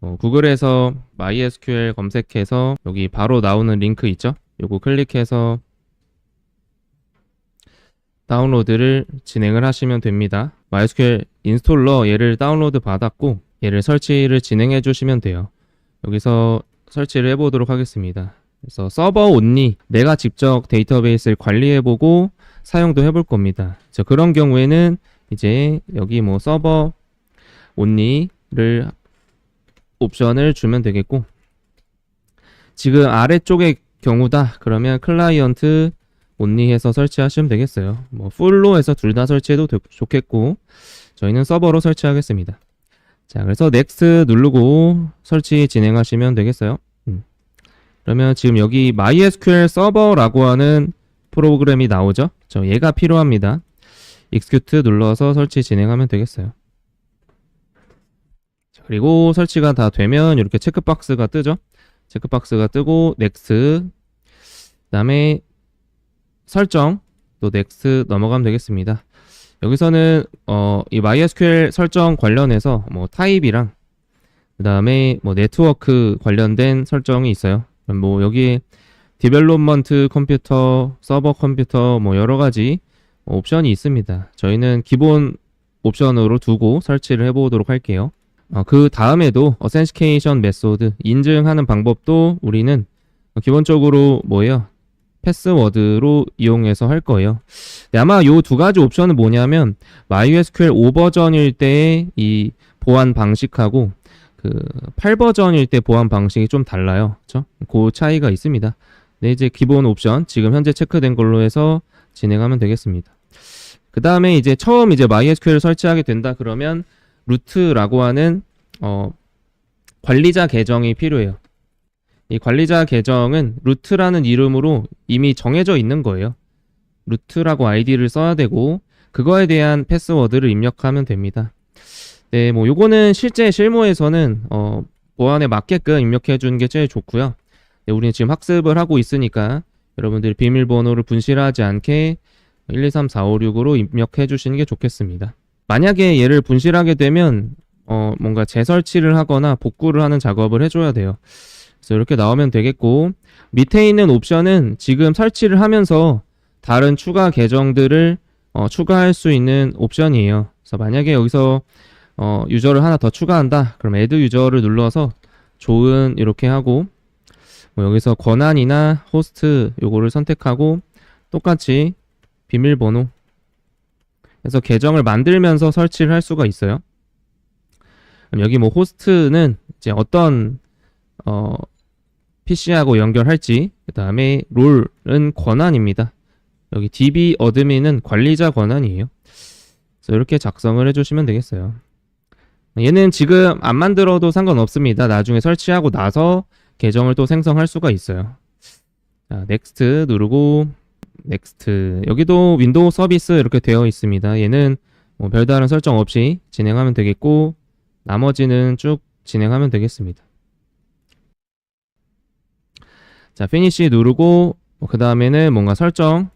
구글에서 MySQL 검색해서 여기 바로 나오는 링크 있죠? 요거 클릭해서 다운로드를 진행을 하시면 됩니다. MySQL 인스톨러 얘를 다운로드 받았고 얘를 설치를 진행해 주시면 돼요. 여기서 설치를 해보도록 하겠습니다. 그래서 서버 온리 내가 직접 데이터베이스를 관리해보고 사용도 해볼 겁니다. 그런 경우에는 이제 여기 뭐 서버 온리를 옵션을 주면 되겠고, 지금 아래쪽의 경우다 그러면 클라이언트 온리 해서 설치하시면 되겠어요. 뭐 풀로 해서 둘 다 설치해도 좋겠고, 저희는 서버로 설치하겠습니다. 자, 그래서 next 누르고 설치 진행하시면 되겠어요. 그러면 지금 여기 MySQL 서버라고 하는 프로그램이 나오죠? 얘가 필요합니다. execute 눌러서 설치 진행하면 되겠어요. 자, 그리고 설치가 다 되면 이렇게 체크박스가 뜨죠? 체크박스가 뜨고 next, 그 다음에 설정 또 next 넘어가면 되겠습니다. 여기서는 이 MySQL 설정 관련해서 뭐 타입이랑 그 다음에 뭐 네트워크 관련된 설정이 있어요. 뭐 여기에 디벨롭먼트 컴퓨터, 서버 컴퓨터 뭐 여러 가지 옵션이 있습니다. 저희는 기본 옵션으로 두고 설치를 해보도록 할게요. 그 다음에도 어센티케이션 메소드 인증하는 방법도 우리는 기본적으로 뭐예요? 패스워드로 이용해서 할 거예요. 아마 요 두 가지 옵션은 뭐냐면 MySQL 5버전일 때의 이 보안 방식하고 그 8버전일 때 보안 방식이 좀 달라요. 그쵸? 그 차이가 있습니다. 네, 이제 기본 옵션 지금 현재 체크된 걸로 해서 진행하면 되겠습니다. 그 다음에 이제 처음 이제 MySQL 설치하게 된다 그러면 루트라고 하는 관리자 계정이 필요해요. 이 관리자 계정은 루트라는 이름으로 이미 정해져 있는 거예요. 루트라고 아이디를 써야 되고 그거에 대한 패스워드를 입력하면 됩니다. 네, 뭐 요거는 실제 실무에서는 보안에 맞게끔 입력해 주는 게 제일 좋고요. 네, 우리는 지금 학습을 하고 있으니까 여러분들이 비밀번호를 분실하지 않게 123456으로 입력해 주시는 게 좋겠습니다. 만약에 얘를 분실하게 되면 뭔가 재설치를 하거나 복구를 하는 작업을 해줘야 돼요. 그래서 이렇게 나오면 되겠고, 밑에 있는 옵션은 지금 설치를 하면서 다른 추가 계정들을 추가할 수 있는 옵션이에요. 그래서 만약에 여기서 유저를 하나 더 추가한다 그럼 add 유저를 눌러서 좋은 이렇게 하고 뭐 여기서 권한이나 호스트 요거를 선택하고 똑같이 비밀번호 그래서 계정을 만들면서 설치를 할 수가 있어요. 그럼 여기 뭐 호스트는 이제 어떤 PC하고 연결할지, 그 다음에 롤은 권한입니다. 여기 DB 어드민은 관리자 권한이에요. 그래서 이렇게 작성을 해주시면 되겠어요. 얘는 지금 안 만들어도 상관없습니다. 나중에 설치하고 나서 계정을 또 생성할 수가 있어요. 자, next 누르고 next. 여기도 윈도우 서비스 이렇게 되어 있습니다. 얘는 뭐 별다른 설정 없이 진행하면 되겠고 나머지는 쭉 진행하면 되겠습니다. 자, finish 누르고 그 다음에는 뭔가 설정하는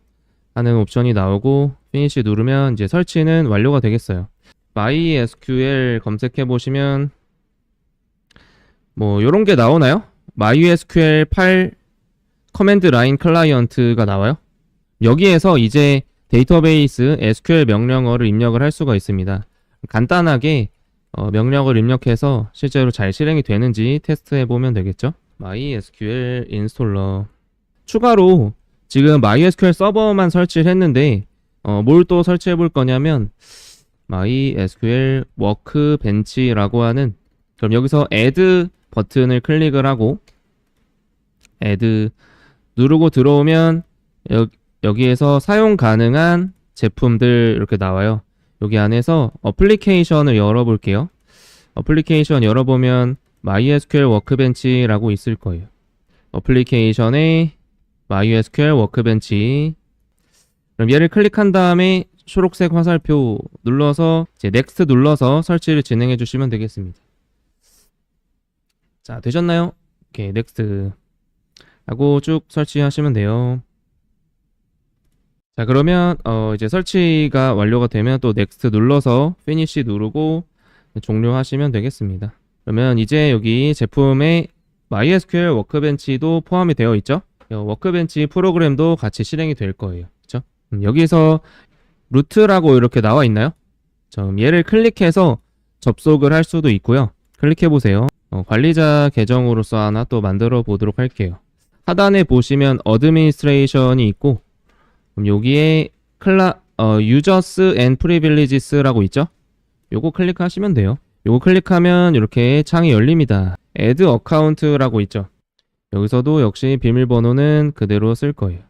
옵션이 나오고 finish 누르면 이제 설치는 완료가 되겠어요. MySQL 검색해 보시면 뭐 요런 게 나오나요? MySQL 8 커맨드 라인 클라이언트가 나와요. 여기에서 이제 데이터베이스 SQL 명령어를 입력을 할 수가 있습니다. 간단하게 명령을 입력해서 실제로 잘 실행이 되는지 테스트해 보면 되겠죠. MySQL 인스톨러 추가로 지금 MySQL 서버만 설치를 했는데 뭘 또 설치해 볼 거냐면 MySQL 워크벤치라고 하는, 그럼 여기서 add 버튼을 클릭을 하고 add 누르고 들어오면 여기에서 사용 가능한 제품들 이렇게 나와요. 여기 안에서 어플리케이션을 열어볼게요. 어플리케이션 열어보면 MySQL 워크벤치라고 있을 거예요. 어플리케이션에 MySQL 워크벤치, 그럼 얘를 클릭한 다음에 초록색 화살표 눌러서 이제 Next 눌러서 설치를 진행해 주시면 되겠습니다. 자, 되셨나요? 오케이, Next 하고 쭉 설치하시면 돼요. 자, 그러면 이제 설치가 완료가 되면 또 Next 눌러서 Finish 누르고 종료하시면 되겠습니다. 그러면 이제 여기 제품에 MySQL 워크벤치도 포함이 되어 있죠. 워크벤치 프로그램도 같이 실행이 될 거예요. 그렇죠? 여기서 루트라고 이렇게 나와 있나요? 얘를 클릭해서 접속을 할 수도 있고요. 클릭해 보세요. 관리자 계정으로서 하나 또 만들어 보도록 할게요. 하단에 보시면 어드미니스트레이션이 있고, 그럼 여기에 유저스 앤 프리빌리지스라고 있죠? 요거 클릭하시면 돼요. 요거 클릭하면 이렇게 창이 열립니다. Add 어카운트라고 있죠? 여기서도 역시 비밀번호는 그대로 쓸 거예요.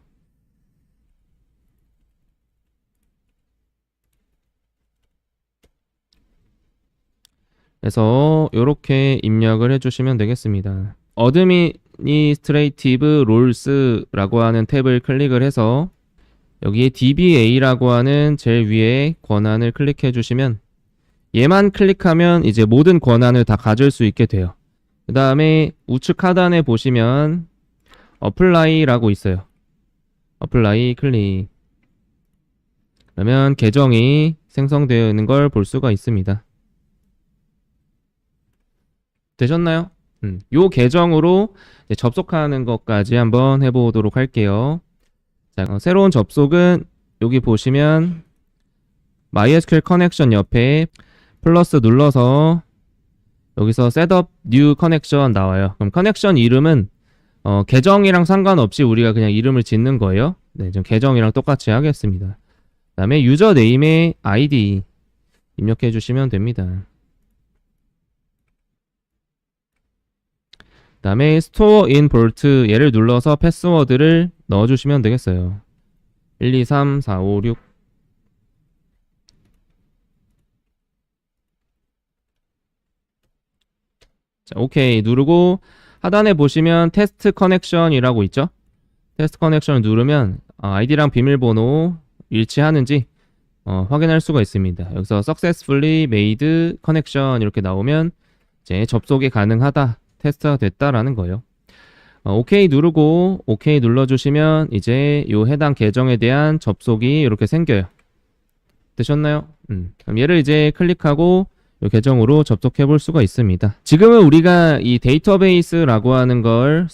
그래서 이렇게 입력을 해주시면 되겠습니다. 어드미니스트레이티브 롤스라고 하는 탭을 클릭을 해서 여기에 DBA라고 하는 제일 위에 권한을 클릭해 주시면 얘만 클릭하면 이제 모든 권한을 다 가질 수 있게 돼요. 그 다음에 우측 하단에 보시면 어플라이라고 있어요. 어플라이 클릭. 그러면 계정이 생성되어 있는 걸 볼 수가 있습니다. 되셨나요? 요 계정으로 이제 접속하는 것까지 한번 해보도록 할게요. 자, 새로운 접속은 여기 보시면 MySQL 커넥션 옆에 플러스 눌러서 여기서 셋업 뉴 커넥션 나와요. 그럼 커넥션 이름은 계정이랑 상관없이 우리가 그냥 이름을 짓는 거예요. 네, 좀 계정이랑 똑같이 하겠습니다. 그 다음에 유저 네임의 ID 입력해 주시면 됩니다. 그 다음에 스토어 인 볼트 얘를 눌러서 패스워드를 넣어주시면 되겠어요. 1, 2, 3, 4, 5, 6. 자, 오케이 누르고 하단에 보시면 테스트 커넥션이라고 있죠? 테스트 커넥션을 누르면 아이디랑 비밀번호 일치하는지 확인할 수가 있습니다. 여기서 successfully made connection 이렇게 나오면 이제 접속이 가능하다, 테스트가 됐다라는 거예요. 오케이 누르고 오케이 눌러주시면 이제 요 해당 계정에 대한 접속이 이렇게 생겨요. 되셨나요? 그럼 얘를 이제 클릭하고 요 계정으로 접속해 볼 수가 있습니다. 지금은 우리가 이 데이터베이스라고 하는 걸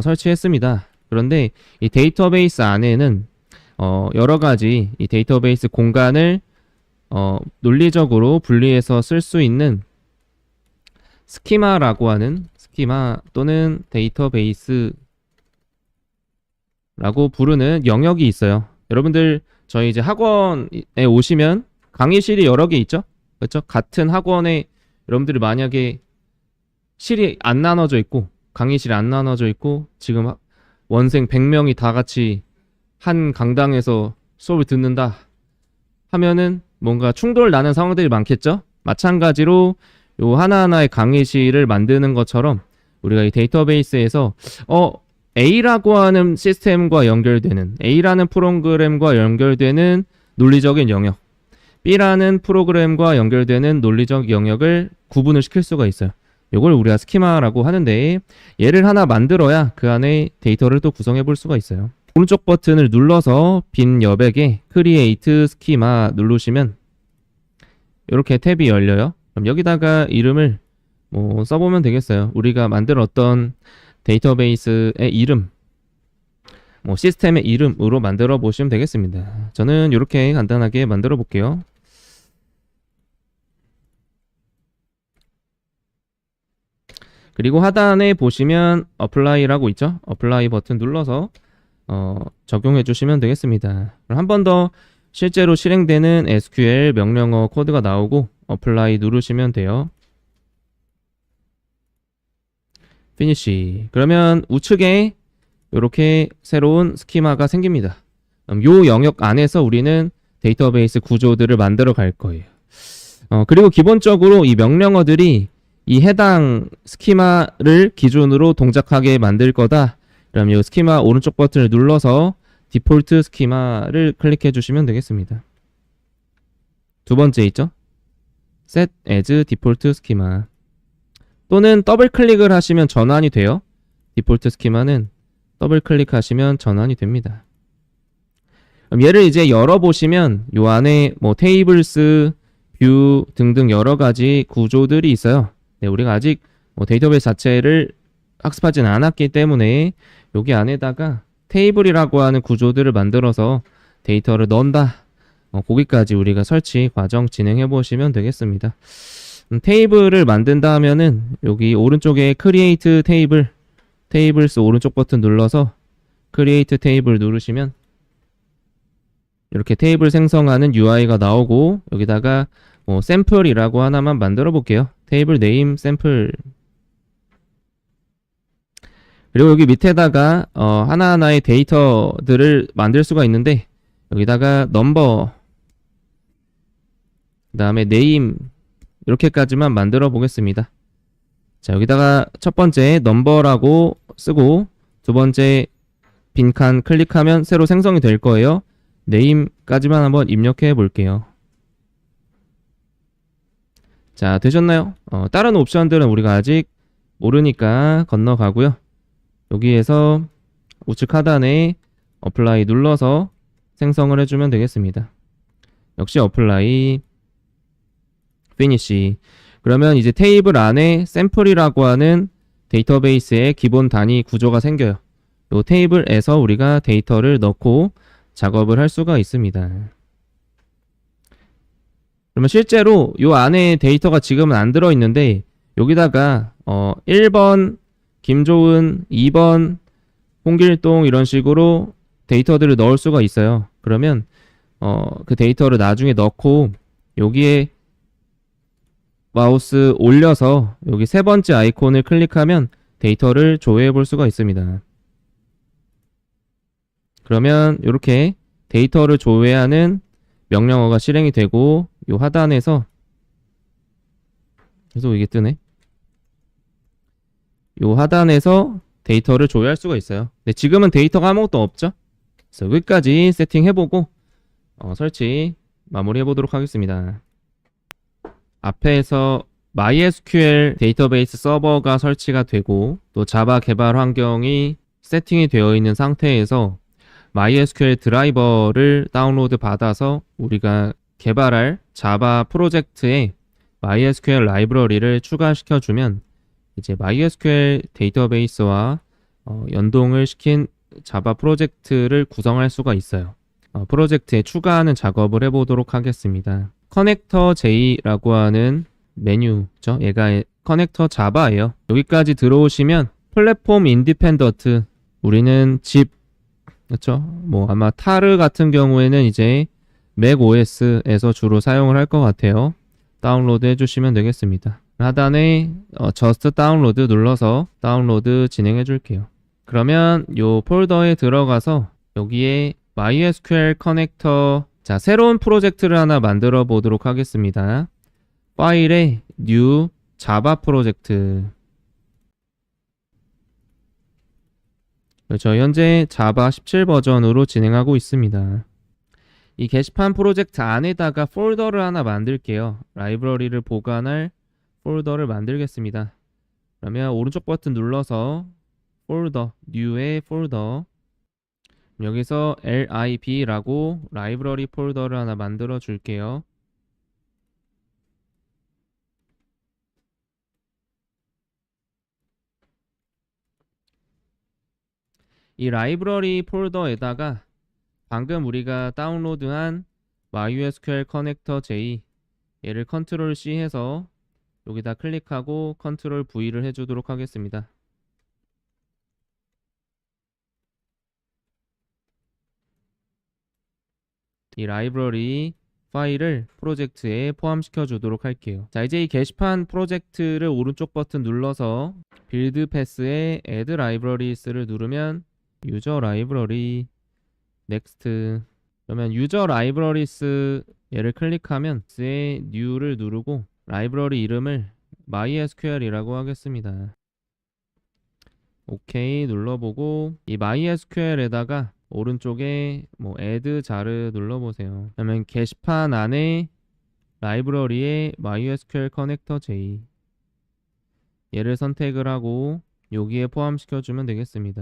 설치했습니다. 그런데 이 데이터베이스 안에는 여러 가지 이 데이터베이스 공간을 논리적으로 분리해서 쓸 수 있는 스키마라고 하는 스키마 또는 데이터베이스라고 부르는 영역이 있어요. 여러분들 저희 이제 학원에 오시면 강의실이 여러 개 있죠? 그렇죠? 같은 학원에 여러분들이 만약에 실이 안 나눠져 있고 강의실이 안 나눠져 있고 지금 원생 100명이 다 같이 한 강당에서 수업을 듣는다 하면은 뭔가 충돌 나는 상황들이 많겠죠? 마찬가지로 요 하나하나의 강의실을 만드는 것처럼 우리가 이 데이터베이스에서 A라고 하는 시스템과 연결되는 A라는 프로그램과 연결되는 논리적인 영역, B라는 프로그램과 연결되는 논리적 영역을 구분을 시킬 수가 있어요. 이걸 우리가 스키마라고 하는데 얘를 하나 만들어야 그 안에 데이터를 또 구성해 볼 수가 있어요. 오른쪽 버튼을 눌러서 빈 여백에 Create Schema 누르시면 이렇게 탭이 열려요. 그럼 여기다가 이름을 뭐 써보면 되겠어요. 우리가 만들었던 데이터베이스의 이름, 뭐 시스템의 이름으로 만들어 보시면 되겠습니다. 저는 이렇게 간단하게 만들어 볼게요. 그리고 하단에 보시면 Apply라고 있죠? Apply 버튼 눌러서 적용해 주시면 되겠습니다. 그럼 한 번 더 실제로 실행되는 SQL 명령어 코드가 나오고 Apply 누르시면 돼요. Finish. 그러면 우측에 이렇게 새로운 스키마가 생깁니다. 요 영역 안에서 우리는 데이터베이스 구조들을 만들어 갈 거예요. 그리고 기본적으로 이 명령어들이 이 해당 스키마를 기준으로 동작하게 만들 거다. 그럼 이 스키마 오른쪽 버튼을 눌러서 디폴트 스키마를 클릭해 주시면 되겠습니다. 두 번째 있죠? Set as Default Schema. 또는 더블 클릭을 하시면 전환이 돼요. 디폴트 스키마는 더블 클릭하시면 전환이 됩니다. 그럼 얘를 이제 열어보시면 요 안에 뭐 테이블스, 뷰 등등 여러 가지 구조들이 있어요. 네, 우리가 아직 데이터베이스 자체를 학습하진 않았기 때문에 여기 안에다가 테이블이라고 하는 구조들을 만들어서 데이터를 넣는다. 거기까지 우리가 설치 과정 진행해 보시면 되겠습니다. 테이블을 만든다 하면은 여기 오른쪽에 크리에이트 테이블, 테이블스 오른쪽 버튼 눌러서 크리에이트 테이블 누르시면 이렇게 테이블 생성하는 UI가 나오고 여기다가 샘플이라고 하나만 만들어 볼게요. 테이블 네임 샘플. 그리고 여기 밑에다가 하나하나의 데이터들을 만들 수가 있는데 여기다가 넘버 그 다음에 네임 이렇게까지만 만들어 보겠습니다. 자, 여기다가 첫 번째 넘버라고 쓰고 두 번째 빈칸 클릭하면 새로 생성이 될 거예요. 네임까지만 한번 입력해 볼게요. 자, 되셨나요? 다른 옵션들은 우리가 아직 모르니까 건너가고요. 여기에서 우측 하단에 어플라이 눌러서 생성을 해주면 되겠습니다. 역시 어플라이 피니시. 그러면 이제 테이블 안에 샘플이라고 하는 데이터베이스의 기본 단위 구조가 생겨요. 이 테이블에서 우리가 데이터를 넣고 작업을 할 수가 있습니다. 그러면 실제로 이 안에 데이터가 지금은 안 들어있는데 여기다가 1번 김조은, 2번 홍길동 이런 식으로 데이터들을 넣을 수가 있어요. 그러면 그 데이터를 나중에 넣고 여기에 마우스 올려서 여기 세 번째 아이콘을 클릭하면 데이터를 조회해 볼 수가 있습니다. 그러면 이렇게 데이터를 조회하는 명령어가 실행이 되고 이 하단에서 계속 이게 뜨네. 이 하단에서 데이터를 조회할 수가 있어요. 근데 지금은 데이터가 아무것도 없죠. 그래서 여기까지 세팅해보고 설치 마무리해보도록 하겠습니다. 앞에서 MySQL 데이터베이스 서버가 설치가 되고 또 자바 개발 환경이 세팅이 되어 있는 상태에서 MySQL 드라이버를 다운로드 받아서 우리가 개발할 자바 프로젝트에 MySQL 라이브러리를 추가시켜주면 이제 MySQL 데이터베이스와 연동을 시킨 자바 프로젝트를 구성할 수가 있어요. 프로젝트에 추가하는 작업을 해보도록 하겠습니다. 커넥터 J라고 하는 메뉴죠. 얘가 커넥터 자바예요. 여기까지 들어오시면 플랫폼 인디펜던트, 우리는 집, 그렇죠? 뭐 아마 타르 같은 경우에는 이제 맥OS에서 주로 사용을 할 것 같아요. 다운로드 해주시면 되겠습니다. 하단에 Just 다운로드 눌러서 다운로드 진행해 줄게요. 그러면 요 폴더에 들어가서 여기에 MySQL 커넥터, 자, 새로운 프로젝트를 하나 만들어 보도록 하겠습니다. 파일에 New 자바 프로젝트. 그렇죠. 현재 자바 17 버전으로 진행하고 있습니다. 이 게시판 프로젝트 안에다가 폴더를 하나 만들게요. 라이브러리를 보관할 폴더를 만들겠습니다. 그러면 오른쪽 버튼 눌러서 폴더, New의 폴더, 여기서 lib라고 라이브러리 폴더를 하나 만들어 줄게요. 이 라이브러리 폴더에다가 방금 우리가 다운로드한 MySQL 커넥터 J, 얘를 컨트롤 C 해서 여기다 클릭하고 컨트롤 V를 해주도록 하겠습니다. 이 라이브러리 파일을 프로젝트에 포함시켜 주도록 할게요. 자, 이제 이 게시판 프로젝트를 오른쪽 버튼 눌러서 빌드 패스에 add libraries를 누르면 유저 라이브러리 넥스트, 그러면 유저 라이브러리스 얘를 클릭하면 의 new를 누르고 라이브러리 이름을 MySQL이라고 하겠습니다. 오케이 눌러보고 이 MySQL에다가 오른쪽에 뭐 add jar 눌러보세요. 그러면 게시판 안에 라이브러리에 MySQL 커넥터 J 얘를 선택을 하고 여기에 포함시켜주면 되겠습니다.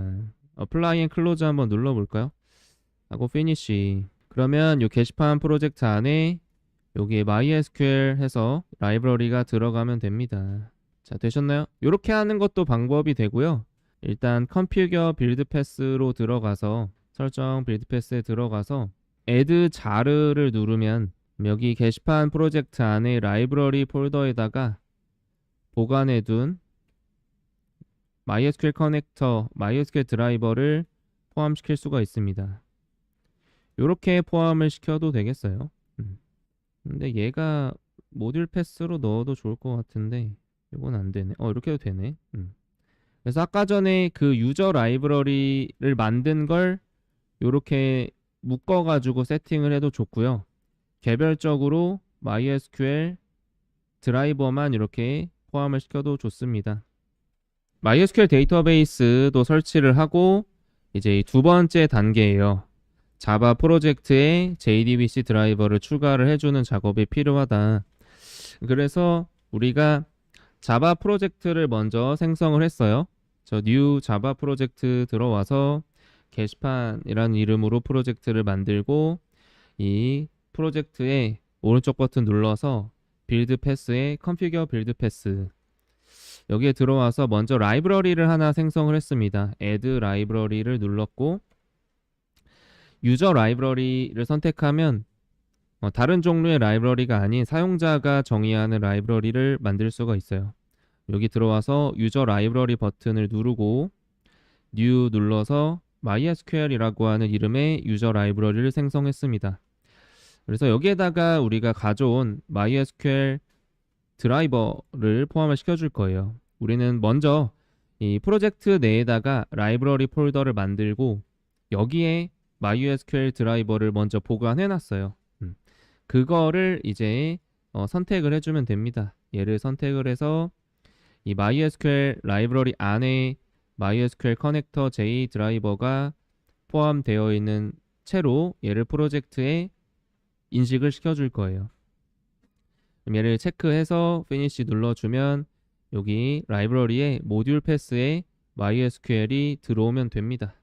apply and close 한번 눌러볼까요? 하고 finish. 그러면 이 게시판 프로젝트 안에 여기에 MySQL 해서 라이브러리가 들어가면 됩니다. 자, 되셨나요? 이렇게 하는 것도 방법이 되고요. 일단 configure build pass로 들어가서 설정 build pass에 들어가서 add jar를 누르면 여기 게시판 프로젝트 안에 라이브러리 폴더에다가 보관해둔 MySQL 커넥터, MySQL 드라이버를 포함시킬 수가 있습니다. 이렇게 포함을 시켜도 되겠어요. 근데 얘가 모듈 패스로 넣어도 좋을 것 같은데 이건 안 되네. 이렇게 해도 되네. 그래서 아까 전에 그 유저 라이브러리를 만든 걸 이렇게 묶어가지고 세팅을 해도 좋고요. 개별적으로 MySQL 드라이버만 이렇게 포함을 시켜도 좋습니다. MySQL 데이터베이스도 설치를 하고 이제 두 번째 단계예요. 자바 프로젝트에 JDBC 드라이버를 추가를 해주는 작업이 필요하다. 그래서 우리가 자바 프로젝트를 먼저 생성을 했어요. 저 new 자바 프로젝트 들어와서 게시판이라는 이름으로 프로젝트를 만들고 이 프로젝트에 오른쪽 버튼 눌러서 빌드 패스에 configure 빌드 패스 여기에 들어와서 먼저 라이브러리를 하나 생성을 했습니다. add 라이브러리를 눌렀고 유저 라이브러리를 선택하면 다른 종류의 라이브러리가 아닌 사용자가 정의하는 라이브러리를 만들 수가 있어요. 여기 들어와서 유저 라이브러리 버튼을 누르고 new 눌러서 MySQL이라고 하는 이름의 유저 라이브러리를 생성했습니다. 그래서 여기에다가 우리가 가져온 MySQL 드라이버를 포함을 시켜줄 거예요. 우리는 먼저 이 프로젝트 내에다가 라이브러리 폴더를 만들고 여기에 MySQL 드라이버를 먼저 보관해 놨어요. 그거를 이제 선택을 해주면 됩니다. 얘를 선택을 해서 이 MySQL 라이브러리 안에 MySQL 커넥터 J 드라이버가 포함되어 있는 채로 얘를 프로젝트에 인식을 시켜줄 거예요. 그럼 얘를 체크해서 Finish 눌러주면 여기 라이브러리에 모듈 패스에 MySQL이 들어오면 됩니다.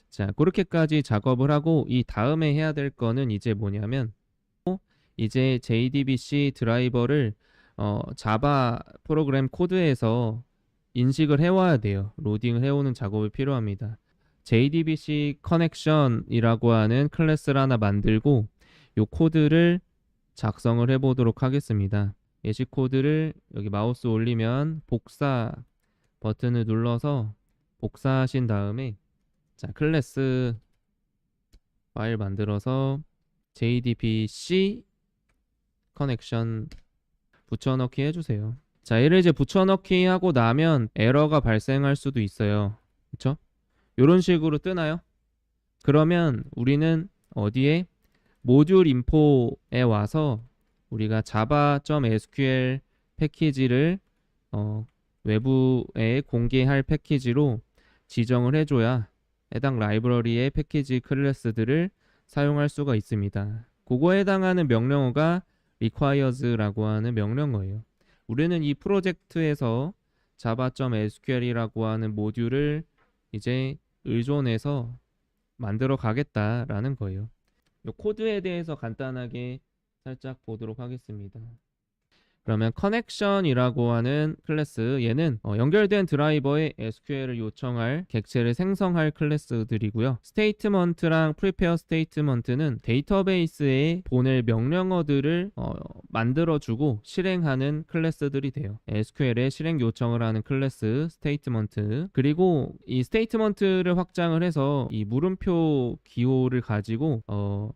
자, 그렇게까지 작업을 하고 이 다음에 해야 될 거는 이제 뭐냐면 이제 JDBC 드라이버를 자바 프로그램 코드에서 인식을 해와야 돼요. 로딩을 해오는 작업이 필요합니다. JDBC 커넥션이라고 하는 클래스를 하나 만들고 이 코드를 작성을 해보도록 하겠습니다. 예시 코드를 여기 마우스 올리면 복사 버튼을 눌러서 복사하신 다음에 자, 클래스 파일 만들어서 JDBC 커넥션 붙여넣기 해주세요. 자, 얘를 이제 붙여넣기 하고 나면 에러가 발생할 수도 있어요. 그쵸? 이런 식으로 뜨나요? 그러면 우리는 어디에 모듈 인포에 와서 우리가 java.sql 패키지를 외부에 공개할 패키지로 지정을 해줘야 해당 라이브러리의 패키지 클래스들을 사용할 수가 있습니다. 그거에 해당하는 명령어가 requires라고 하는 명령어예요. 우리는 이 프로젝트에서 java.sql이라고 하는 모듈을 이제 의존해서 만들어 가겠다라는 거예요. 이 코드에 대해서 간단하게 살짝 보도록 하겠습니다. 그러면 커넥션이라고 하는 클래스 얘는 연결된 드라이버에 SQL을 요청할 객체를 생성할 클래스들이고요. 스테이트먼트랑 프리페어 스테이트먼트는 데이터베이스에 보낼 명령어들을 만들어주고 실행하는 클래스들이 돼요. SQL에 실행 요청을 하는 클래스 스테이트먼트 그리고 이 스테이트먼트를 확장을 해서 이 물음표 기호를 가지고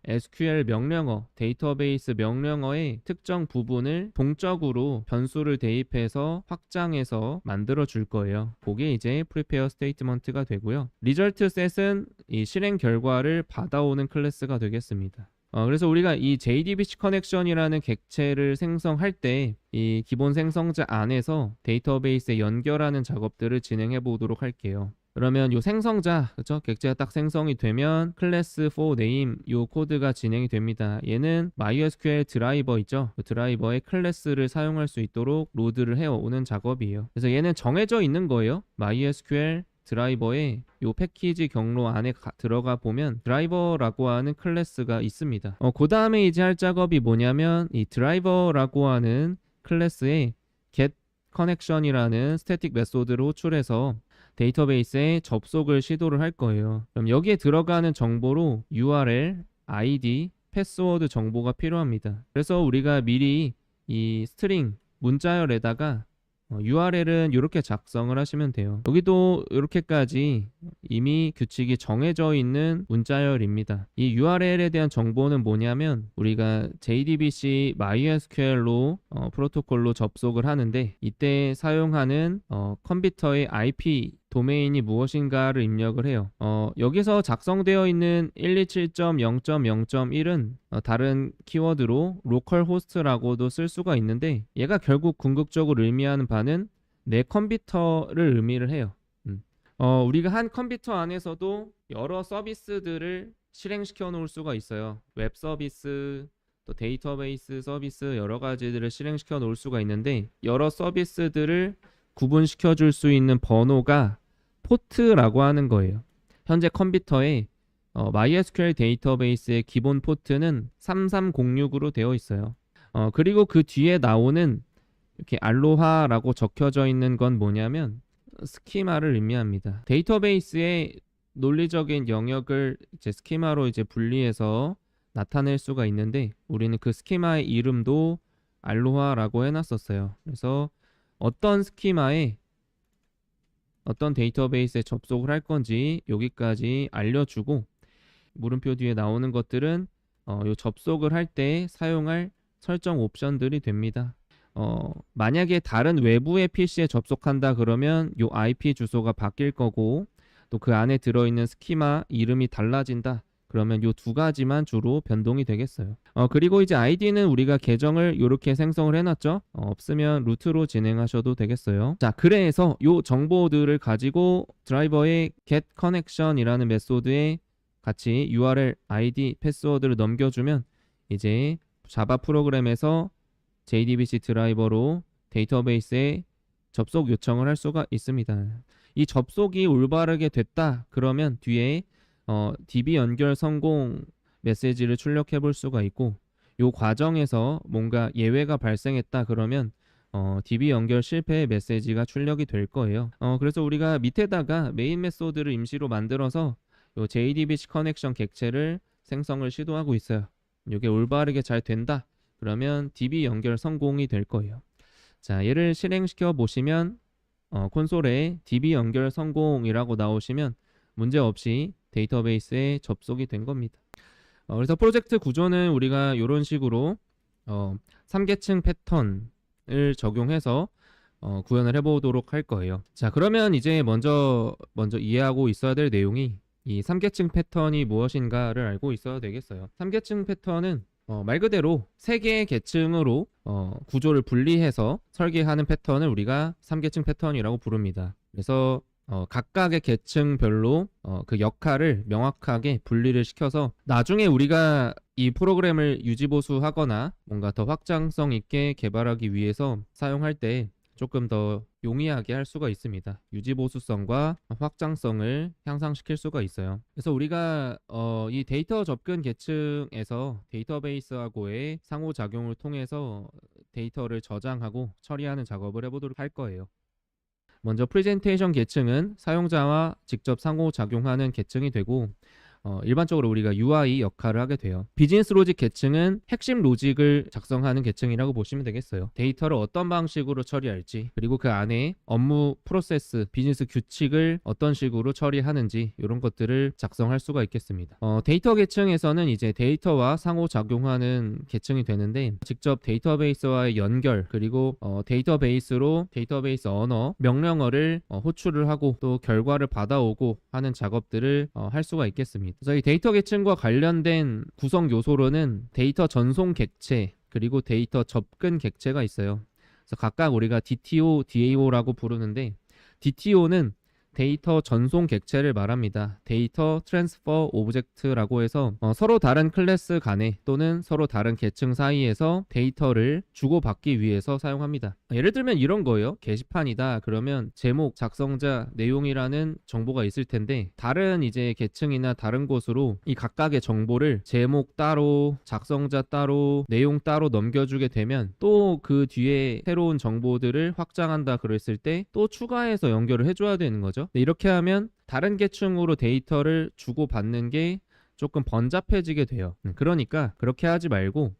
SQL 명령어 데이터베이스 명령어의 특정 부분을 동적 으로 변수를 대입해서 확장해서 만들어 줄 거예요. 그게 이제 prepare statement가 되고요. result set은 이 실행 결과를 받아오는 클래스가 되겠습니다. 그래서 우리가 이 JDBC 커넥션이라는 객체를 생성할 때 이 기본 생성자 안에서 데이터베이스에 연결하는 작업들을 진행해 보도록 할게요. 그러면 이 생성자, 그쵸? 객체가 딱 생성이 되면 클래스 for name 이 코드가 진행이 됩니다. 얘는 MySQL 드라이버 있죠? 그 드라이버의 클래스를 사용할 수 있도록 로드를 해오는 작업이에요. 그래서 얘는 정해져 있는 거예요. MySQL 드라이버의 이 패키지 경로 안에 들어가 보면 드라이버라고 하는 클래스가 있습니다. 그 다음에 이제 할 작업이 뭐냐면 이 드라이버라고 하는 클래스에 get connection이라는 스태틱 메소드를 호출해서 데이터베이스에 접속을 시도를 할 거예요. 그럼 여기에 들어가는 정보로 URL, ID, 패스워드 정보가 필요합니다. 그래서 우리가 미리 이 스트링 문자열에다가 URL은 이렇게 작성을 하시면 돼요. 여기도 이렇게까지 이미 규칙이 정해져 있는 문자열입니다. 이 URL에 대한 정보는 뭐냐면 우리가 JDBC MySQL로 프로토콜로 접속을 하는데 이때 사용하는 컴퓨터의 IP 도메인이 무엇인가를 입력을 해요. 여기서 작성되어 있는 127.0.0.1은 다른 키워드로 localhost라고도 쓸 수가 있는데 얘가 결국 궁극적으로 의미하는 바는 내 컴퓨터를 의미를 해요. 우리가 한 컴퓨터 안에서도 여러 서비스들을 실행시켜 놓을 수가 있어요. 웹 서비스, 또 데이터베이스 서비스 여러 가지들을 실행시켜 놓을 수가 있는데 여러 서비스들을 구분시켜 줄 수 있는 번호가 포트라고 하는 거예요. 현재 컴퓨터에 MySQL 데이터베이스의 기본 포트는 3306으로 되어 있어요. 그리고 그 뒤에 나오는 이렇게 알로하라고 적혀져 있는 건 뭐냐면 스키마를 의미합니다. 데이터베이스의 논리적인 영역을 이제 스키마로 이제 분리해서 나타낼 수가 있는데 우리는 그 스키마의 이름도 알로하라고 해놨었어요. 그래서 어떤 스키마에 어떤 데이터베이스에 접속을 할 건지 여기까지 알려주고 물음표 뒤에 나오는 것들은 요 접속을 할 때 사용할 설정 옵션들이 됩니다. 만약에 다른 외부의 PC에 접속한다 그러면 요 IP 주소가 바뀔 거고 또 그 안에 들어있는 스키마 이름이 달라진다 그러면 요 두 가지만 주로 변동이 되겠어요. 그리고 이제 ID는 우리가 계정을 이렇게 생성을 해놨죠. 없으면 루트로 진행하셔도 되겠어요. 자, 그래서 요 정보들을 가지고 드라이버의 get connection이라는 메소드에 같이 URL, ID, 패스워드를 넘겨주면 이제 자바 프로그램에서 JDBC 드라이버로 데이터베이스에 접속 요청을 할 수가 있습니다. 이 접속이 올바르게 됐다 그러면 뒤에 DB 연결 성공 메시지를 출력해 볼 수가 있고 이 과정에서 뭔가 예외가 발생했다 그러면 DB 연결 실패 메시지가 출력이 될 거예요. 그래서 우리가 밑에다가 메인 메소드를 임시로 만들어서 요 JDBC 커넥션 객체를 생성을 시도하고 있어요. 이게 올바르게 잘 된다 그러면 DB 연결 성공이 될 거예요. 자, 얘를 실행시켜 보시면 콘솔에 DB 연결 성공이라고 나오시면 문제없이 데이터베이스에 접속이 된 겁니다. 그래서 프로젝트 구조는 우리가 이런 식으로 3계층 패턴을 적용해서 구현을 해보도록 할 거예요. 자, 그러면 이제 먼저 이해하고 있어야 될 내용이 이 3계층 패턴이 무엇인가를 알고 있어야 되겠어요. 3계층 패턴은 말 그대로 3개의 계층으로 구조를 분리해서 설계하는 패턴을 우리가 3계층 패턴이라고 부릅니다. 그래서 각각의 계층별로 그 역할을 명확하게 분리를 시켜서 나중에 우리가 이 프로그램을 유지보수하거나 뭔가 더 확장성 있게 개발하기 위해서 사용할 때 조금 더 용이하게 할 수가 있습니다. 유지보수성과 확장성을 향상시킬 수가 있어요. 그래서 우리가 이 데이터 접근 계층에서 데이터베이스하고의 상호작용을 통해서 데이터를 저장하고 처리하는 작업을 해보도록 할 거예요. 먼저 프레젠테이션 계층은 사용자와 직접 상호작용하는 계층이 되고 일반적으로 우리가 UI 역할을 하게 돼요. 비즈니스 로직 계층은 핵심 로직을 작성하는 계층이라고 보시면 되겠어요. 데이터를 어떤 방식으로 처리할지 그리고 그 안에 업무 프로세스, 비즈니스 규칙을 어떤 식으로 처리하는지 이런 것들을 작성할 수가 있겠습니다. 데이터 계층에서는 이제 데이터와 상호작용하는 계층이 되는데 직접 데이터베이스와의 연결 그리고 데이터베이스로 데이터베이스 언어, 명령어를 호출을 하고 또 결과를 받아오고 하는 작업들을 할 수가 있겠습니다. 그래서 이 데이터 계층과 관련된 구성 요소로는 데이터 전송 객체 그리고 데이터 접근 객체가 있어요. 그래서 각각 우리가 DTO, DAO라고 부르는데 DTO는 데이터 전송 객체를 말합니다. 데이터 트랜스퍼 오브젝트라고 해서 서로 다른 클래스 간에 또는 서로 다른 계층 사이에서 데이터를 주고받기 위해서 사용합니다. 예를 들면 이런 거예요. 게시판이다. 그러면 제목, 작성자, 내용이라는 정보가 있을 텐데 다른 이제 계층이나 다른 곳으로 이 각각의 정보를 제목 따로, 작성자 따로, 내용 따로 넘겨주게 되면 또 그 뒤에 새로운 정보들을 확장한다 그랬을 때 또 추가해서 연결을 해줘야 되는 거죠. 이렇게 하면 다른 계층으로 데이터를 주고받는 게 조금 번잡해지게 돼요. 그러니까 그렇게 하지 말고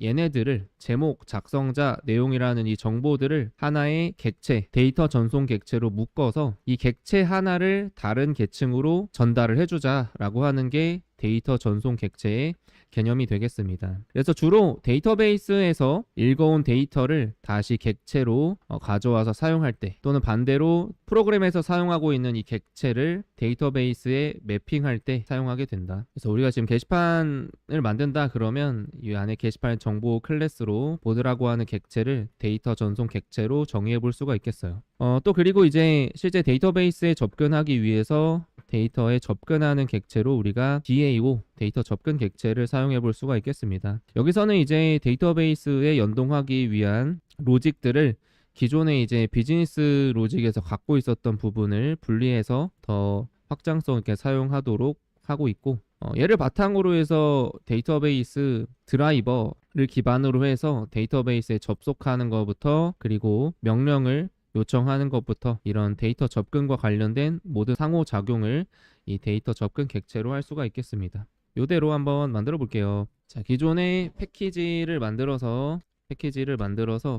얘네들을 제목, 작성자, 내용이라는 이 정보들을 하나의 객체, 데이터 전송 객체로 묶어서 이 객체 하나를 다른 계층으로 전달을 해주자라고 하는 게 데이터 전송 객체의 개념이 되겠습니다. 그래서 주로 데이터베이스에서 읽어온 데이터를 다시 객체로 가져와서 사용할 때 또는 반대로 프로그램에서 사용하고 있는 이 객체를 데이터베이스에 매핑할 때 사용하게 된다. 그래서 우리가 지금 게시판을 만든다 그러면 이 안에 게시판 정보 클래스로 보드라고 하는 객체를 데이터 전송 객체로 정의해 볼 수가 있겠어요. 또 그리고 이제 실제 데이터베이스에 접근하기 위해서 데이터에 접근하는 객체로 우리가 DAO, 데이터 접근 객체를 사용해 볼 수가 있겠습니다. 여기서는 이제 데이터베이스에 연동하기 위한 로직들을 기존에 이제 비즈니스 로직에서 갖고 있었던 부분을 분리해서 더 확장성 있게 사용하도록 하고 있고, 얘를 바탕으로 해서 데이터베이스 드라이버를 기반으로 해서 데이터베이스에 접속하는 것부터 그리고 명령을 요청하는 것부터 이런 데이터 접근과 관련된 모든 상호작용을 이 데이터 접근 객체로 할 수가 있겠습니다. 이대로 한번 만들어 볼게요. 자, 기존의 패키지를 만들어서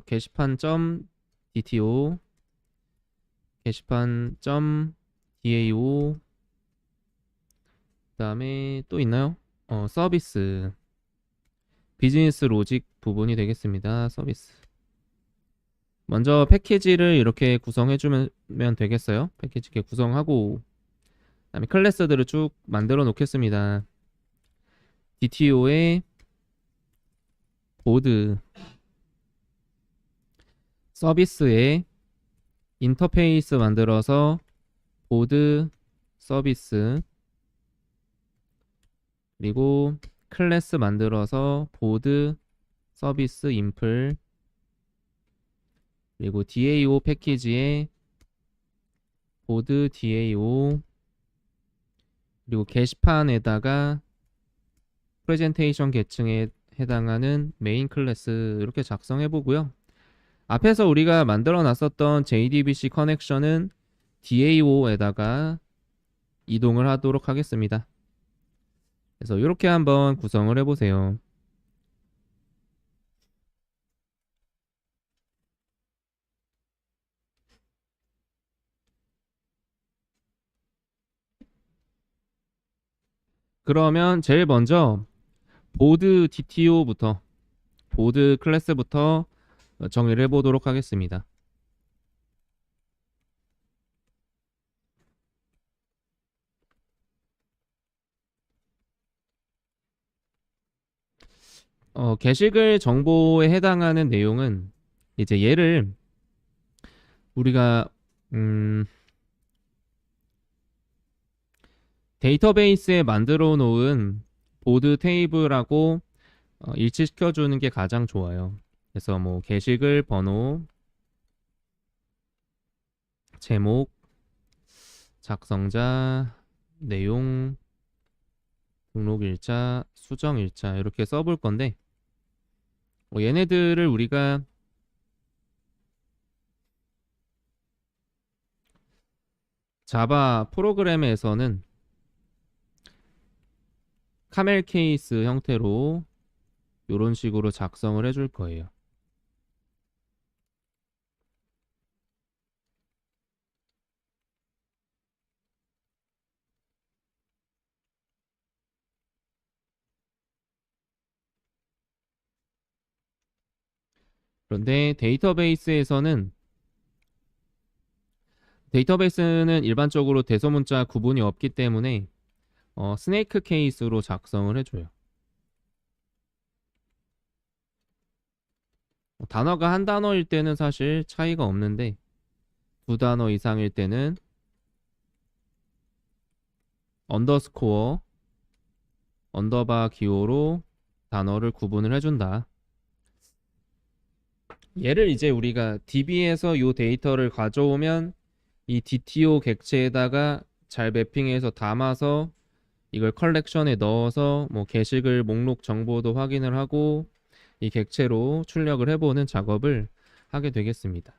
게시판.dto 게시판.dao 그 다음에 또 있나요? 서비스 비즈니스 로직 부분이 되겠습니다. 서비스 먼저 패키지를 이렇게 구성해주면 되겠어요. 패키지 이렇게 구성하고 그다음에 클래스들을 쭉 만들어 놓겠습니다. DTO에 보드 서비스에 인터페이스 만들어서 보드 서비스 그리고 클래스 만들어서 보드 서비스 인플 그리고 DAO 패키지에 보드 DAO 그리고 게시판에다가 프레젠테이션 계층에 해당하는 메인 클래스 이렇게 작성해 보고요. 앞에서 우리가 만들어 놨었던 JDBC 커넥션은 DAO에다가 이동을 하도록 하겠습니다. 그래서 이렇게 한번 구성을 해 보세요. 그러면 제일 먼저 보드 DTO부터 보드 클래스부터 정의를 해보도록 하겠습니다. 게시글 정보에 해당하는 내용은 이제 얘를 우리가 데이터베이스에 만들어 놓은 보드 테이블하고 일치시켜 주는 게 가장 좋아요. 그래서 뭐 게시글 번호, 제목, 작성자, 내용, 등록일자, 수정일자 이렇게 써볼 건데 얘네들을 우리가 자바 프로그램에서는 카멜 케이스 형태로 이런 식으로 작성을 해줄 거예요. 그런데 데이터베이스는 일반적으로 대소문자 구분이 없기 때문에 스네이크 케이스로 작성을 해줘요. 단어가 한 단어일 때는 사실 차이가 없는데 두 단어 이상일 때는 언더스코어 언더바 기호로 단어를 구분을 해준다. 얘를 이제 우리가 DB에서 이 데이터를 가져오면 이 DTO 객체에다가 잘 매핑해서 담아서 이걸 컬렉션에 넣어서 뭐 게시글 목록 정보도 확인을 하고 이 객체로 출력을 해보는 작업을 하게 되겠습니다.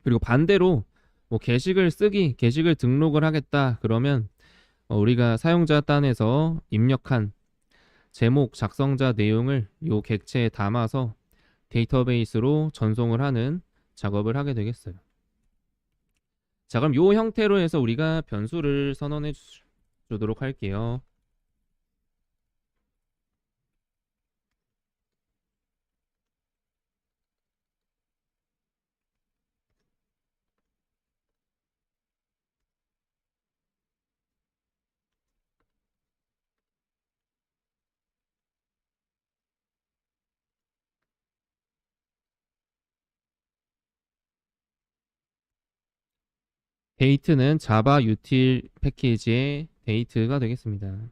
그리고 반대로 뭐 게시글 등록을 하겠다 그러면 우리가 사용자 단에서 입력한 제목 작성자 내용을 이 객체에 담아서 데이터베이스로 전송을 하는 작업을 하게 되겠어요. 자, 그럼 이 형태로 해서 우리가 변수를 선언해 주도록 할게요. 데이트는 자바 유틸 패키지의 데이트가 되겠습니다.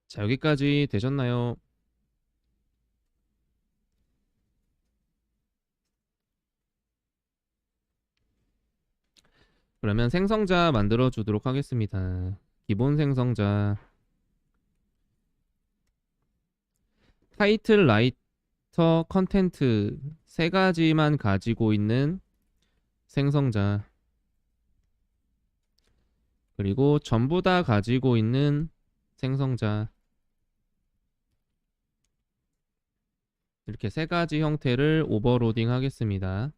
자, 여기까지 되셨나요? 그러면 생성자 만들어 주도록 하겠습니다. 기본 생성자 타이틀, 라이터, 컨텐트 세 가지만 가지고 있는 생성자 그리고 전부 다 가지고 있는 생성자 이렇게 세 가지 형태를 오버로딩 하겠습니다.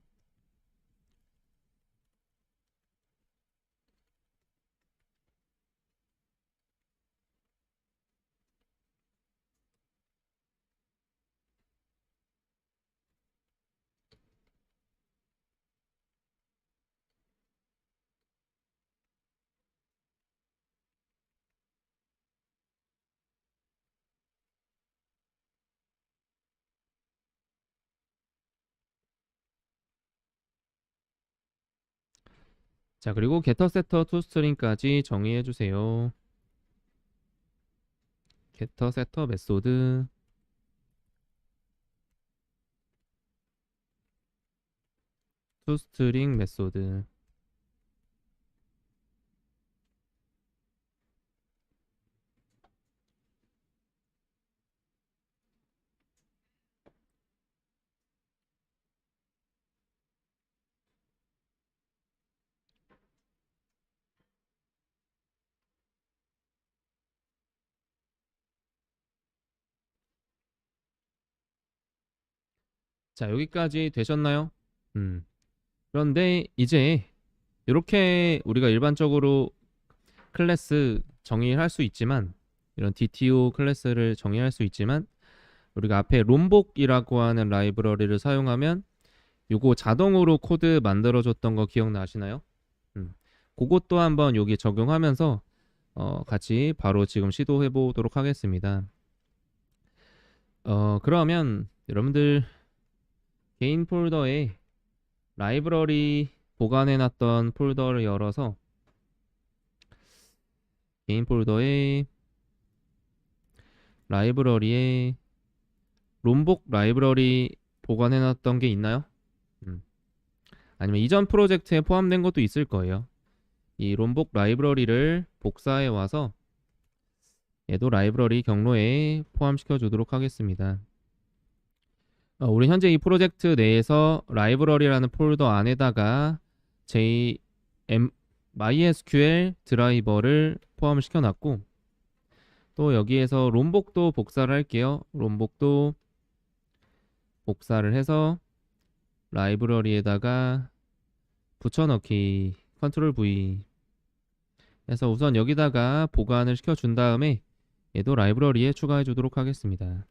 자, 그리고 getter, setter, toString까지 정의해 주세요. getter, setter 메소드 toString 메소드 자, 여기까지 되셨나요? 그런데 이제 이렇게 우리가 일반적으로 클래스 정의할 수 있지만 이런 DTO 클래스를 정의할 수 있지만 우리가 앞에 롬복이라고 하는 라이브러리를 사용하면 요거 자동으로 코드 만들어줬던 거 기억나시나요? 그것도 한번 여기 적용하면서 같이 바로 지금 시도해 보도록 하겠습니다. 그러면 여러분들 개인 폴더에 라이브러리 보관해놨던 폴더를 열어서 개인 폴더에 라이브러리에 롬복 라이브러리 보관해놨던 게 있나요? 아니면 이전 프로젝트에 포함된 것도 있을 거예요. 이 롬복 라이브러리를 복사해 와서 얘도 라이브러리 경로에 포함시켜 주도록 하겠습니다. 우리 현재 이 프로젝트 내에서 라이브러리라는 폴더 안에다가 MySQL 드라이버를 포함시켜 놨고 또 여기에서 롬복도 복사를 할게요. 롬복도 복사를 해서 라이브러리에다가 붙여넣기 컨트롤 V 그래서 우선 여기다가 보관을 시켜준 다음에 얘도 라이브러리에 추가해 주도록 하겠습니다.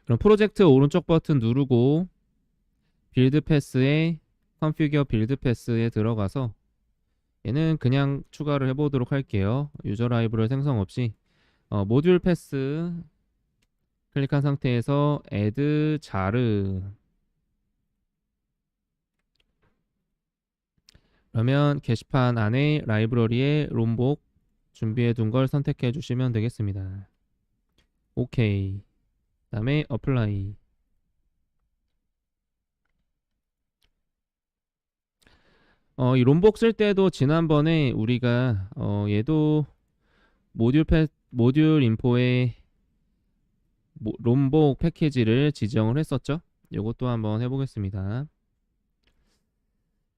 그럼 프로젝트 오른쪽 버튼 누르고 빌드 패스에 configure 빌드 패스에 들어가서 얘는 그냥 추가를 해보도록 할게요. 유저 라이브러리 생성 없이 모듈 패스 클릭한 상태에서 add 자르 그러면 게시판 안에 라이브러리에 롬복 준비해 둔 걸 선택해 주시면 되겠습니다. 오케이. 그다음에 apply. 이 롬복 쓸 때도 지난번에 우리가 얘도 모듈 인포에 롬복 패키지를 지정을 했었죠. 이것도 한번 해보겠습니다.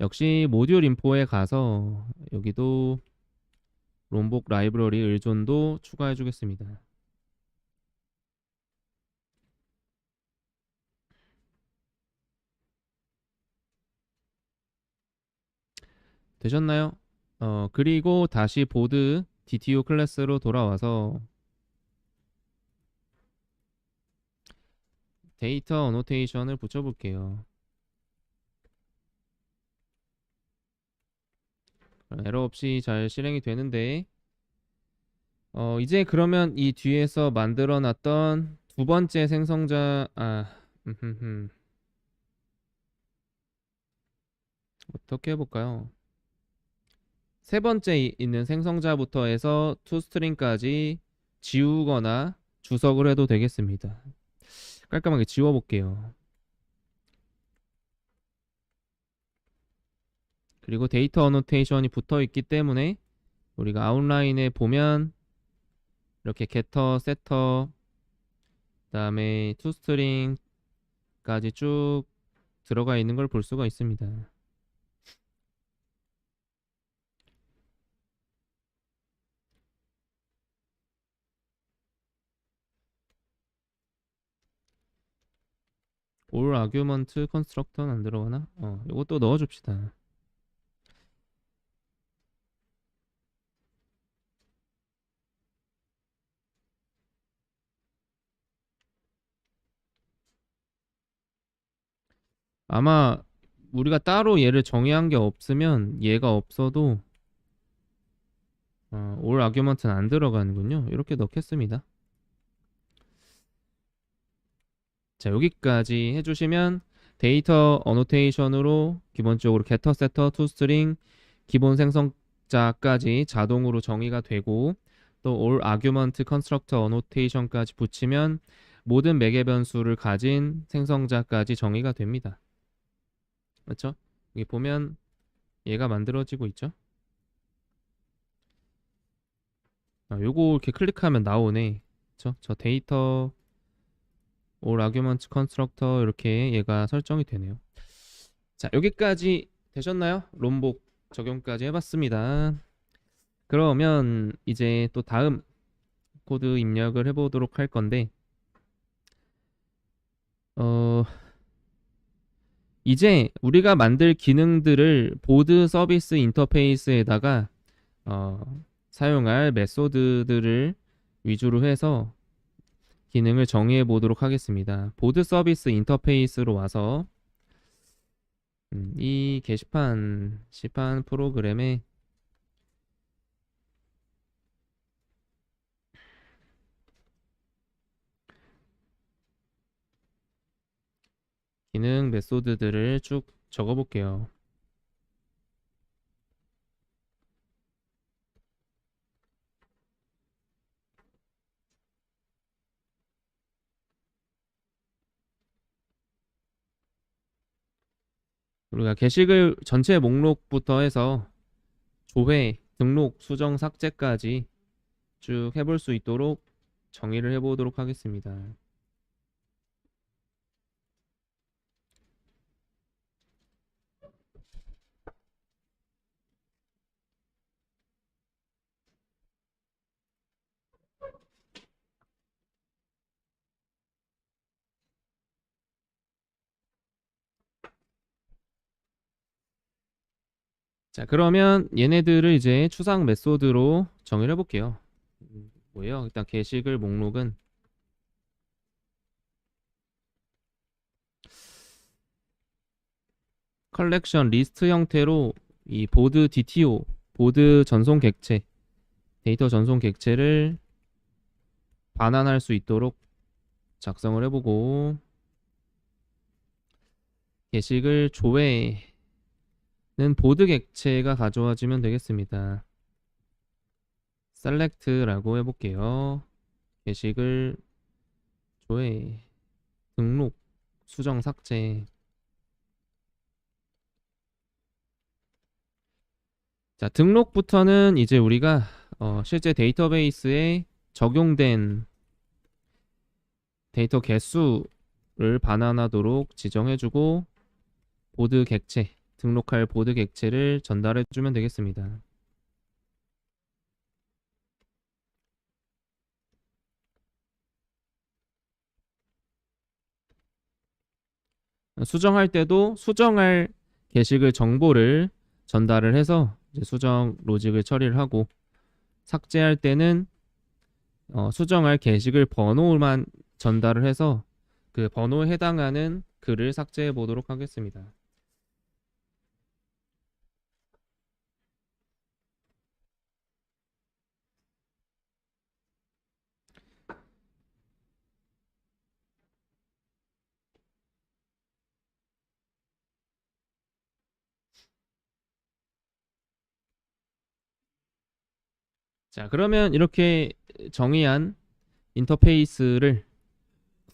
역시 모듈 인포에 가서 여기도 롬복 라이브러리 의존도 추가해 주겠습니다. 되셨나요? 그리고 다시 보드 DTU 클래스로 돌아와서 데이터 어노테이션을 붙여볼게요. 에러 없이 잘 실행이 되는데 이제 그러면 이 뒤에서 만들어 놨던 두 번째 생성자 어떻게 해볼까요? 세 번째 있는 생성자부터 해서 toString까지 지우거나 주석을 해도 되겠습니다. 깔끔하게 지워볼게요. 그리고 데이터 어노테이션이 붙어 있기 때문에 우리가 아웃라인에 보면 이렇게 getter, setter, 그다음에 toString까지 쭉 들어가 있는 걸 볼 수가 있습니다. all argument constructor는 안 들어가나? 이것도 넣어줍시다. 아마 우리가 따로 얘를 정의한 게 없으면 얘가 없어도 all argument는 안 들어가는군요. 이렇게 넣겠습니다. 자, 여기까지 해주시면 데이터 어노테이션으로 기본적으로 getter, setter, toString 기본 생성자까지 자동으로 정의가 되고 또 all argument constructor annotation까지 붙이면 모든 매개 변수를 가진 생성자까지 정의가 됩니다. 그렇죠? 여기 보면 얘가 만들어지고 있죠? 요거 이렇게 클릭하면 나오네. 그렇죠? 저 데이터 all argument constructor 이렇게 얘가 설정이 되네요. 자, 여기까지 되셨나요? 롬복 적용까지 해봤습니다. 그러면 이제 또 다음 코드 입력을 해보도록 할 건데 어, 이제 우리가 만들 기능들을 보드 서비스 인터페이스에다가 사용할 메소드들을 위주로 해서 기능을 정의해 보도록 하겠습니다. 보드 서비스 인터페이스로 와서 이 게시판 시판 프로그램에 기능 메소드들을 쭉 적어 볼게요. 우리가 게시글 전체 목록부터 해서 조회, 등록, 수정, 삭제까지 쭉 해볼 수 있도록 정의를 해보도록 하겠습니다. 자, 그러면 얘네들을 이제 추상 메소드로 정의를 해볼게요. 뭐예요? 일단 게시글 목록은 컬렉션 리스트 형태로 이 보드 DTO, 보드 전송 객체, 데이터 전송 객체를 반환할 수 있도록 작성을 해보고, 게시글 조회는 보드 객체가 가져와지면 되겠습니다. select라고 해볼게요. 게시글 조회, 등록, 수정, 삭제. 자, 등록부터는 이제 우리가 실제 데이터베이스에 적용된 데이터 개수를 반환하도록 지정해주고, 보드 객체, 등록할 보드 객체를 전달해주면 되겠습니다. 수정할 때도 수정할 게시글 정보를 전달을 해서 이제 수정 로직을 처리를 하고, 삭제할 때는 수정할 게시글 번호만 전달을 해서 그 번호에 해당하는 글을 삭제해 보도록 하겠습니다. 자, 그러면 이렇게 정의한 인터페이스를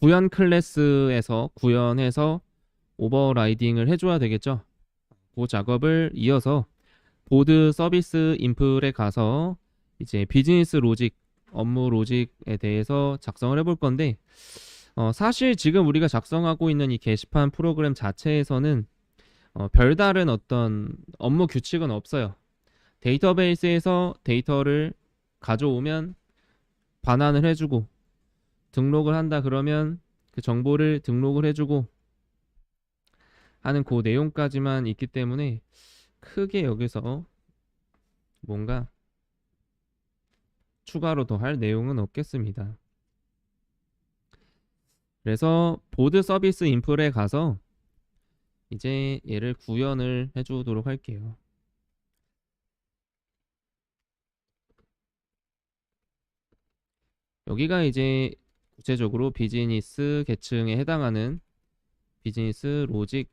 구현 클래스에서 구현해서 오버라이딩을 해줘야 되겠죠. 그 작업을 이어서 보드 서비스 인플에 가서 이제 비즈니스 로직, 업무 로직에 대해서 작성을 해볼 건데, 사실 지금 우리가 작성하고 있는 이 게시판 프로그램 자체에서는 별다른 어떤 업무 규칙은 없어요. 데이터베이스에서 데이터를 가져오면 반환을 해주고, 등록을 한다 그러면 그 정보를 등록을 해주고 하는 그 내용까지만 있기 때문에 크게 여기서 뭔가 추가로 더 할 내용은 없겠습니다. 그래서 보드 서비스 인플에 가서 이제 얘를 구현을 해주도록 할게요. 여기가 이제 구체적으로 비즈니스 계층에 해당하는 비즈니스 로직을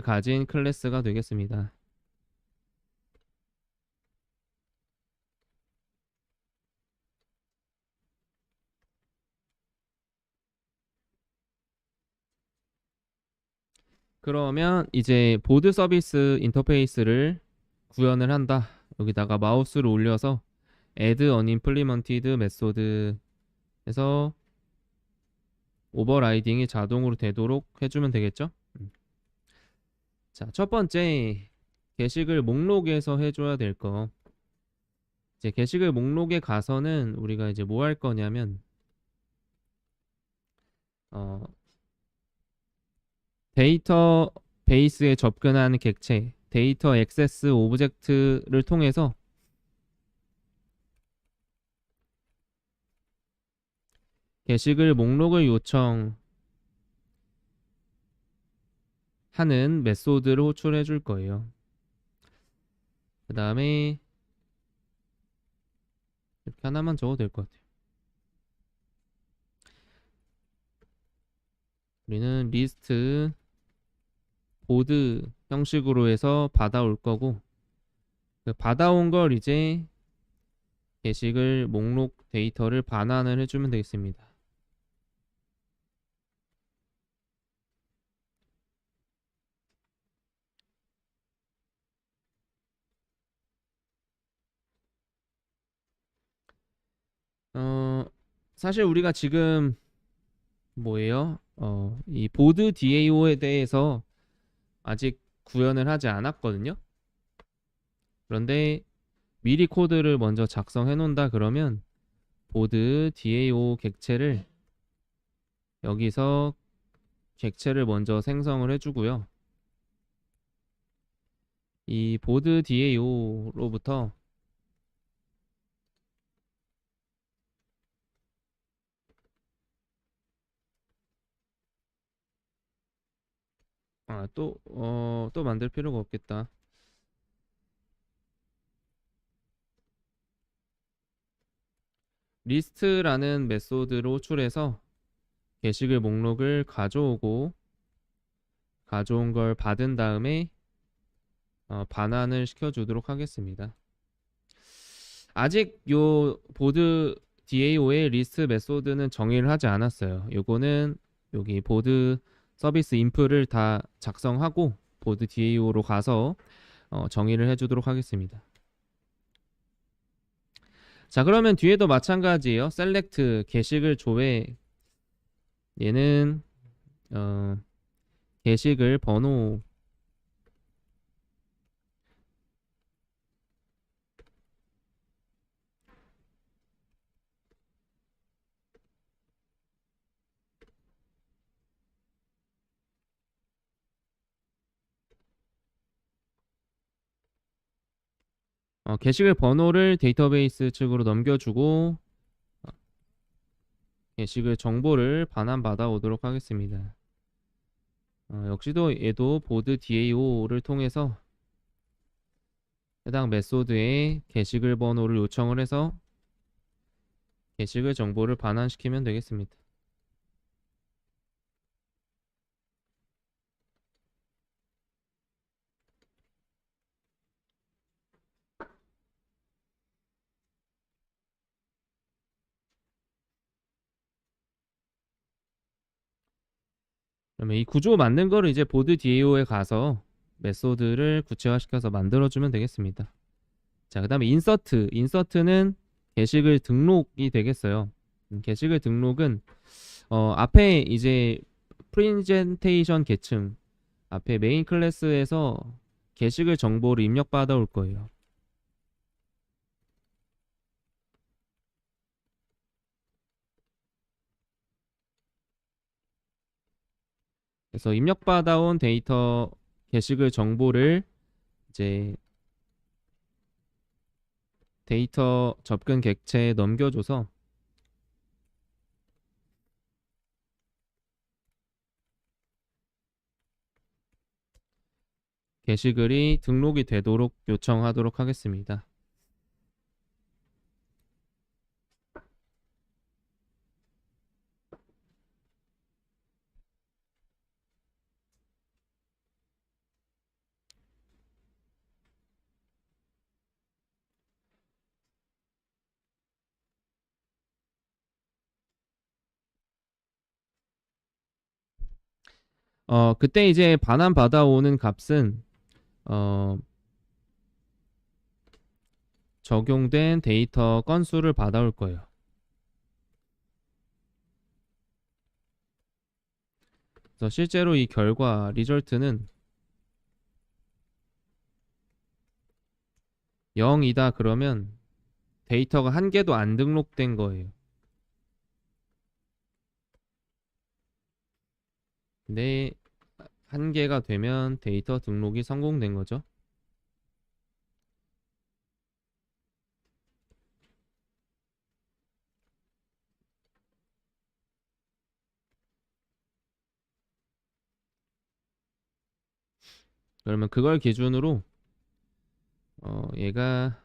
가진 클래스가 되겠습니다. 그러면 이제 보드 서비스 인터페이스를 구현을 한다. 여기다가 마우스를 올려서 add unimplemented method에서 오버라이딩이 자동으로 되도록 해주면 되겠죠? 자, 첫 번째 게시글 목록에서 해줘야 될 거. 이제 게시글 목록에 가서는 우리가 이제 뭐 할 거냐면 어, 데이터 베이스에 접근하는 객체, 데이터 액세스 오브젝트를 통해서 게시글 목록을 요청하는 메소드를 호출해 줄 거예요. 그 다음에 이렇게 하나만 적어도 될 것 같아요. 우리는 리스트 보드 형식으로 해서 받아올 거고, 그 받아온 걸 이제 게시글 목록 데이터를 반환을 해주면 되겠습니다. 어, 사실 우리가 지금 뭐예요? 이 보드 DAO에 대해서 아직 구현을 하지 않았거든요. 그런데 미리 코드를 먼저 작성해 놓는다 그러면 보드 DAO 객체를 여기서 객체를 먼저 생성을 해주고요. 이 보드 DAO로부터 또 만들 필요가 없겠다. 리스트라는 메소드로 호출해서 게시글 목록을 가져오고 가져온 걸 받은 다음에 반환을 시켜주도록 하겠습니다. 아직 요 보드 DAO의 리스트 메소드는 정의를 하지 않았어요. 요거는 여기 보드 서비스 인프를 다 작성하고 보드 DAO로 가서 정의를 해주도록 하겠습니다. 자, 그러면 뒤에도 마찬가지예요. select 게시글 조회, 얘는 어, 게시글 번호, 게시글 번호를 데이터베이스 측으로 넘겨주고 게시글 정보를 반환받아 오도록 하겠습니다. 역시도 얘도 보드 DAO를 통해서 해당 메소드에 게시글 번호를 요청을 해서 게시글 정보를 반환시키면 되겠습니다. 그러면 이 구조 만든 거를 이제 보드 DAO에 가서 메소드를 구체화시켜서 만들어주면 되겠습니다. 자, 그 다음에 인서트는 게시글 등록이 되겠어요. 게시글 등록은 앞에 이제 프레젠테이션 계층 앞에 메인 클래스에서 게시글 정보를 입력받아 올 거예요. 그래서 입력받아 온 데이터 게시글 정보를 이제 데이터 접근 객체에 넘겨줘서 게시글이 등록이 되도록 요청하도록 하겠습니다. 그때 이제 반환 받아오는 값은 어, 적용된 데이터 건수를 받아올 거예요. 그래서 실제로 이 결과 리절트는 0이다 그러면 데이터가 한 개도 안 등록된 거예요. 근데 한 개가 되면 데이터 등록이 성공된 거죠. 그러면 그걸 기준으로 얘가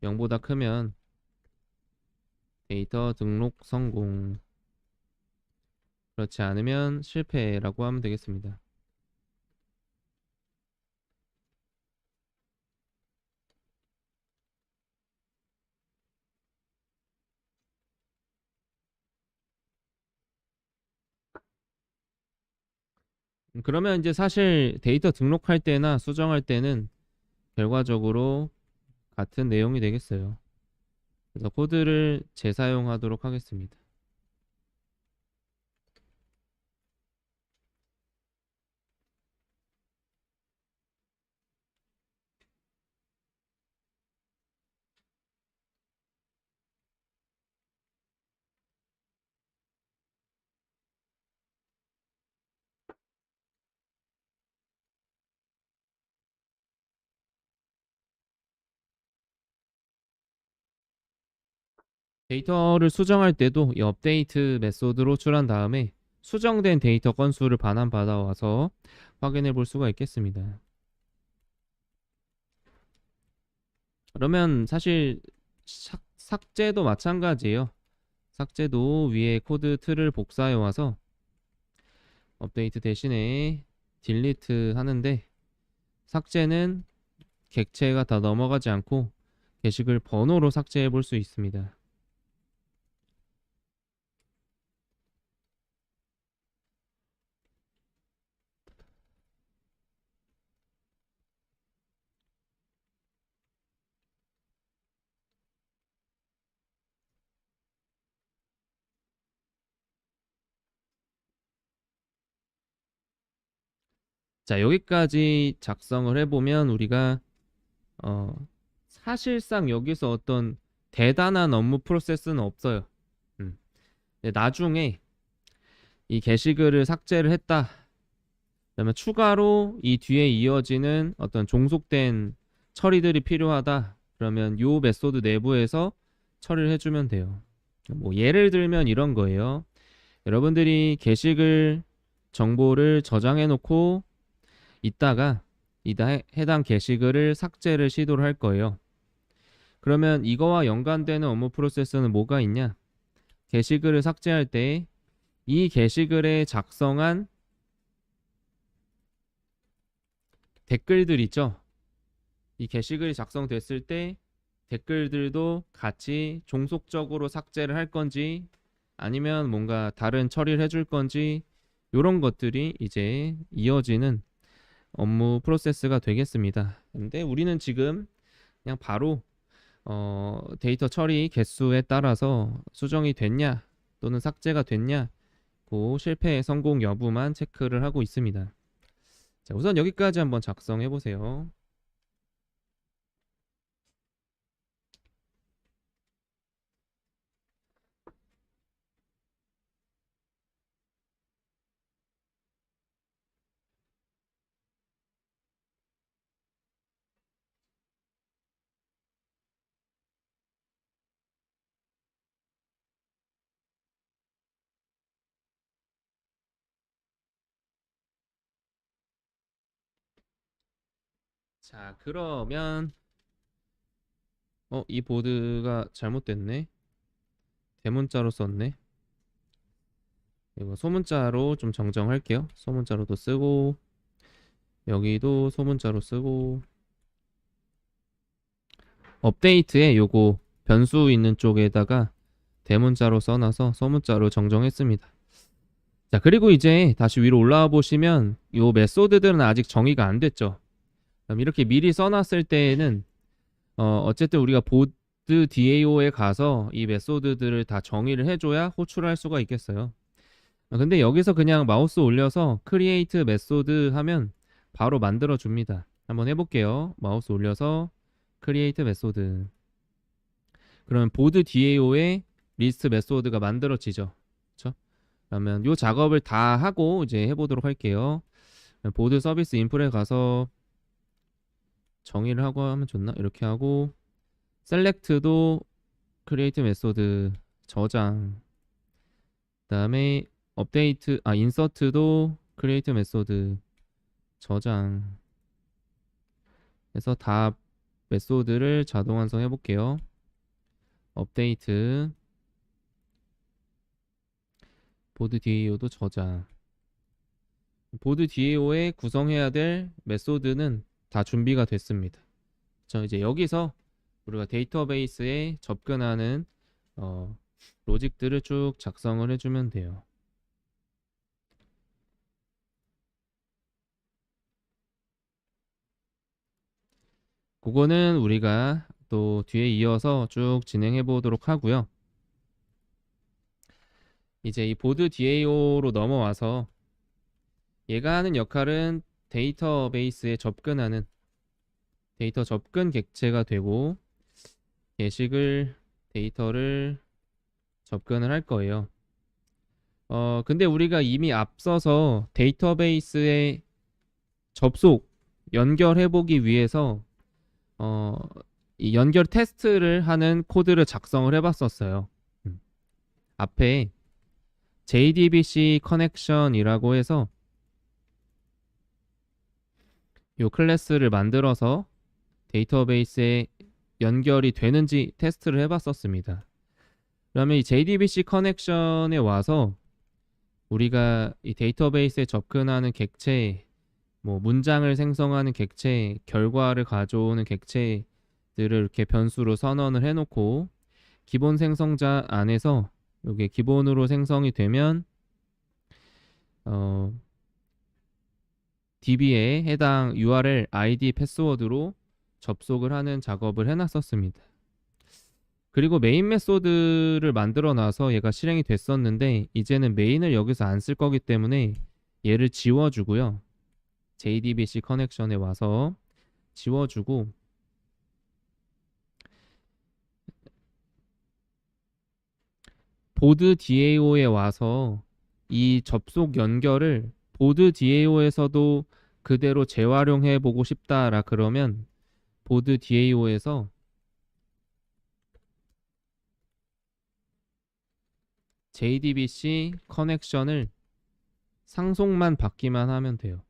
0보다 크면 데이터 등록 성공, 그렇지 않으면 실패라고 하면 되겠습니다. 그러면 이제 사실 데이터 등록할 때나 수정할 때는 결과적으로 같은 내용이 되겠어요. 그래서 코드를 재사용하도록 하겠습니다. 데이터를 수정할 때도 이 업데이트 메소드로 호출한 다음에 수정된 데이터 건수를 반환받아 와서 확인해 볼 수가 있겠습니다. 그러면 사실 삭제도 마찬가지예요. 삭제도 위에 코드 틀을 복사해 와서 업데이트 대신에 딜리트 하는데, 삭제는 객체가 다 넘어가지 않고 게시글 번호로 삭제해 볼 수 있습니다. 자, 여기까지 작성을 해보면 우리가 어, 사실상 여기서 어떤 대단한 업무 프로세스는 없어요. 음. 나중에 이 게시글을 삭제를 했다, 그러면 추가로 이 뒤에 이어지는 어떤 종속된 처리들이 필요하다, 그러면 요 메소드 내부에서 처리를 해주면 돼요. 뭐 예를 들면 이런 거예요. 여러분들이 게시글 정보를 저장해 놓고 있다가 해당 게시글을 삭제를 시도를 할 거예요. 그러면 이거와 연관되는 업무 프로세스는 뭐가 있냐? 게시글을 삭제할 때 이 게시글에 작성한 댓글들 있죠? 이 게시글이 작성됐을 때 댓글들도 같이 종속적으로 삭제를 할 건지 아니면 뭔가 다른 처리를 해줄 건지, 이런 것들이 이제 이어지는 업무 프로세스가 되겠습니다. 근데 우리는 지금 그냥 바로 데이터 처리 개수에 따라서 수정이 됐냐 또는 삭제가 됐냐, 그 실패 성공 여부만 체크를 하고 있습니다. 자, 우선 여기까지 한번 작성해 보세요. 자, 그러면 이 보드가 잘못됐네. 대문자로 썼네. 이거 소문자로 좀 정정할게요. 소문자로도 쓰고, 여기도 소문자로 쓰고, 업데이트에 요거 변수 있는 쪽에다가 대문자로 써놔서 소문자로 정정했습니다. 자, 그리고 이제 다시 위로 올라와 보시면 요 메소드들은 아직 정의가 안 됐죠. 그럼 이렇게 미리 써놨을 때에는 어쨌든 우리가 보드 DAO에 가서 이 메소드들을 다 정의를 해줘야 호출할 수가 있겠어요. 근데 여기서 그냥 마우스 올려서 create 메소드 하면 바로 만들어 줍니다. 한번 해볼게요. 마우스 올려서 create 메소드. 그러면 보드 DAO에 리스트 메소드가 만들어지죠. 그렇죠? 그러면 이 작업을 다 하고 이제 해보도록 할게요. 보드 서비스 인풀에 가서 정의를 하고 하면 좋나? 이렇게 하고, 셀렉트도 create 메소드 저장, 그다음에 인서트도 create 메소드 저장 해서 다 메소드를 자동 완성해 볼게요. 업데이트 보드 DAO도 저장. 보드 DAO에 구성해야 될 메소드는 다 준비가 됐습니다. 자, 이제 여기서 우리가 데이터베이스에 접근하는 로직들을 쭉 작성을 해주면 돼요. 그거는 우리가 또 뒤에 이어서 쭉 진행해 보도록 하고요. 이제 이 보드 DAO로 넘어와서 얘가 하는 역할은 데이터베이스에 접근하는 데이터 접근 객체가 되고, 게시글 데이터를 접근을 할 거예요. 근데 우리가 이미 앞서서 데이터베이스에 연결해 보기 위해서 이 연결 테스트를 하는 코드를 작성을 해 봤었어요. 앞에 JDBC 커넥션이라고 해서 이 클래스를 만들어서 데이터베이스에 연결이 되는지 테스트를 해봤었습니다. 그러면 이 JDBC 커넥션에 와서 우리가 이 데이터베이스에 접근하는 객체, 뭐 문장을 생성하는 객체, 결과를 가져오는 객체들을 이렇게 변수로 선언을 해놓고 기본 생성자 안에서 이게 기본으로 생성이 되면 DB에 해당 URL, ID, 패스워드로 접속을 하는 작업을 해놨었습니다. 그리고 메인 메소드를 만들어 놔서 얘가 실행이 됐었는데 이제는 메인을 여기서 안 쓸 거기 때문에 얘를 지워주고요. JDBC 커넥션에 와서 지워주고 보드 DAO에 와서 이 접속 연결을 보드 DAO에서도 그대로 재활용해 보고 싶다라 그러면 보드 DAO에서 JDBC 커넥션을 상속만 받기만 하면 돼요.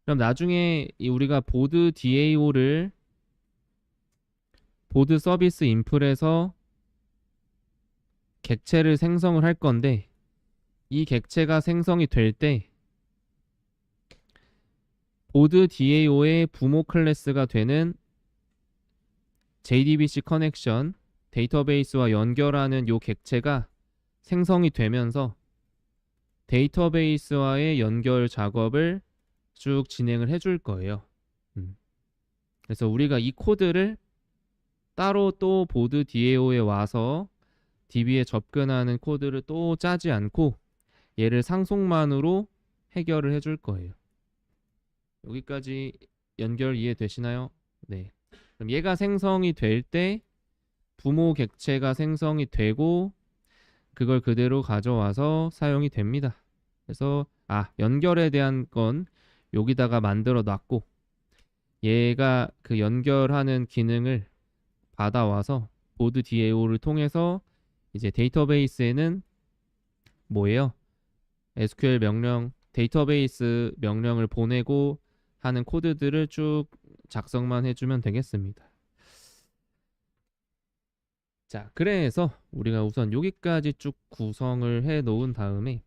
그럼 나중에 우리가 보드 DAO를 보드 서비스 인플에서 객체를 생성을 할 건데 이 객체가 생성이 될 때 보드 DAO의 부모 클래스가 되는 JDBC 커넥션 데이터베이스와 연결하는 요 객체가 생성이 되면서 데이터베이스와의 연결 작업을 쭉 진행을 해줄 거예요. 그래서 우리가 이 코드를 따로 또 보드 DAO에 와서 DB에 접근하는 코드를 또 짜지 않고 얘를 상속만으로 해결을 해줄 거예요. 여기까지 연결 이해되시나요? 네. 그럼 얘가 생성이 될 때 부모 객체가 생성이 되고 그걸 그대로 가져와서 사용이 됩니다. 그래서 연결에 대한 건 여기다가 만들어 놨고 얘가 그 연결하는 기능을 받아와서 보드 DAO를 통해서 이제 데이터베이스에는 뭐예요? SQL 명령, 데이터베이스 명령을 보내고 하는 코드들을 쭉 작성만 해주면 되겠습니다. 자, 그래서 우리가 우선 여기까지 쭉 구성을 해 놓은 다음에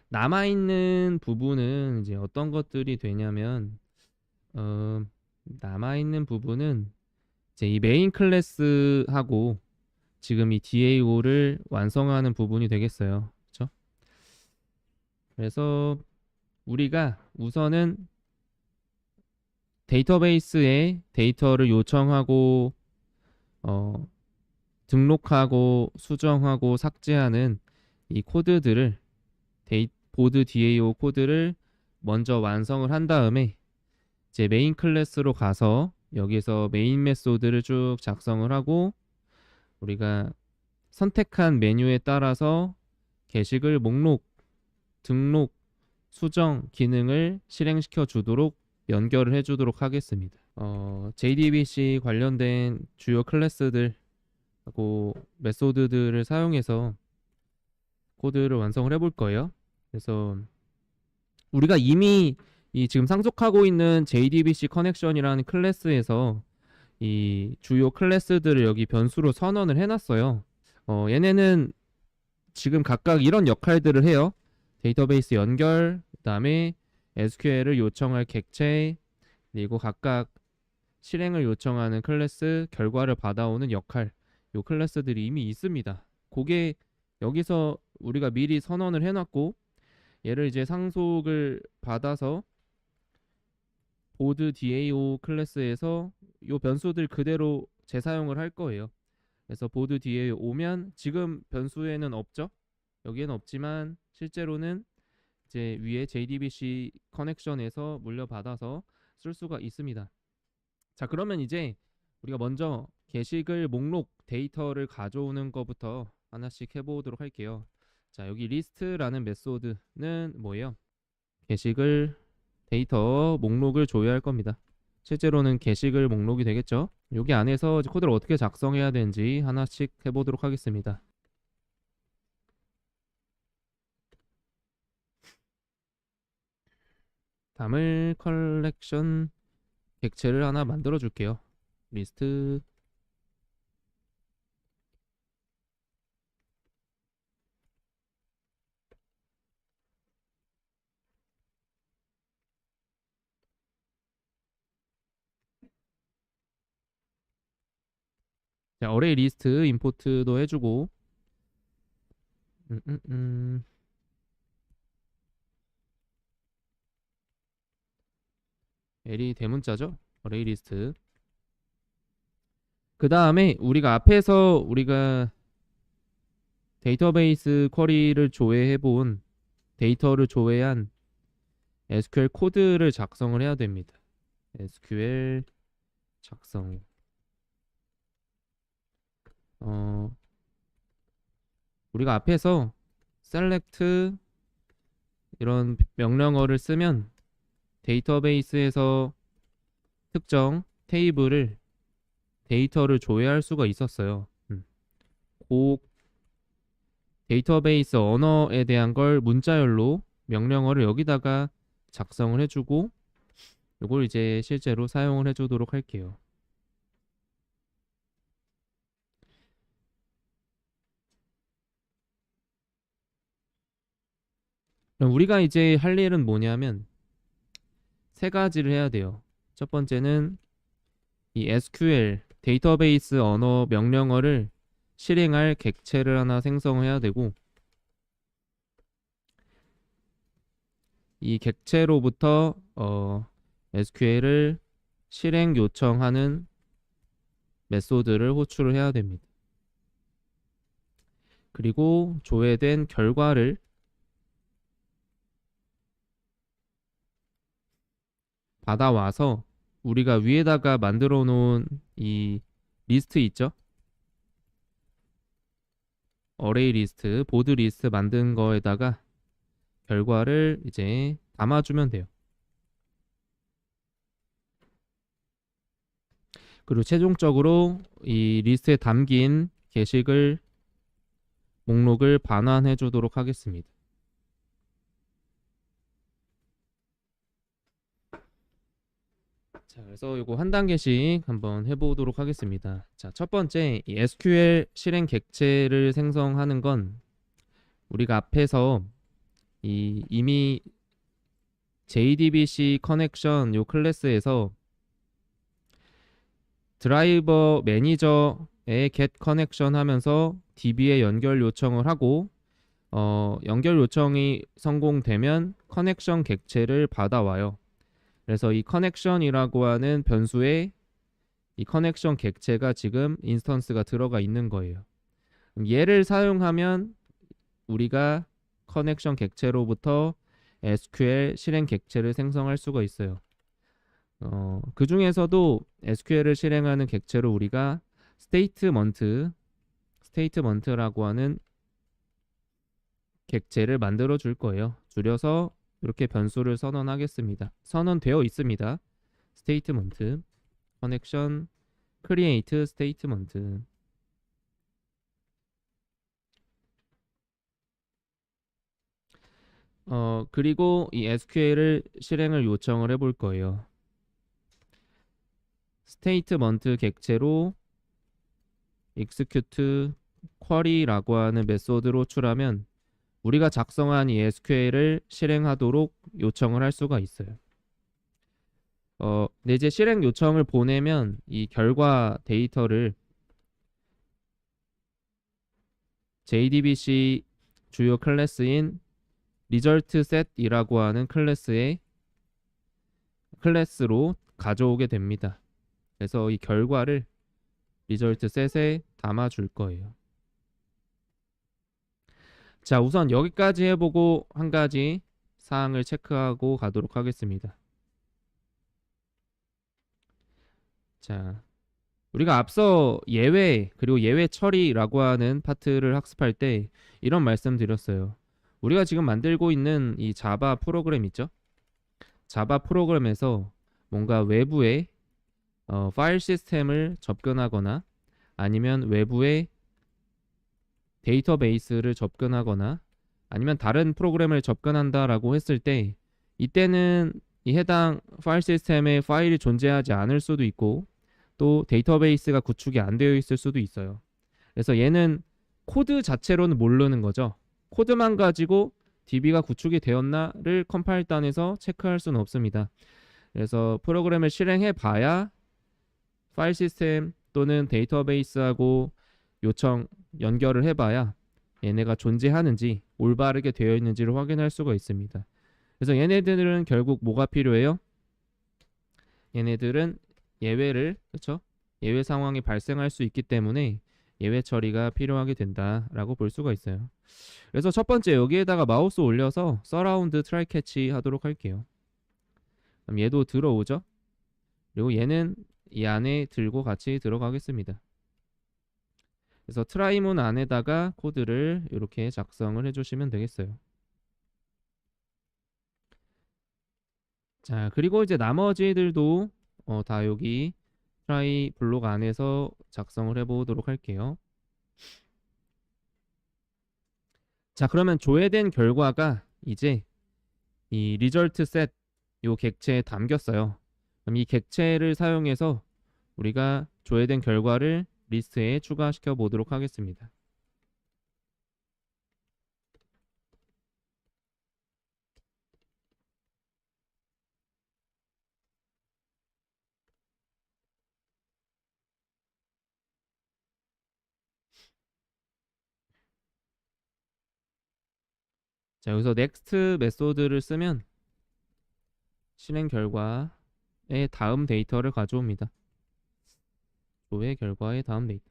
남아있는 부분은 이제 어떤 것들이 되냐면 남아있는 부분은 이제 이 메인 클래스하고 지금 이 DAO를 완성하는 부분이 되겠어요. 그렇죠? 그래서 우리가 우선은 데이터베이스에 데이터를 요청하고 등록하고 수정하고 삭제하는 이 코드들을 보드 DAO 코드를 먼저 완성을 한 다음에 이제 메인 클래스로 가서 여기서 메인 메소드를 쭉 작성을 하고 우리가 선택한 메뉴에 따라서 게시글 목록, 등록, 수정 기능을 실행시켜 주도록 연결을 해 주도록 하겠습니다. JDBC 관련된 주요 클래스들 하고 메소드들을 사용해서 코드를 완성을 해볼 거예요. 그래서 우리가 이미 이 지금 상속하고 있는 JDBC 커넥션이라는 클래스에서 이 주요 클래스들을 여기 변수로 선언을 해놨어요. 얘네는 지금 각각 이런 역할들을 해요. 데이터베이스 연결, 그 다음에 SQL을 요청할 객체, 그리고 각각 실행을 요청하는 클래스, 결과를 받아오는 역할, 요 클래스들이 이미 있습니다. 그게 여기서 우리가 미리 선언을 해놨고 얘를 이제 상속을 받아서 보드 DAO 클래스에서 요 변수들 그대로 재사용을 할 거예요. 그래서 보드 DAO 오면 지금 변수에는 없죠. 여기에는 없지만 실제로는 이제 위에 JDBC 커넥션에서 물려받아서 쓸 수가 있습니다. 자, 그러면 이제 우리가 먼저 게시글 목록 데이터를 가져오는 것부터 하나씩 해보도록 할게요. 자, 여기 리스트라는 메소드는 뭐예요? 게시글 데이터 목록을 조회할 겁니다. 실제로는 게시글 목록이 되겠죠. 여기 안에서 이제 코드를 어떻게 작성해야 되는지 하나씩 해보도록 하겠습니다. 담을 컬렉션 객체를 하나 만들어 줄게요. 리스트. 자, 어레이 리스트 임포트도 해주고, 음, 음, 음. L이 대문자죠? 어레이 리스트. 그 다음에 우리가 데이터베이스 쿼리를 조회해 본 데이터를 조회한 SQL 코드를 작성을 해야 됩니다. SQL 작성. 어, 우리가 앞에서 select 이런 명령어를 쓰면 데이터베이스에서 특정 테이블을 데이터를 조회할 수가 있었어요. 그 데이터베이스 언어에 대한 걸 문자열로 명령어를 여기다가 작성을 해주고 이걸 이제 실제로 사용을 해주도록 할게요. 그럼 우리가 이제 할 일은 뭐냐면 세 가지를 해야 돼요. 첫 번째는 이 SQL 데이터베이스 언어 명령어를 실행할 객체를 하나 생성해야 되고 이 객체로부터 SQL을 실행 요청하는 메소드를 호출을 해야 됩니다. 그리고 조회된 결과를 받아와서 우리가 위에다가 만들어 놓은 이 리스트 있죠? 어레이 리스트, 보드 리스트 만든 거에다가 결과를 이제 담아주면 돼요. 그리고 최종적으로 이 리스트에 담긴 게시글 목록을 반환해 주도록 하겠습니다. 자, 그래서 이거 한 단계씩 한번 해보도록 하겠습니다. 자, 첫 번째, 이 SQL 실행 객체를 생성하는 건 우리가 앞에서 이미 JDBC 커넥션 요 클래스에서 드라이버 매니저에 get 커넥션 하면서 DB에 연결 요청을 하고 연결 요청이 성공되면 커넥션 객체를 받아와요. 그래서 이 커넥션이라고 하는 변수에 이 커넥션 객체가 지금 인스턴스가 들어가 있는 거예요. 얘를 사용하면 우리가 커넥션 객체로부터 SQL 실행 객체를 생성할 수가 있어요. 그 중에서도 SQL을 실행하는 객체로 우리가 스테이트먼트라고 하는 객체를 만들어 줄 거예요. 줄여서 이렇게 변수를 선언하겠습니다. 선언되어 있습니다. 스테이트먼트 커넥션 create 스테이트먼트. 그리고 이 SQL을 실행을 요청을 해볼 거예요. 스테이트먼트 객체로 execute query라고 하는 메소드로 호출하면 우리가 작성한 이 SQL을 실행하도록 요청을 할 수가 있어요. 근데 이제 실행 요청을 보내면 이 결과 데이터를 JDBC 주요 클래스인 resultset이라고 하는 클래스로 가져오게 됩니다. 그래서 이 결과를 resultset에 담아줄 거예요. 자, 우선 여기까지 해보고 한 가지 사항을 체크하고 가도록 하겠습니다. 자, 우리가 앞서 예외 그리고 예외 처리라고 하는 파트를 학습할 때 이런 말씀 드렸어요. 우리가 지금 만들고 있는 이 자바 프로그램 있죠? 자바 프로그램에서 뭔가 외부에 파일 시스템을 접근하거나 아니면 외부의 데이터베이스를 접근하거나 아니면 다른 프로그램을 접근한다라고 했을 때 이때는 이 해당 파일 시스템에 파일이 존재하지 않을 수도 있고 또 데이터베이스가 구축이 안 되어 있을 수도 있어요. 그래서 얘는 코드 자체로는 모르는 거죠. 코드만 가지고 DB가 구축이 되었나를 컴파일단에서 체크할 수는 없습니다. 그래서 프로그램을 실행해 봐야 파일 시스템 또는 데이터베이스하고 요청 연결을 해봐야 얘네가 존재하는지 올바르게 되어 있는지를 확인할 수가 있습니다. 그래서 얘네들은 결국 뭐가 필요해요? 얘네들은 예외를, 그렇죠? 예외 상황이 발생할 수 있기 때문에 예외 처리가 필요하게 된다라고 볼 수가 있어요. 그래서 첫 번째 여기에다가 마우스 올려서 서라운드 트라이 캐치 하도록 할게요. 그럼 얘도 들어오죠? 그리고 얘는 이 안에 들고 같이 들어가겠습니다. 그래서 트라이문 안에다가 코드를 이렇게 작성을 해주시면 되겠어요. 자, 그리고 이제 나머지들도 다 여기 트라이 블록 안에서 작성을 해보도록 할게요. 자, 그러면 조회된 결과가 이제 이 리절트 셋 요 객체에 담겼어요. 그럼 이 객체를 사용해서 우리가 조회된 결과를 리스트에 추가시켜 보도록 하겠습니다. 자, 여기서 next 메소드를 쓰면 실행 결과의 다음 데이터를 가져옵니다. 조회 결과의 다음 데이터.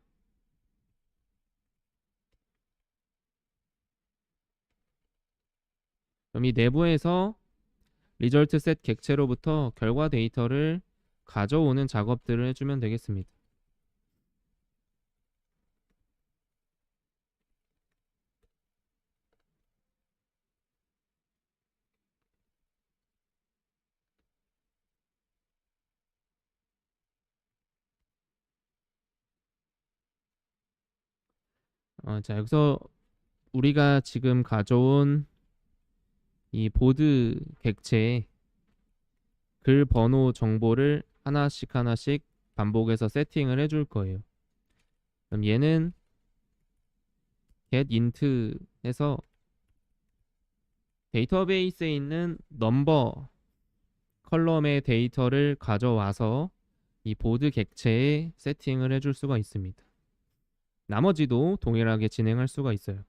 그럼 이 내부에서 리절트 셋 객체로부터 결과 데이터를 가져오는 작업들을 해주면 되겠습니다. 자, 여기서 우리가 지금 가져온 이 보드 객체의 글 번호 정보를 하나씩 하나씩 반복해서 세팅을 해줄 거예요. 그럼 얘는 getInt 해서 데이터베이스에 있는 넘버 컬럼의 데이터를 가져와서 이 보드 객체에 세팅을 해줄 수가 있습니다. 나머지도 동일하게 진행할 수가 있어요.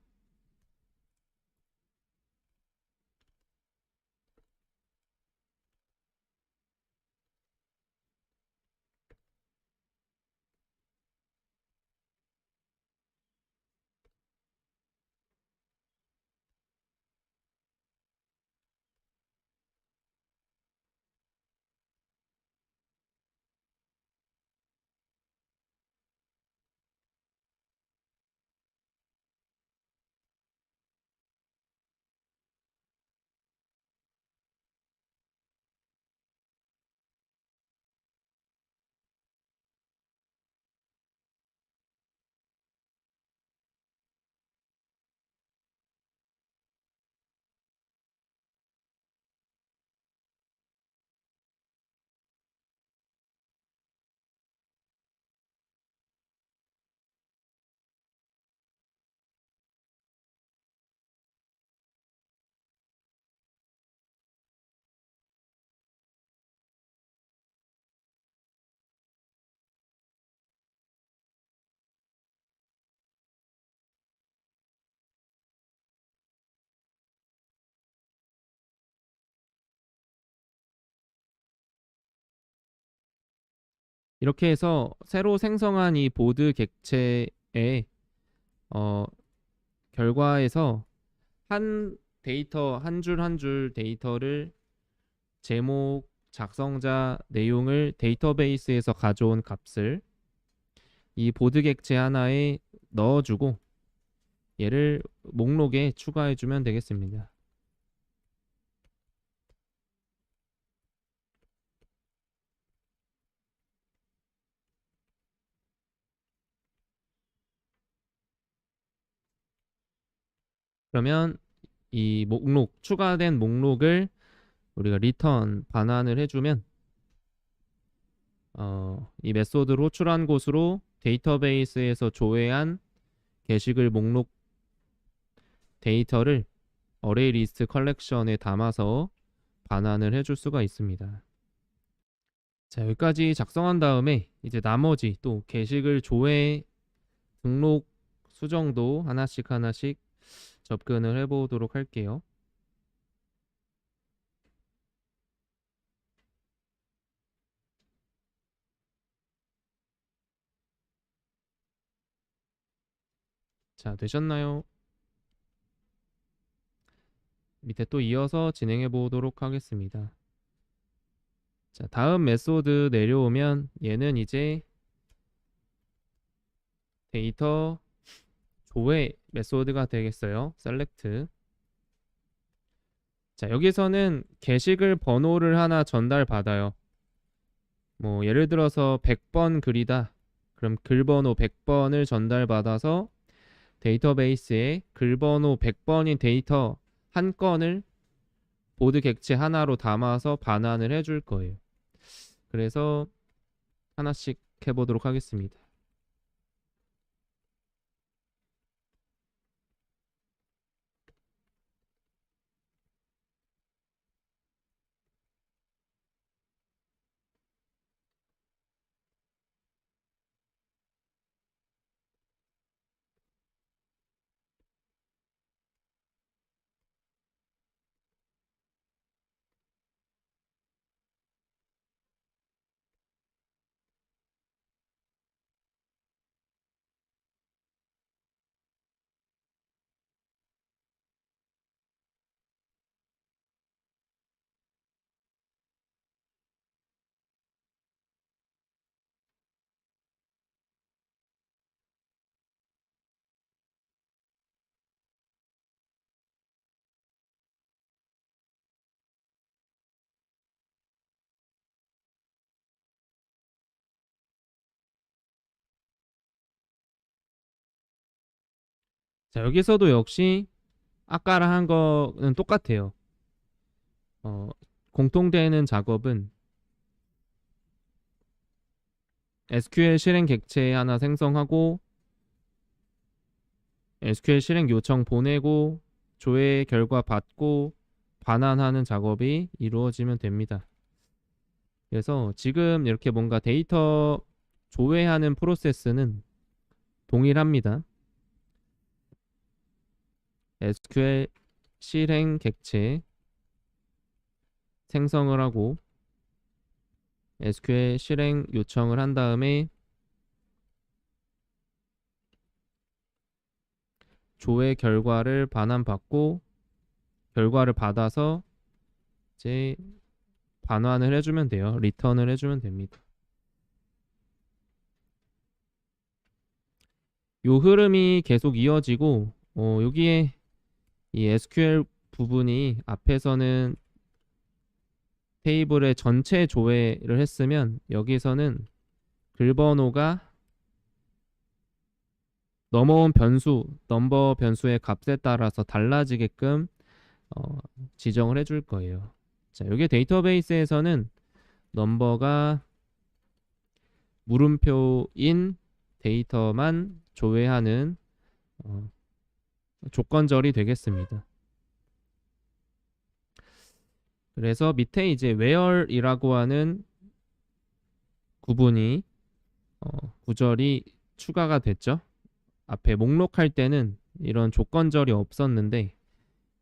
이렇게 해서 새로 생성한 이 보드 객체의 어, 결과에서 한 데이터 한 줄 한 줄 데이터를 제목, 작성자, 내용을 데이터베이스에서 가져온 값을 이 보드 객체 하나에 넣어주고 얘를 목록에 추가해주면 되겠습니다. 그러면 이 목록, 추가된 목록을 우리가 리턴 반환을 해주면 이 메소드로 호출한 곳으로 데이터베이스에서 조회한 게시글 목록 데이터를 어레이 리스트 컬렉션에 담아서 반환을 해줄 수가 있습니다. 자, 여기까지 작성한 다음에 이제 나머지 또 게시글 조회 등록 수정도 하나씩 하나씩 접근을 해보도록 할게요. 자, 되셨나요? 밑에 또 이어서 진행해 보도록 하겠습니다. 자, 다음 메소드 내려오면 얘는 이제 데이터 조회 메소드가 되겠어요. select. 자, 여기서는 게시글 번호를 하나 전달받아요. 뭐 예를 들어서 100번 글이다. 그럼 글 번호 100번을 전달받아서 데이터베이스에 글 번호 100번인 데이터 한 건을 보드 객체 하나로 담아서 반환을 해줄 거예요. 그래서 하나씩 해보도록 하겠습니다. 자, 여기서도 역시 아까랑 한 거는 똑같아요. 공통되는 작업은 SQL 실행 객체 하나 생성하고 SQL 실행 요청 보내고 조회 결과 받고 반환하는 작업이 이루어지면 됩니다. 그래서 지금 이렇게 뭔가 데이터 조회하는 프로세스는 동일합니다. SQL 실행 객체 생성을 하고 SQL 실행 요청을 한 다음에 조회 결과를 반환받고 결과를 받아서 이제 반환을 해주면 돼요. 리턴을 해주면 됩니다. 요 흐름이 계속 이어지고 여기에 이 SQL 부분이 앞에서는 테이블의 전체 조회를 했으면 여기서는 글 번호가 넘어온 변수, 넘버 변수의 값에 따라서 달라지게끔 지정을 해줄 거예요. 자, 여기 데이터베이스에서는 넘버가 물음표인 데이터만 조회하는 조건절이 되겠습니다. 그래서 밑에 이제 where이라고 하는 구분이 구절이 추가가 됐죠. 앞에 목록할 때는 이런 조건절이 없었는데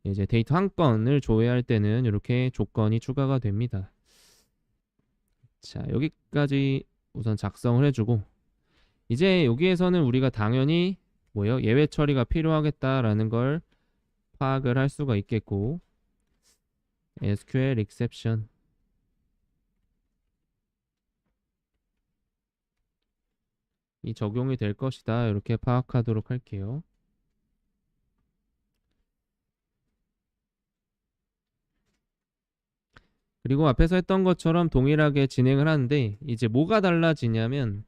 이제 데이터 한 건을 조회할 때는 이렇게 조건이 추가가 됩니다. 자, 여기까지 우선 작성을 해주고 이제 여기에서는 우리가 당연히 뭐예요? 예외 처리가 필요하겠다라는 걸 파악을 할 수가 있겠고 SQL exception 이 적용이 될 것이다. 이렇게 파악하도록 할게요. 그리고 앞에서 했던 것처럼 동일하게 진행을 하는데 이제 뭐가 달라지냐면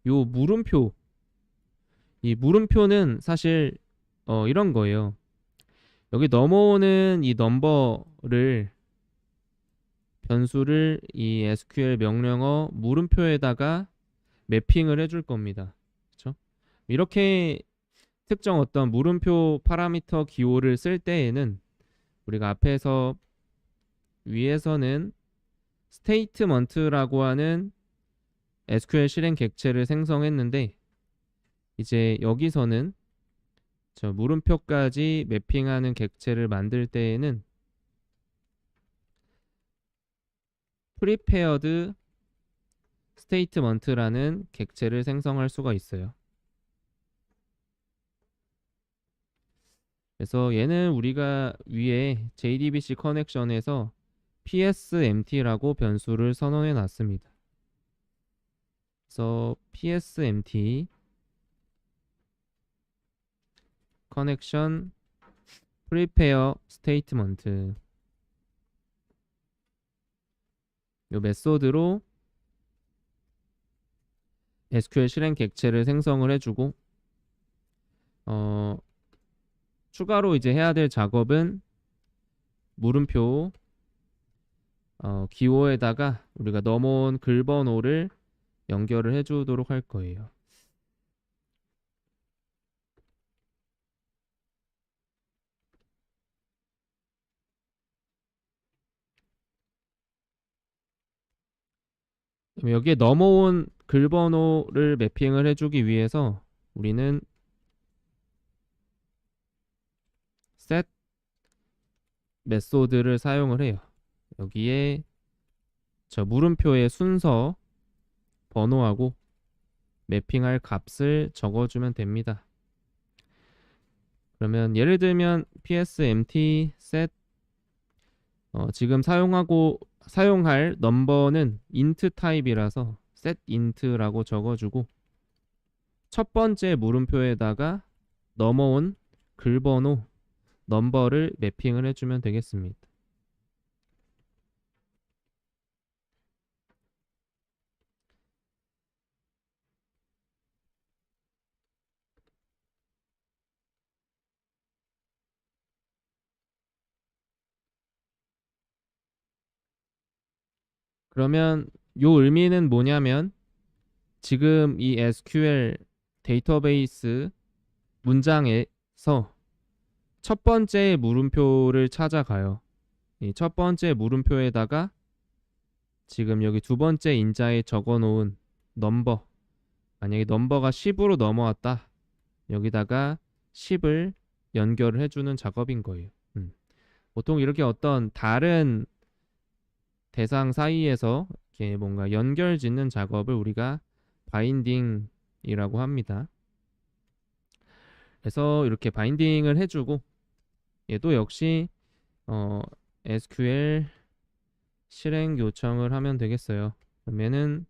요 물음표 이 물음표는 사실 이런 거예요. 여기 넘어오는 이 넘버를 변수를 이 SQL 명령어 물음표에다가 매핑을 해줄 겁니다. 그렇죠? 이렇게 특정 어떤 물음표 파라미터 기호를 쓸 때에는 우리가 앞에서 위에서는 스테이트먼트라고 하는 SQL 실행 객체를 생성했는데 이제 여기서는 저 물음표까지 매핑하는 객체를 만들 때에는 prepared statement라는 객체를 생성할 수가 있어요. 그래서 얘는 우리가 위에 JDBC 커넥션에서 psempty라고 변수를 선언해 놨습니다. 그래서 psempty connection prepare statement 요 메소드로 SQL 실행 객체를 생성을 해주고 추가로 이제 해야 될 작업은 물음표 기호에다가 우리가 넘어온 글 번호를 연결을 해주도록 할 거예요. 그럼 여기에 넘어온 글 번호를 매핑을 해주기 위해서 우리는 set 메소드를 사용을 해요. 여기에 저 물음표의 순서 번호하고 매핑할 값을 적어주면 됩니다. 그러면 예를 들면 psempty set 지금 사용할 넘버는 int 타입이라서 set int라고 적어주고 첫 번째 물음표에다가 넘어온 글 번호 넘버를 매핑을 해주면 되겠습니다. 그러면 요 의미는 뭐냐면 지금 이 SQL 데이터베이스 문장에서 첫 번째 물음표를 찾아가요. 이 첫 번째 물음표에다가 지금 여기 두 번째 인자에 적어 놓은 넘버, 만약에 넘버가 10으로 넘어왔다. 여기다가 10을 연결을 해주는 작업인 거예요. 보통 이렇게 어떤 다른 대상 사이에서 이렇게 뭔가 연결 짓는 작업을 우리가 바인딩이라고 합니다. 그래서 이렇게 바인딩을 해주고 얘도 역시 SQL 실행 요청을 하면 되겠어요. 그러면은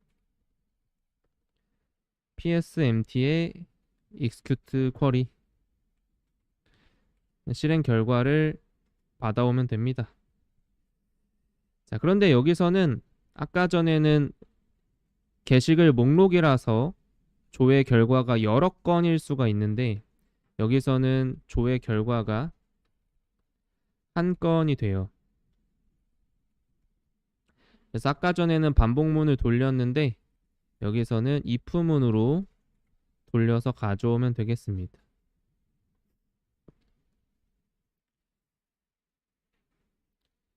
psempty의 execute query 실행 결과를 받아오면 됩니다. 자, 그런데 여기서는 아까 전에는 게시글 목록이라서 조회 결과가 여러 건일 수가 있는데 여기서는 조회 결과가 한 건이 돼요. 그래서 아까 전에는 반복문을 돌렸는데 여기서는 if문으로 돌려서 가져오면 되겠습니다.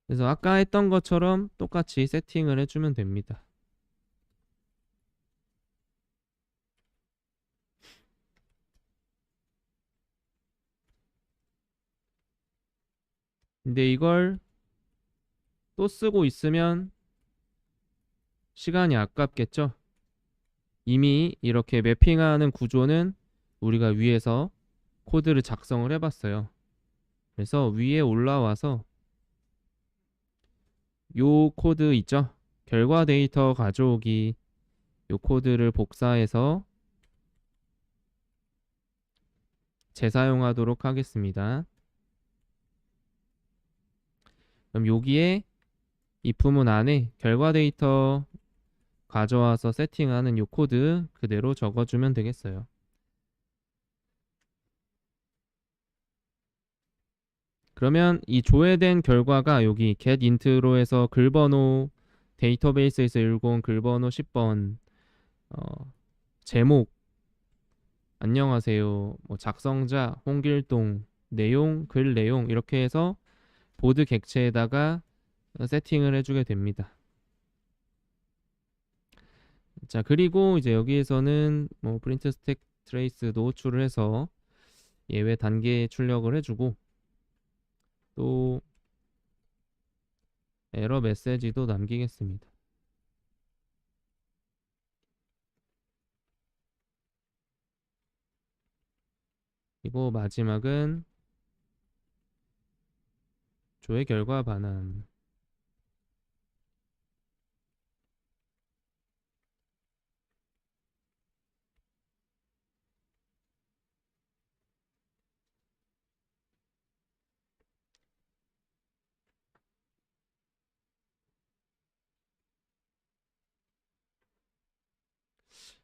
그래서 아까 했던 것처럼 똑같이 세팅을 해주면 됩니다. 근데 이걸 또 쓰고 있으면 시간이 아깝겠죠? 이미 이렇게 매핑하는 구조는 우리가 위에서 코드를 작성을 해봤어요. 그래서 위에 올라와서 요 코드 있죠? 결과 데이터 가져오기 요 코드를 복사해서 재사용하도록 하겠습니다. 그럼 여기에 if문 안에 결과 데이터 가져와서 세팅하는 요 코드 그대로 적어주면 되겠어요. 그러면 이 조회된 결과가 여기 getInt로 해서 글번호 데이터베이스에서 읽어온 글번호 10번 제목 안녕하세요 뭐 작성자 홍길동 내용 글 내용 이렇게 해서 보드 객체에다가 세팅을 해주게 됩니다. 자 그리고 이제 여기에서는 뭐 프린트 스택 트레이스 노출을 해서 예외 단계 출력을 해주고 또 에러 메시지도 남기겠습니다. 그리고 마지막은 조회 결과 반환.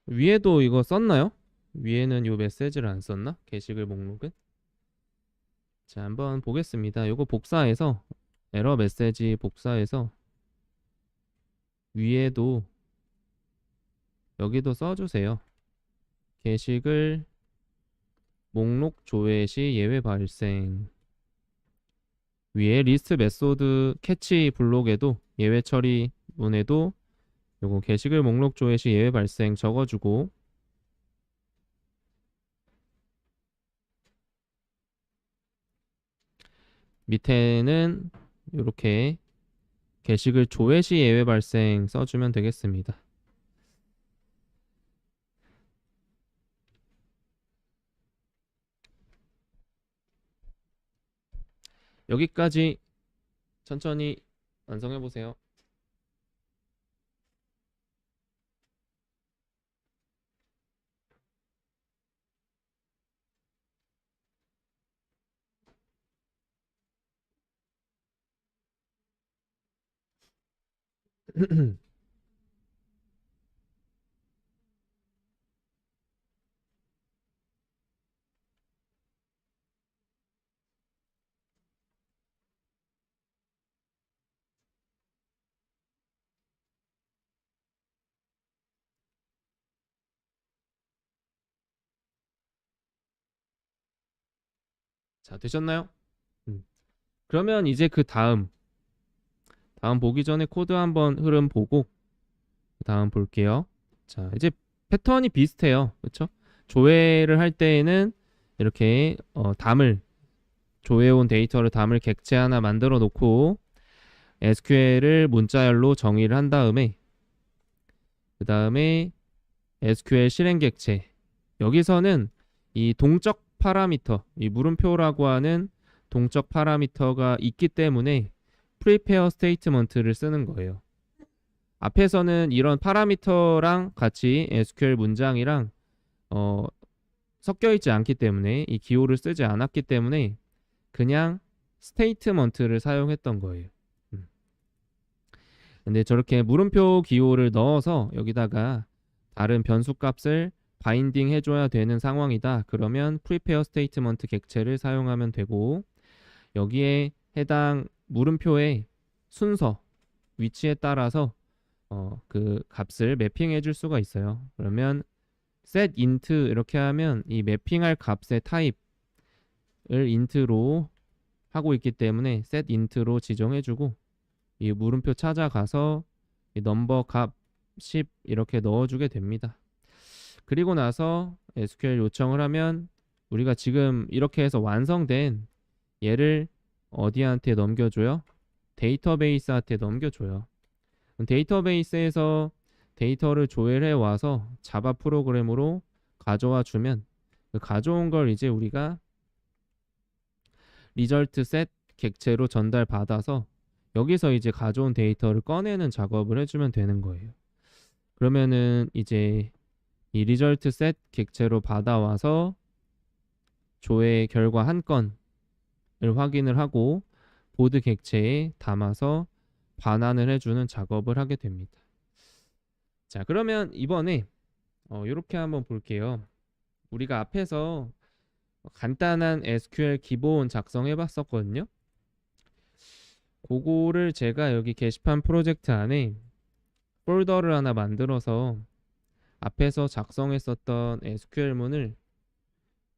위에도 이거 썼나요? 위에는 요 메시지를 안 썼나? 게시글 목록은? 자, 한번 보겠습니다. 요거 복사해서 에러 메시지 복사해서 위에도 여기도 써주세요. 게시글 목록 조회 시 예외 발생. 위에 리스트 메소드 캐치 블록에도 예외 처리 문에도 요거 게시글 목록 조회 시 예외 발생 적어주고 밑에는 이렇게 게시글 조회 시 예외 발생 써주면 되겠습니다. 여기까지 천천히 완성해 보세요. 자, 되셨나요? 그러면 이제 그 다음 보기 전에 코드 한번 흐름 보고 그 다음 볼게요. 자, 이제 패턴이 비슷해요. 그렇죠? 조회를 할 때에는 이렇게 조회온 데이터를 담을 객체 하나 만들어 놓고 SQL을 문자열로 정의를 한 다음에 그 다음에 SQL 실행 객체 여기서는 이 동적 파라미터 이 물음표라고 하는 동적 파라미터가 있기 때문에 prepare statement를 쓰는 거예요. 앞에서는 이런 파라미터랑 같이 SQL 문장이랑 섞여 있지 않기 때문에 이 기호를 쓰지 않았기 때문에 그냥 스테이트먼트를 사용했던 거예요. 근데 저렇게 물음표 기호를 넣어서 여기다가 다른 변수 값을 바인딩 해줘야 되는 상황이다. 그러면 prepare statement 객체를 사용하면 되고 여기에 해당 물음표의 순서, 위치에 따라서 그 값을 매핑해 줄 수가 있어요. 그러면 set int 이렇게 하면 이 매핑할 값의 타입을 int로 하고 있기 때문에 set int로 지정해주고 이 물음표 찾아가서 이 넘버 값 10 이렇게 넣어주게 됩니다. 그리고 나서 SQL 요청을 하면 우리가 지금 이렇게 해서 완성된 얘를 어디한테 넘겨줘요? 데이터베이스한테 넘겨줘요. 데이터베이스에서 데이터를 조회를 해와서 자바 프로그램으로 가져와 주면 그 가져온 걸 이제 우리가 리절트 셋 객체로 전달받아서 여기서 이제 가져온 데이터를 꺼내는 작업을 해주면 되는 거예요. 그러면은 이제 이 리절트 셋 객체로 받아와서 조회 결과 한 건을 확인을 하고 보드 객체에 담아서 반환을 해주는 작업을 하게 됩니다. 자, 그러면 이번에 이렇게 한번 볼게요. 우리가 앞에서 간단한 SQL 기본 작성해 봤었거든요. 그거를 제가 여기 게시판 프로젝트 안에 폴더를 하나 만들어서 앞에서 작성했었던 SQL문을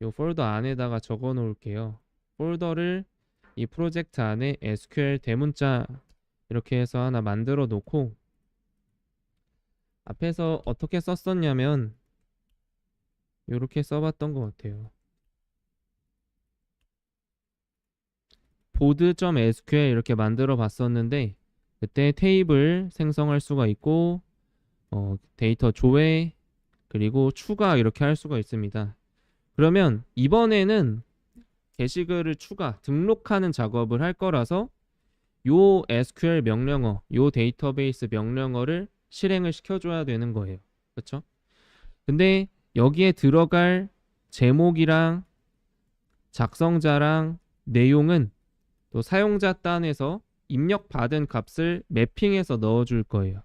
이 폴더 안에다가 적어 놓을게요. 폴더를 이 프로젝트 안에 SQL 대문자 이렇게 해서 하나 만들어 놓고 앞에서 어떻게 썼었냐면 이렇게 써봤던 것 같아요. 보드.sql 이렇게 만들어 봤었는데 그때 테이블 생성할 수가 있고 데이터 조회 그리고 추가 이렇게 할 수가 있습니다. 그러면 이번에는 게시글을 추가 등록하는 작업을 할 거라서 요 SQL 명령어, 요 데이터베이스 명령어를 실행을 시켜줘야 되는 거예요. 그렇죠? 근데 여기에 들어갈 제목이랑 작성자랑 내용은 또 사용자 딴에서 입력받은 값을 매핑해서 넣어줄 거예요.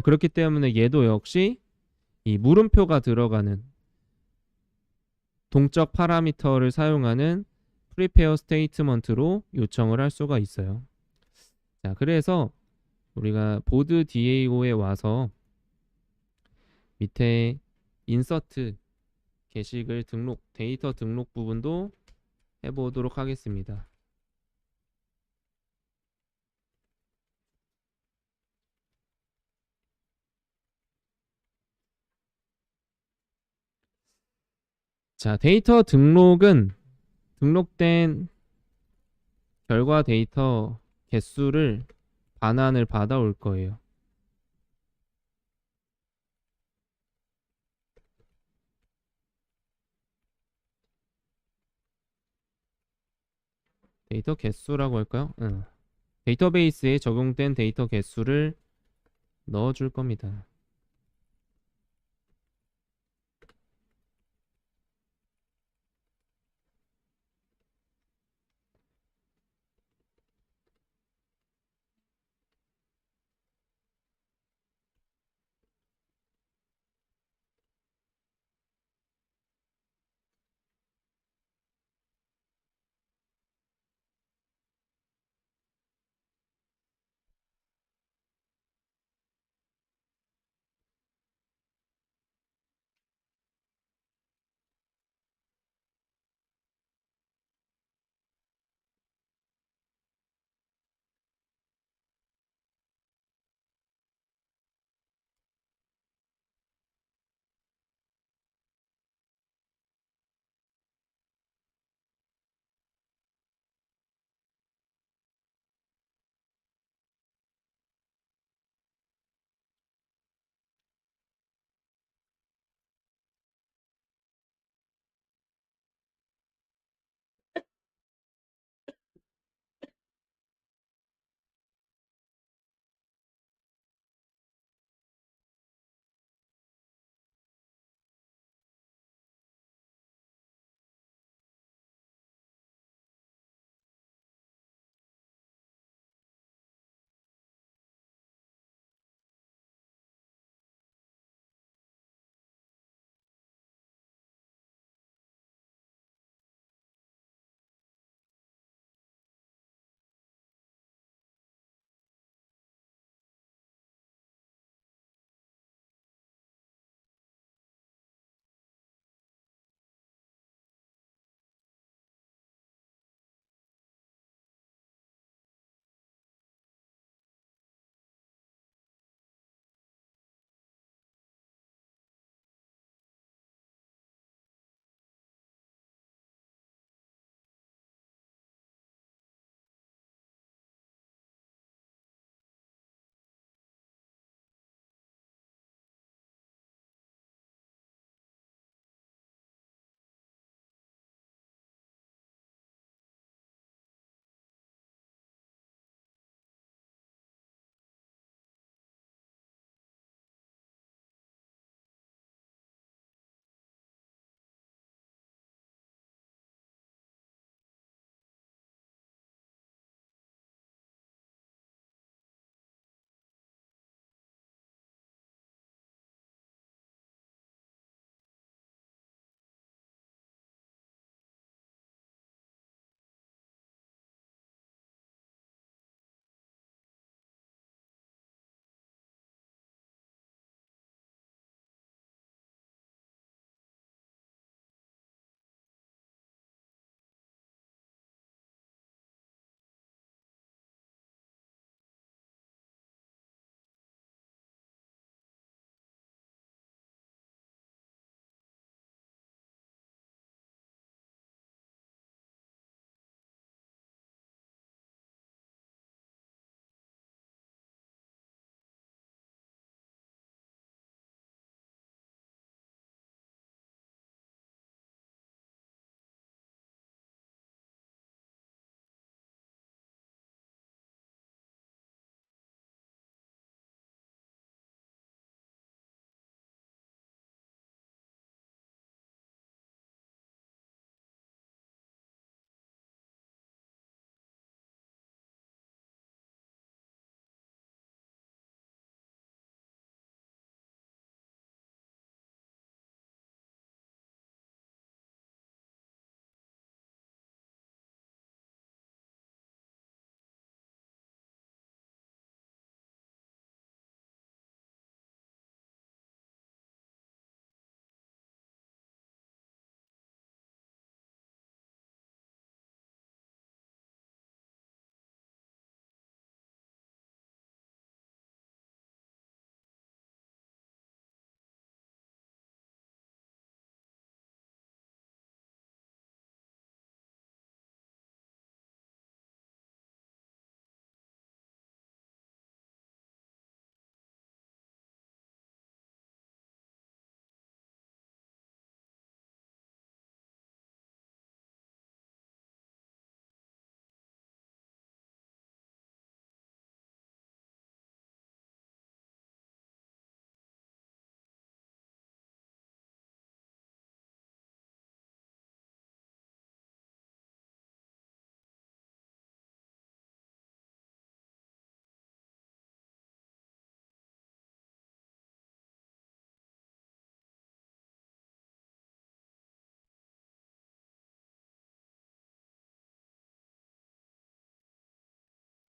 그렇기 때문에 얘도 역시 이 물음표가 들어가는 동적 파라미터를 사용하는 prepare statement로 요청을 할 수가 있어요. 자, 그래서 우리가 보드 DAO에 와서 밑에 insert 게시글 등록 데이터 등록 부분도 해보도록 하겠습니다. 자, 데이터 등록은 등록된 결과 데이터 개수를 반환을 받아올 거예요. 데이터 개수라고 할까요? 응. 데이터베이스에 적용된 데이터 개수를 넣어줄 겁니다.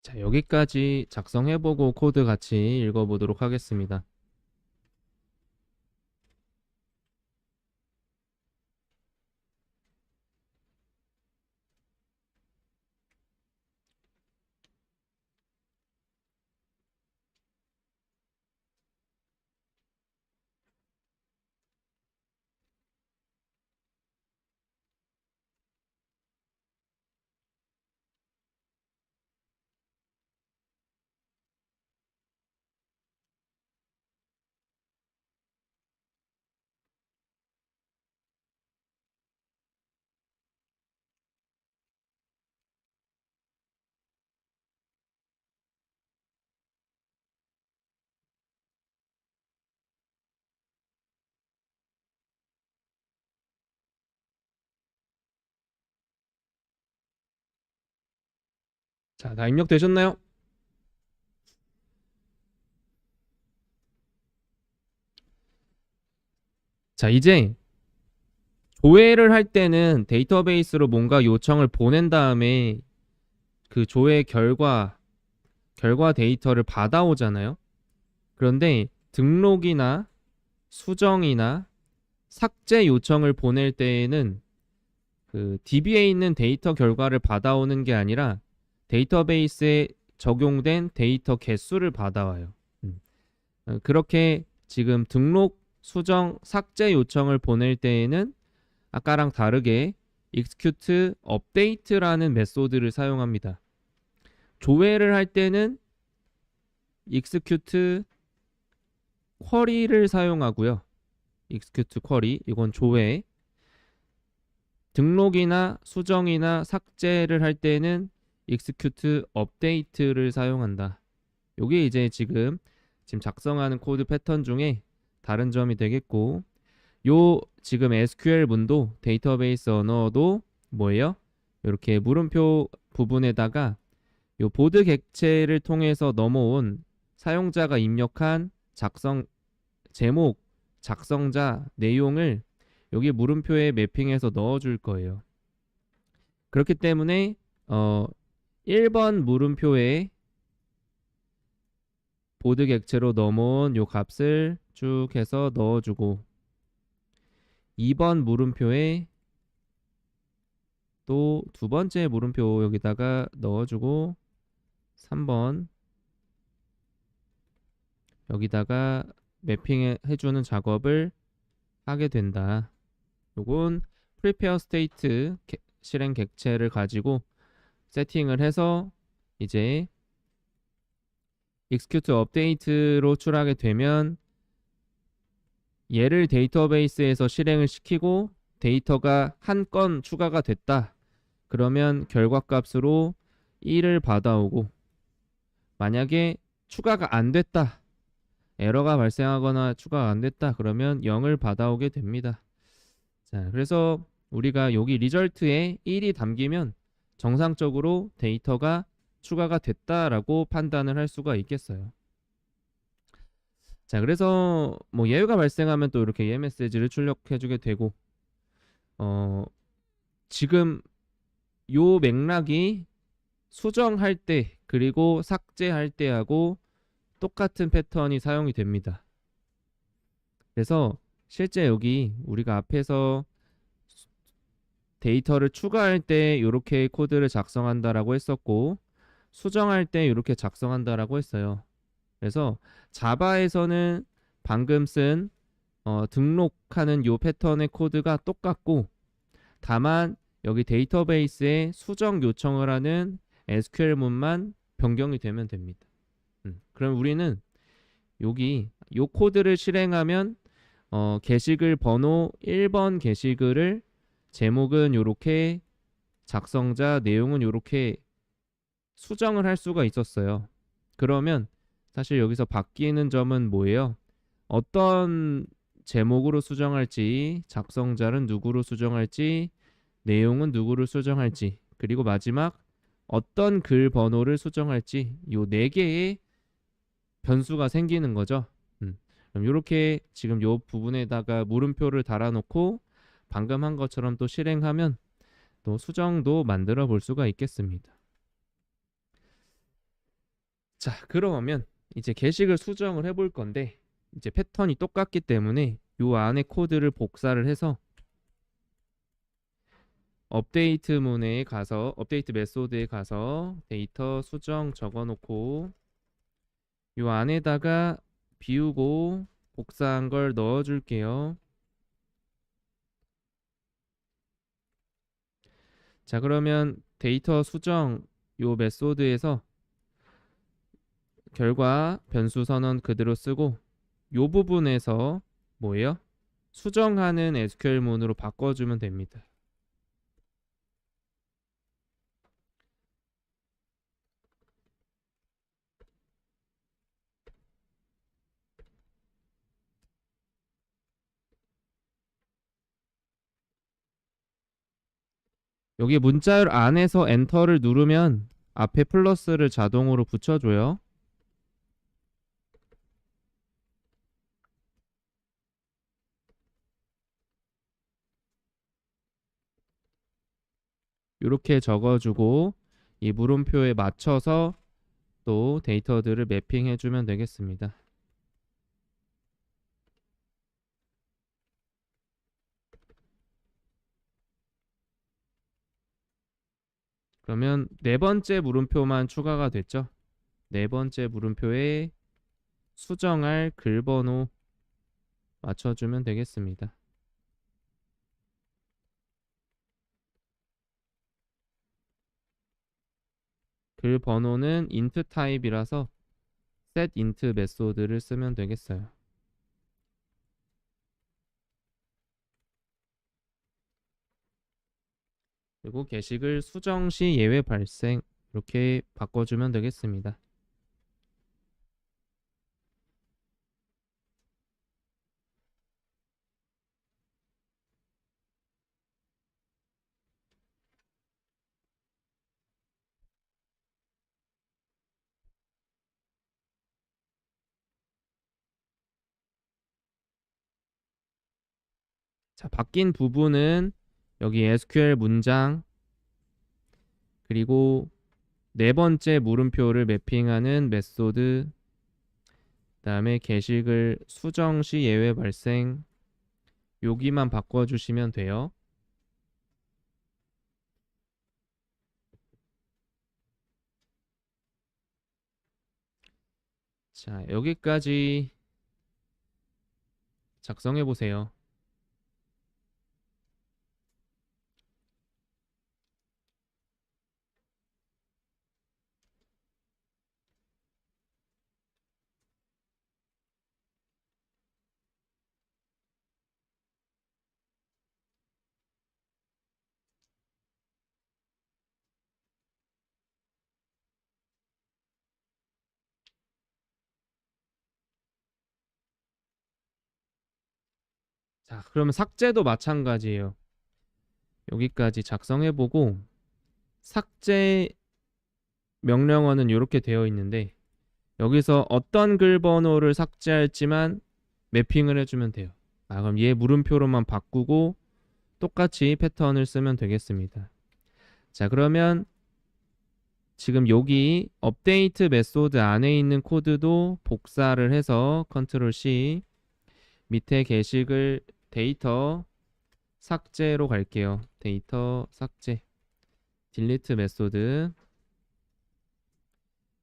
자, 여기까지 작성해보고 코드 같이 읽어보도록 하겠습니다. 자, 다 입력되셨나요? 자, 이제 조회를 할 때는 데이터베이스로 뭔가 요청을 보낸 다음에 그 조회 결과 데이터를 받아오잖아요. 그런데 등록이나 수정이나 삭제 요청을 보낼 때에는 그 DB에 있는 데이터 결과를 받아오는 게 아니라 데이터베이스에 적용된 데이터 개수를 받아와요. 그렇게 지금 등록, 수정, 삭제 요청을 보낼 때에는 아까랑 다르게 execute update라는 메소드를 사용합니다. 조회를 할 때는 execute query를 사용하고요. execute query, 이건 조회. 등록이나 수정이나 삭제를 할 때는 execute update를 사용한다. 이게 이제 지금 작성하는 코드 패턴 중에 다른 점이 되겠고, 요 지금 SQL 문도 데이터베이스 언어도 뭐예요? 이렇게 물음표 부분에다가 요 보드 객체를 통해서 넘어온 사용자가 입력한 제목, 작성자, 내용을 여기 물음표에 매핑해서 넣어줄 거예요. 그렇기 때문에 1번 물음표에 보드 객체로 넘어온 요 값을 쭉 해서 넣어주고, 2번 물음표에 또 두 번째 물음표 여기다가 넣어주고, 3번 여기다가 매핑해주는 작업을 하게 된다. 요건 prepare state 실행 객체를 가지고 세팅을 해서 이제 execute update로 출하게 되면 얘를 데이터베이스에서 실행을 시키고 데이터가 한 건 추가가 됐다. 그러면 결과값으로 1을 받아오고, 만약에 추가가 안 됐다, 에러가 발생하거나 추가가 안 됐다, 그러면 0을 받아오게 됩니다. 자, 그래서 우리가 여기 리절트에 1이 담기면 정상적으로 데이터가 추가가 됐다라고 판단을 할 수가 있겠어요. 자, 그래서 뭐 예외가 발생하면 또 이렇게 얘 메시지를 출력해주게 되고, 지금 요 맥락이 수정할 때 그리고 삭제할 때하고 똑같은 패턴이 사용이 됩니다. 그래서 실제 여기 우리가 앞에서 데이터를 추가할 때 이렇게 코드를 작성한다라고 했었고, 수정할 때 이렇게 작성한다라고 했어요. 그래서 자바에서는 방금 쓴 등록하는 요 패턴의 코드가 똑같고, 다만 여기 데이터베이스에 수정 요청을 하는 SQL문만 변경이 되면 됩니다. 그럼 우리는 여기 요 코드를 실행하면 게시글 번호 1번 게시글을 제목은 요렇게, 작성자 내용은 요렇게 수정을 할 수가 있었어요. 그러면 사실 여기서 바뀌는 점은 뭐예요? 어떤 제목으로 수정할지, 작성자는 누구로 수정할지, 내용은 누구로 수정할지, 그리고 마지막 어떤 글 번호를 수정할지, 요 4개의 변수가 생기는 거죠. 그럼 이렇게 지금 요 부분에다가 물음표를 달아놓고 방금 한 것처럼 또 실행하면 또 수정도 만들어 볼 수가 있겠습니다. 자, 그러면 이제 게시글 수정을 해볼 건데 이제 패턴이 똑같기 때문에 요 안에 코드를 복사를 해서 업데이트 문에 가서 업데이트 메소드에 가서 데이터 수정 적어놓고 요 안에다가 비우고 복사한 걸 넣어줄게요. 자, 그러면 데이터 수정 요 메소드에서 결과 변수 선언 그대로 쓰고 요 부분에서 뭐예요? 수정하는 SQL문으로 바꿔주면 됩니다. 여기 문자열 안에서 엔터를 누르면 앞에 플러스를 자동으로 붙여줘요. 이렇게 적어주고 이 물음표에 맞춰서 또 데이터들을 매핑해주면 되겠습니다. 그러면 네 번째 물음표만 추가가 됐죠. 네 번째 물음표에 수정할 글번호 맞춰주면 되겠습니다. 글 번호는 int 타입이라서 setInt 메소드를 쓰면 되겠어요. 그리고 게시글 수정 시 예외 발생 이렇게 바꿔주면 되겠습니다. 자, 바뀐 부분은 여기 SQL 문장 그리고 네 번째 물음표를 매핑하는 메소드 그다음에 게시글 수정 시 예외 발생 여기만 바꿔주시면 돼요. 자, 여기까지 작성해 보세요. 자, 그러면 삭제도 마찬가지예요. 여기까지 작성해 보고 삭제 명령어는 이렇게 되어 있는데 여기서 어떤 글 번호를 삭제할지만 매핑을 해주면 돼요. 아, 그럼 얘 물음표로만 바꾸고 똑같이 패턴을 쓰면 되겠습니다. 자, 그러면 지금 여기 업데이트 메소드 안에 있는 코드도 복사를 해서 컨트롤 C 밑에 게시글 데이터 삭제로 갈게요. 데이터 삭제 딜리트 메소드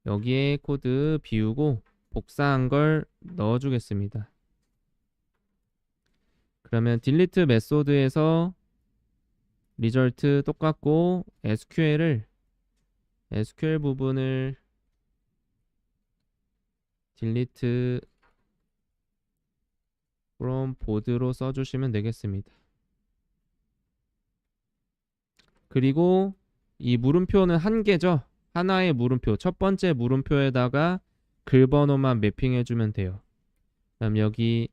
여기에 코드 비우고 복사한 걸 넣어주겠습니다. 그러면 딜리트 메소드에서 리절트 똑같고 SQL 부분을 딜리트 from 보드로 써주시면 되겠습니다. 그리고 이 물음표는 한 개죠. 하나의 물음표, 첫 번째 물음표에다가 글 번호만 매핑해주면 돼요. 그럼 여기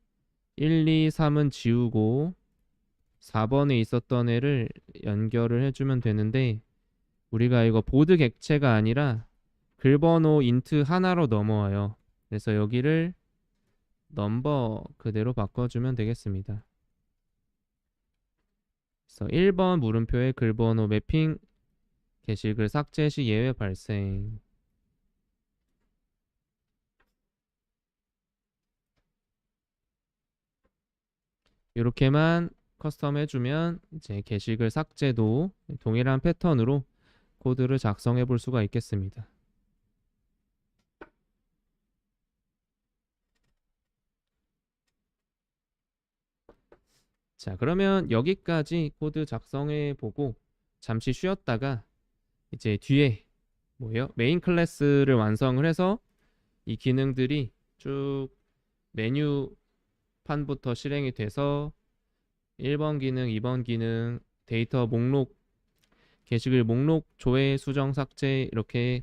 1, 2, 3은 지우고 4번에 있었던 애를 연결을 해주면 되는데 우리가 이거 보드 객체가 아니라 글 번호 인트 하나로 넘어와요. 그래서 여기를 넘버 그대로 바꿔주면 되겠습니다. 그래서 1번 물음표의 글 번호 매핑 게시글 삭제 시 예외 발생 이렇게만 커스텀 해주면 이제 게시글 삭제도 동일한 패턴으로 코드를 작성해 볼 수가 있겠습니다. 자, 그러면 여기까지 코드 작성해 보고 잠시 쉬었다가 이제 뒤에 뭐예요? 메인 클래스를 완성을 해서 이 기능들이 쭉 메뉴판부터 실행이 돼서 1번 기능, 2번 기능, 데이터 목록, 게시글 목록, 조회, 수정, 삭제 이렇게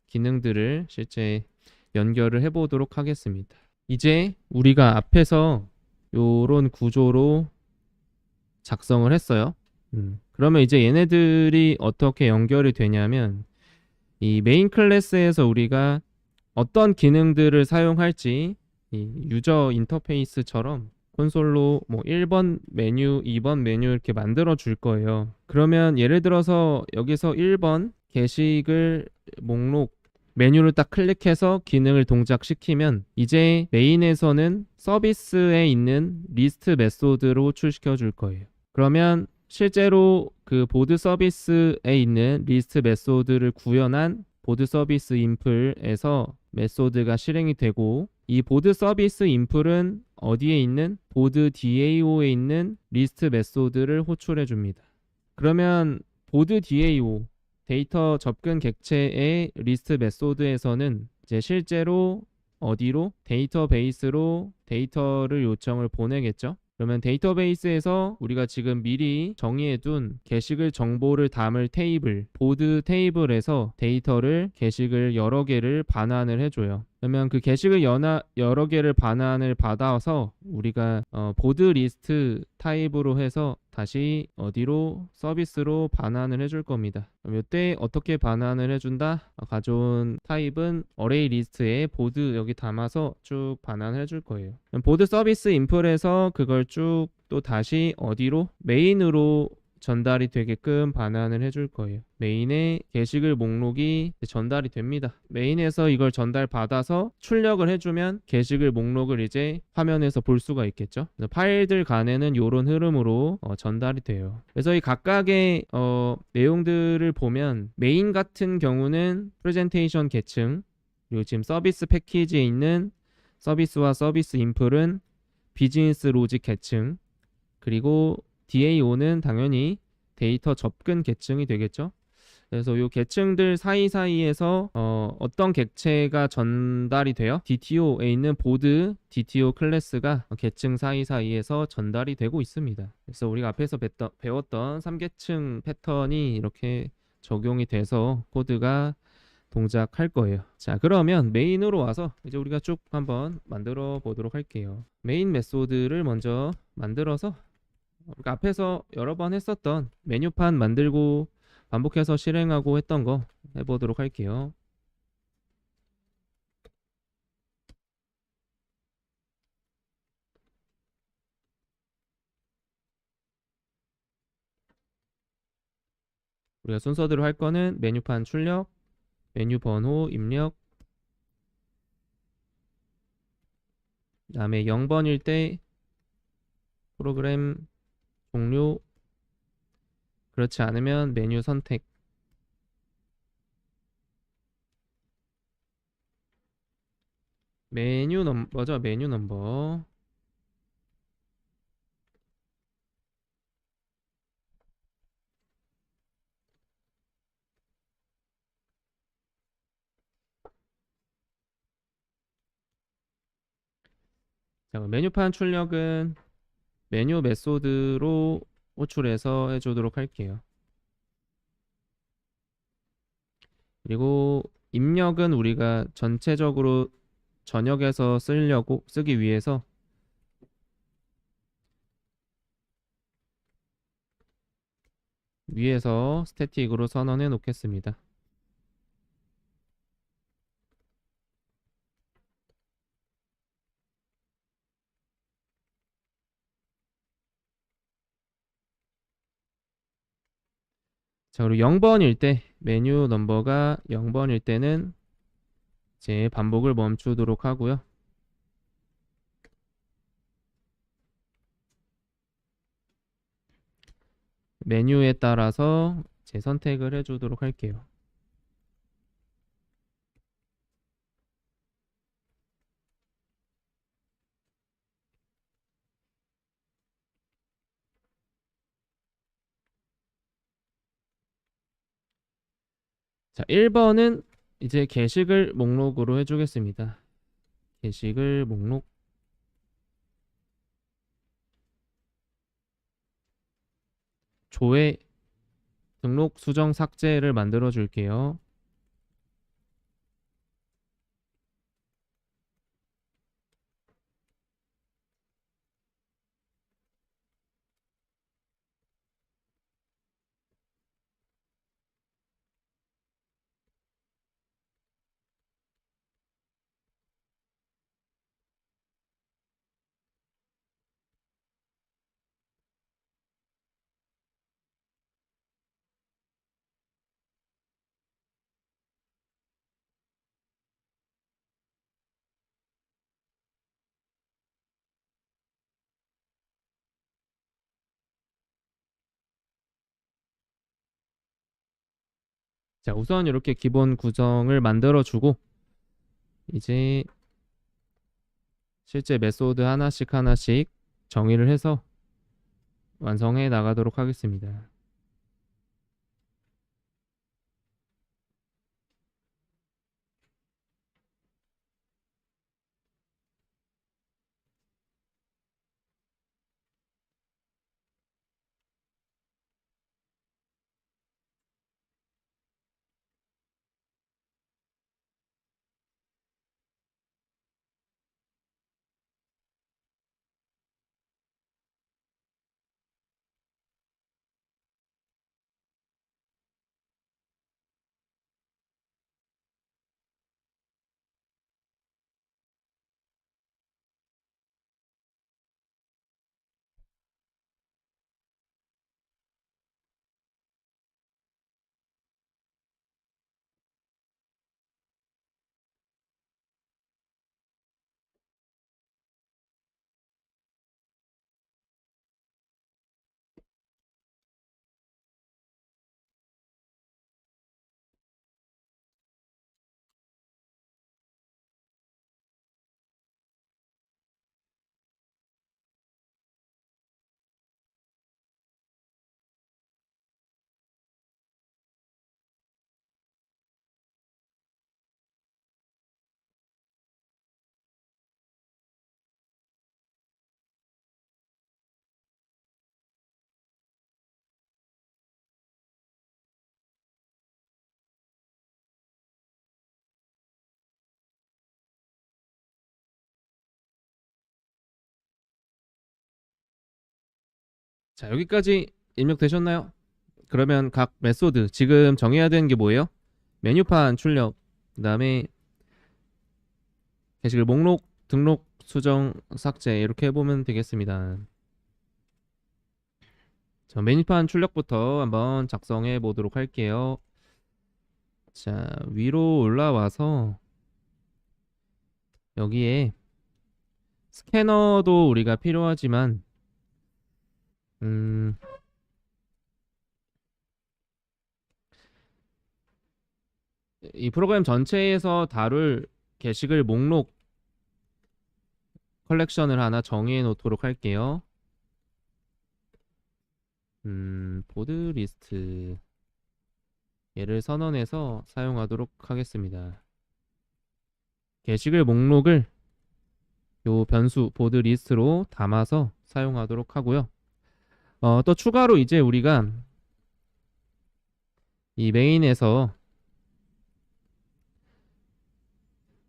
기능들을 실제 연결을 해보도록 하겠습니다. 이제 우리가 앞에서 요런 구조로 작성을 했어요. 그러면 이제 얘네들이 어떻게 연결이 되냐면 이 메인 클래스에서 우리가 어떤 기능들을 사용할지 이 유저 인터페이스처럼 콘솔로 뭐 1번 메뉴, 2번 메뉴 이렇게 만들어 줄 거예요. 그러면 예를 들어서 여기서 1번 게시글 목록 메뉴를 딱 클릭해서 기능을 동작시키면 이제 메인에서는 서비스에 있는 리스트 메소드로 호출시켜 줄 거예요. 그러면 실제로 그 보드 서비스에 있는 리스트 메소드를 구현한 보드 서비스 인플에서 메소드가 실행이 되고 이 보드 서비스 인플은 어디에 있는 보드 DAO에 있는 리스트 메소드를 호출해 줍니다. 그러면 보드 DAO 데이터 접근 객체의 리스트 메소드에서는 이제 실제로 어디로 데이터베이스로 데이터를 요청을 보내겠죠. 그러면 데이터베이스에서 우리가 지금 미리 정의해둔 게시글 정보를 담을 테이블, 보드 테이블에서 데이터를 게시글 여러 개를 반환을 해줘요. 그러면 그 게시글 여러 개를 반환을 받아서 우리가 보드 리스트 타입으로 해서 다시 어디로 서비스로 반환을 해줄 겁니다. 그럼 이때 어떻게 반환을 해준다? 가져온 타입은 어레이 리스트에 보드 여기 담아서 쭉 반환을 해줄 거예요. 그럼 보드 서비스 인플에서 그걸 쭉 또 다시 어디로? 메인으로 전달이 되게끔 반환을 해줄 거예요. 메인에 게시글 목록이 전달이 됩니다. 메인에서 이걸 전달받아서 출력을 해주면 게시글 목록을 이제 화면에서 볼 수가 있겠죠. 파일들 간에는 이런 흐름으로 전달이 돼요. 그래서 이 각각의 내용들을 보면 메인 같은 경우는 프레젠테이션 계층, 그리고 지금 서비스 패키지에 있는 서비스와 서비스 인플은 비즈니스 로직 계층, 그리고 DAO는 당연히 데이터 접근 계층이 되겠죠. 그래서 이 계층들 사이사이에서 어떤 객체가 전달이 돼요? DTO에 있는 보드 DTO 클래스가 계층 사이사이에서 전달이 되고 있습니다. 그래서 우리가 앞에서 배웠던 3계층 패턴이 이렇게 적용이 돼서 코드가 동작할 거예요. 자, 그러면 메인으로 와서 이제 우리가 쭉 한번 만들어 보도록 할게요. 메인 메소드를 먼저 만들어서 그러니까 앞에서 여러 번 했었던 메뉴판 만들고 반복해서 실행하고 했던 거 해보도록 할게요. 우리가 순서대로 할 거는 메뉴판 출력, 메뉴 번호 입력, 그 다음에 0번일 때 프로그램 종료, 그렇지 않으면 메뉴 선택, 메뉴 넘버죠. 메뉴 넘버. 자, 메뉴판 출력은 메뉴 메소드로 호출해서 해주도록 할게요. 그리고 입력은 우리가 전체적으로 전역에서 쓰기 위해서 위에서 스태틱으로 선언해 놓겠습니다. 자, 그리고 0번일 때 메뉴 넘버가 0번일 때는 이제 반복을 멈추도록 하고요. 메뉴에 따라서 제 선택을 해주도록 할게요. 자, 1번은 이제 게시글 목록으로 해주겠습니다. 게시글 목록. 조회, 등록, 수정, 삭제를 만들어 줄게요. 자, 우선 이렇게 기본 구성을 만들어 주고 이제 실제 메소드 하나씩 하나씩 정의를 해서 완성해 나가도록 하겠습니다. 자, 여기까지 입력되셨나요? 그러면 각 메소드 지금 정해야 되는 게 뭐예요? 메뉴판 출력, 그다음에 게시글 목록, 등록, 수정, 삭제 이렇게 해보면 되겠습니다. 자, 메뉴판 출력부터 한번 작성해 보도록 할게요. 자, 위로 올라와서 여기에 스캐너도 우리가 필요하지만 음, 이 프로그램 전체에서 다룰 게시글 목록 컬렉션을 하나 정의해 놓도록 할게요. 보드 리스트 얘를 선언해서 사용하도록 하겠습니다. 게시글 목록을 요 변수 보드 리스트로 담아서 사용하도록 하고요. 또 추가로 이제 우리가 이 메인에서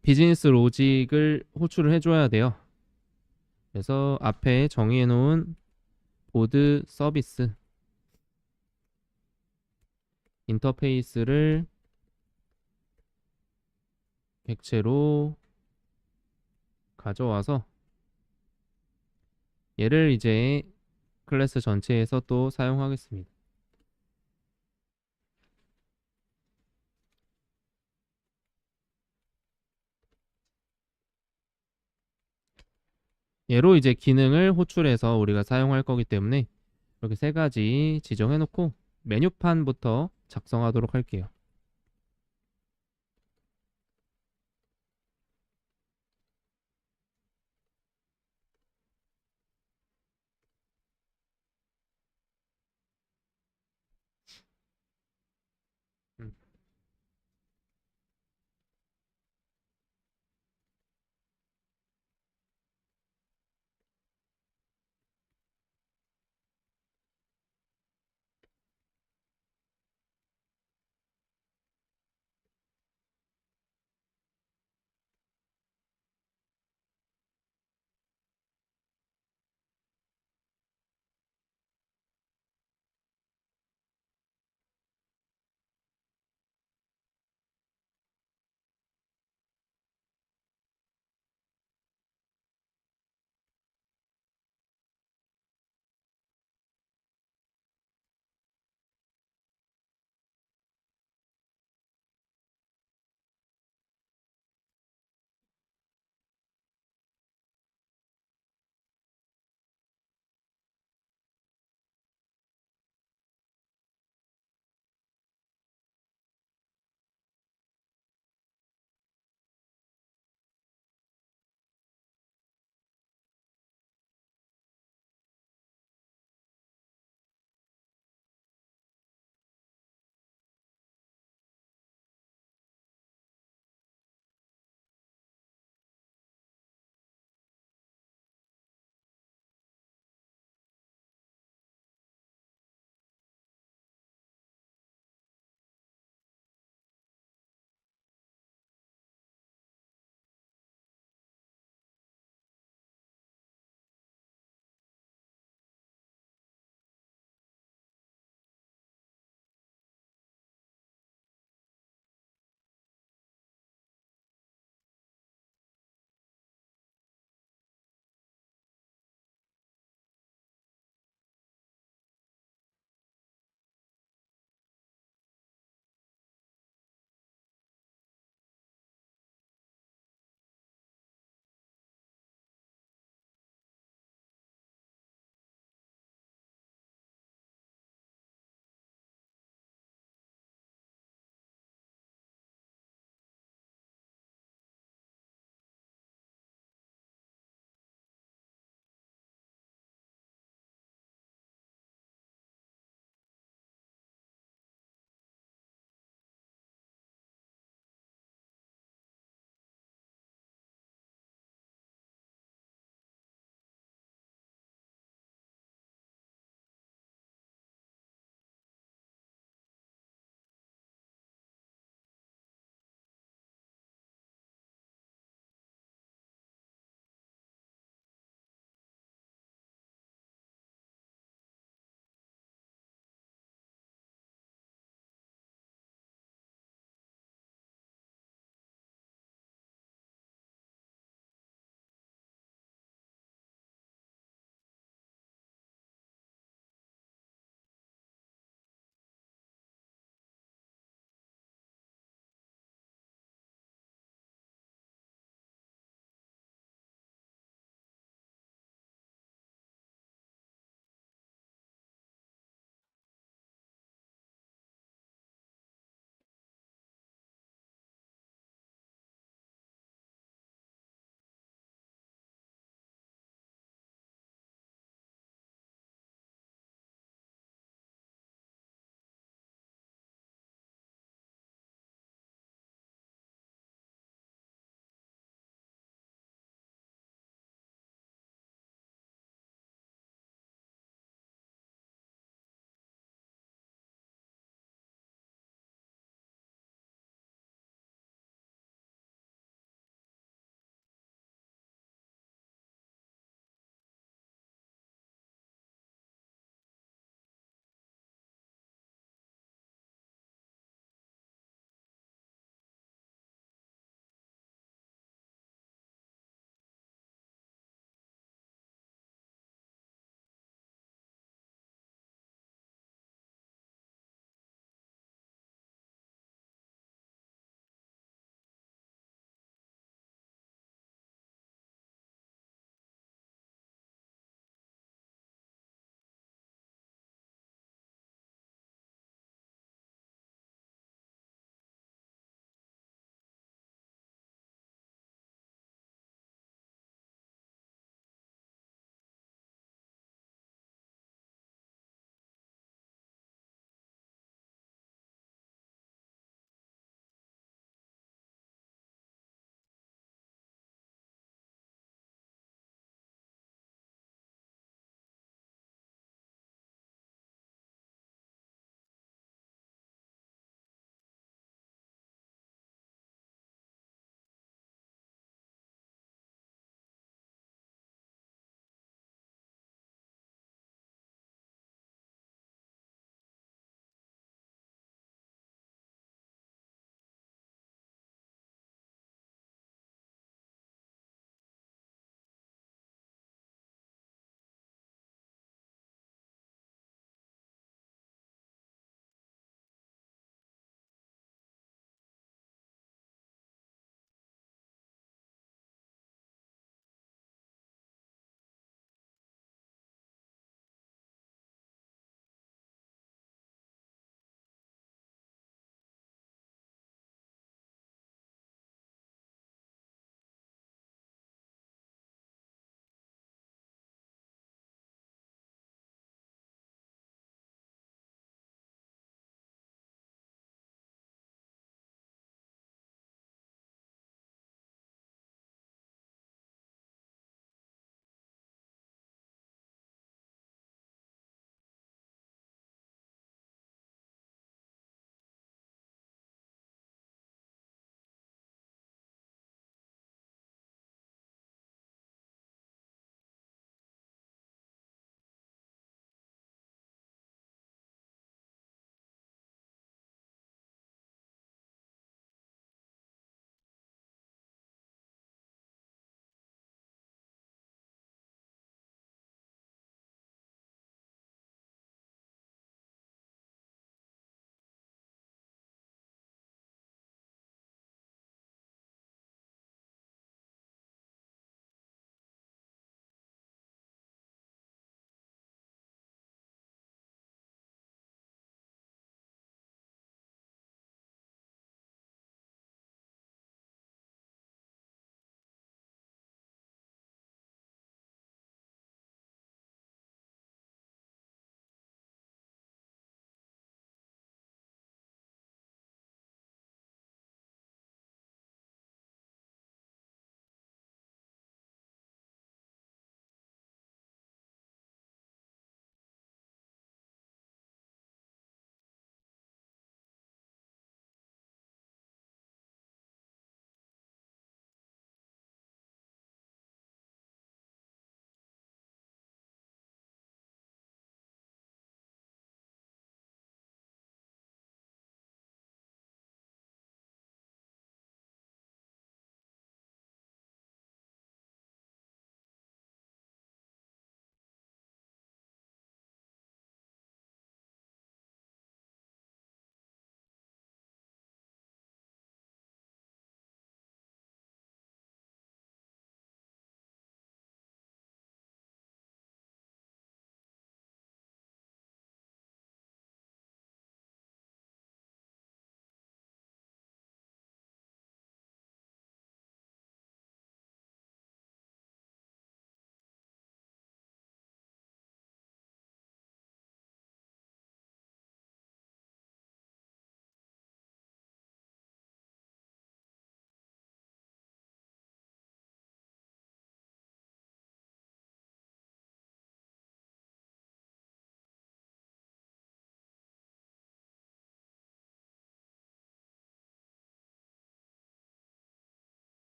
비즈니스 로직을 호출을 해줘야 돼요. 그래서 앞에 정의해 놓은 보드 서비스 인터페이스를 객체로 가져와서 얘를 이제 클래스 전체에서 또 사용하겠습니다. 얘로 이제 기능을 호출해서 우리가 사용할 거기 때문에 이렇게 세 가지 지정해 놓고 메뉴판부터 작성하도록 할게요. 음.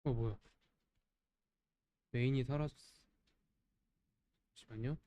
뭐야? 메인이 사라졌어. 잠시만요.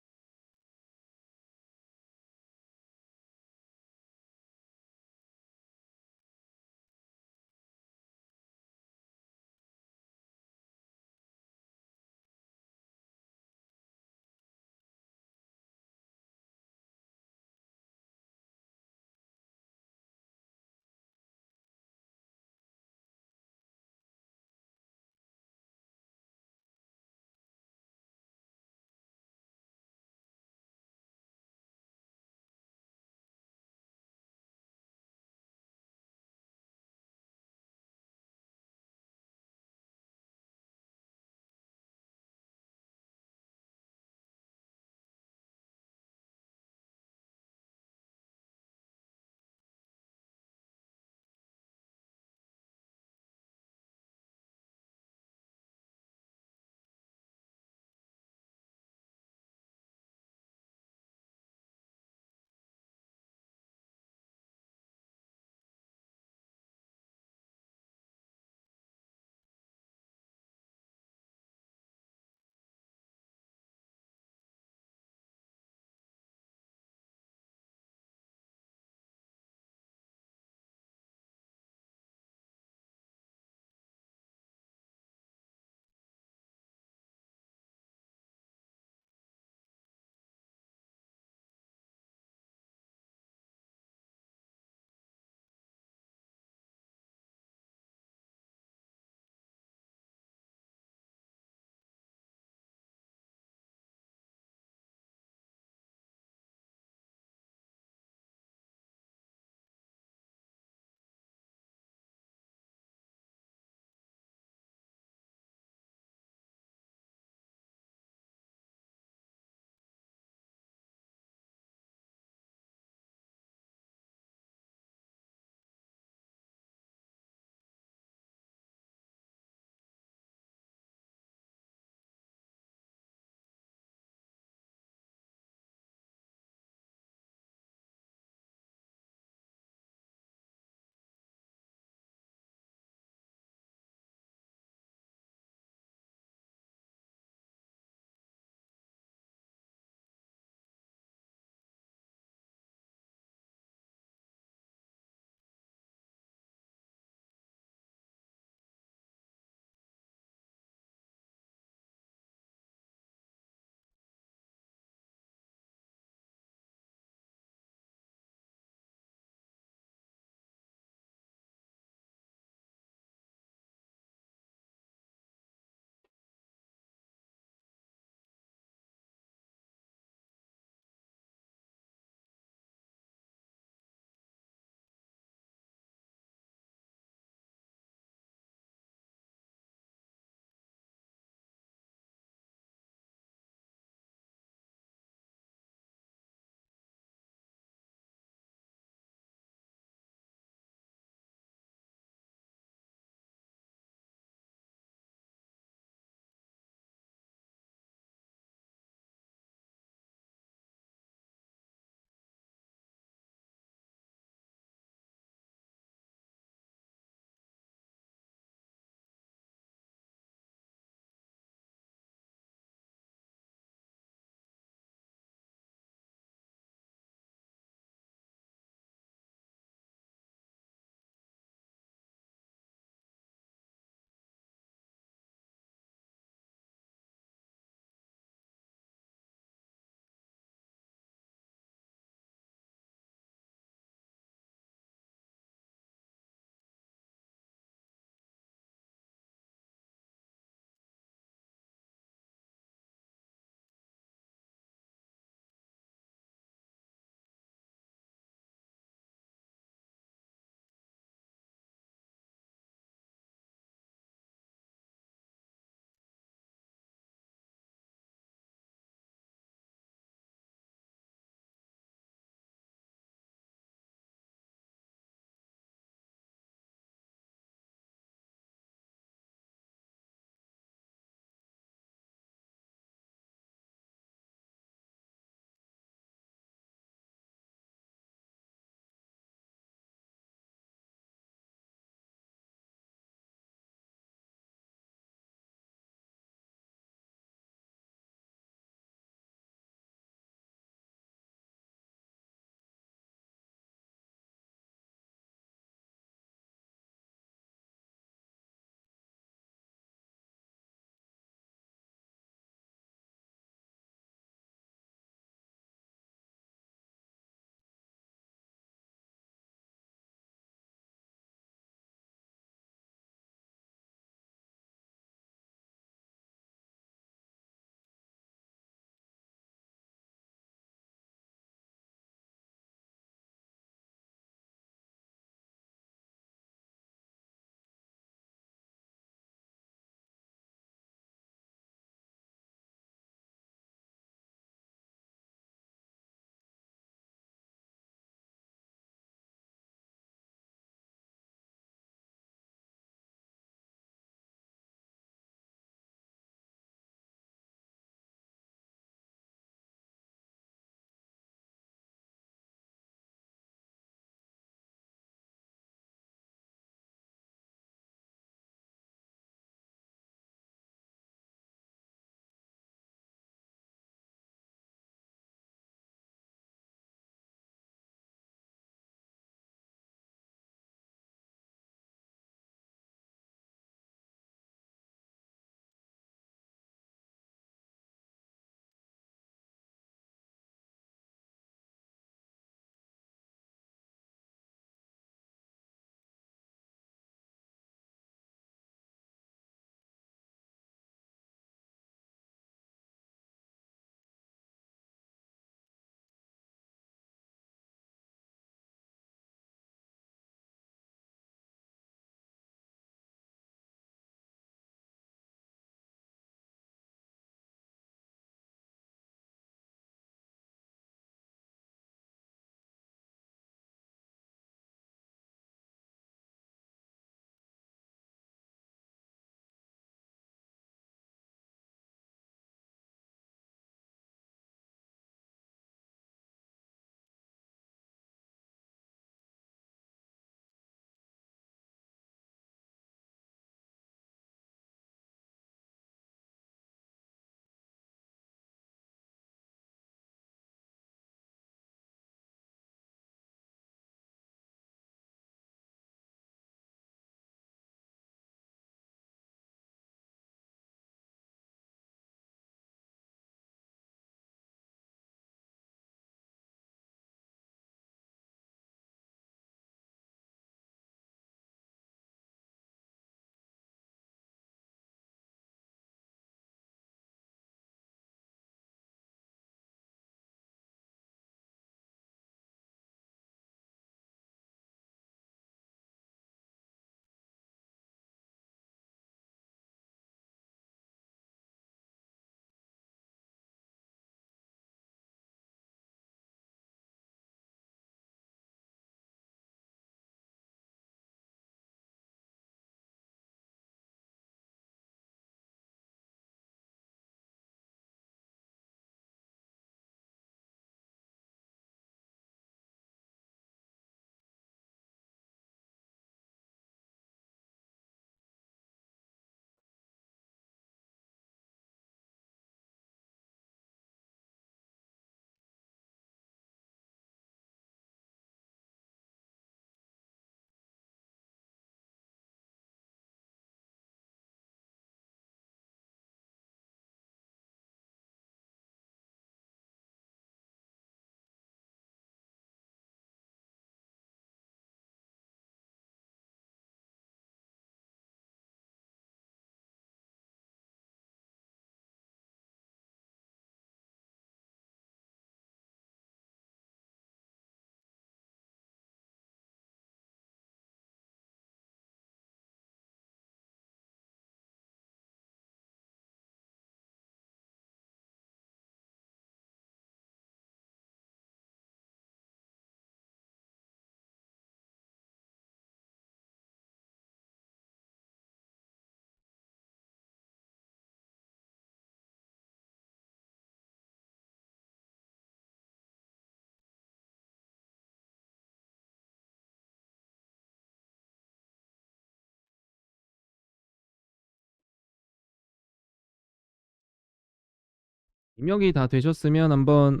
입력이 다 되셨으면 한번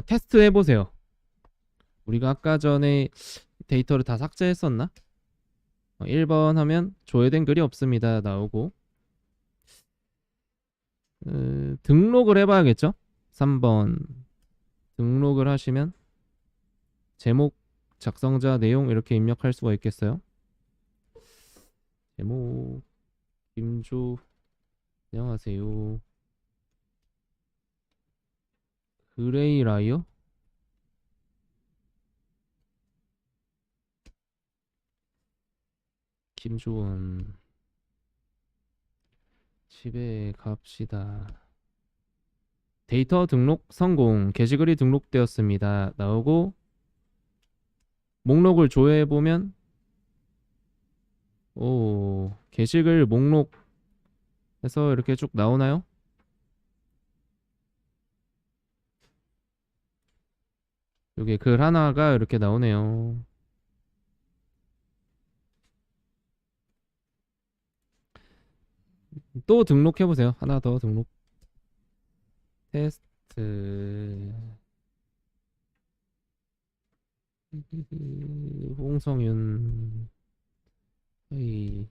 테스트 해보세요. 우리가 아까 전에 데이터를 다 삭제했었나? 1번 하면 조회된 글이 없습니다 나오고, 등록을 해봐야겠죠? 3번 등록을 하시면 제목, 작성자, 내용 이렇게 입력할 수가 있겠어요. 제목 김조, 안녕하세요. 그레이 라이어? 김조원. 집에 갑시다. 데이터 등록 성공. 게시글이 등록되었습니다 나오고, 목록을 조회해보면 오, 게시글 목록에서 이렇게 쭉 나오나요? 여기 글 하나가 이렇게 나오네요. 또 등록해보세요. 하나 더 등록. 테스트. 홍성윤. 이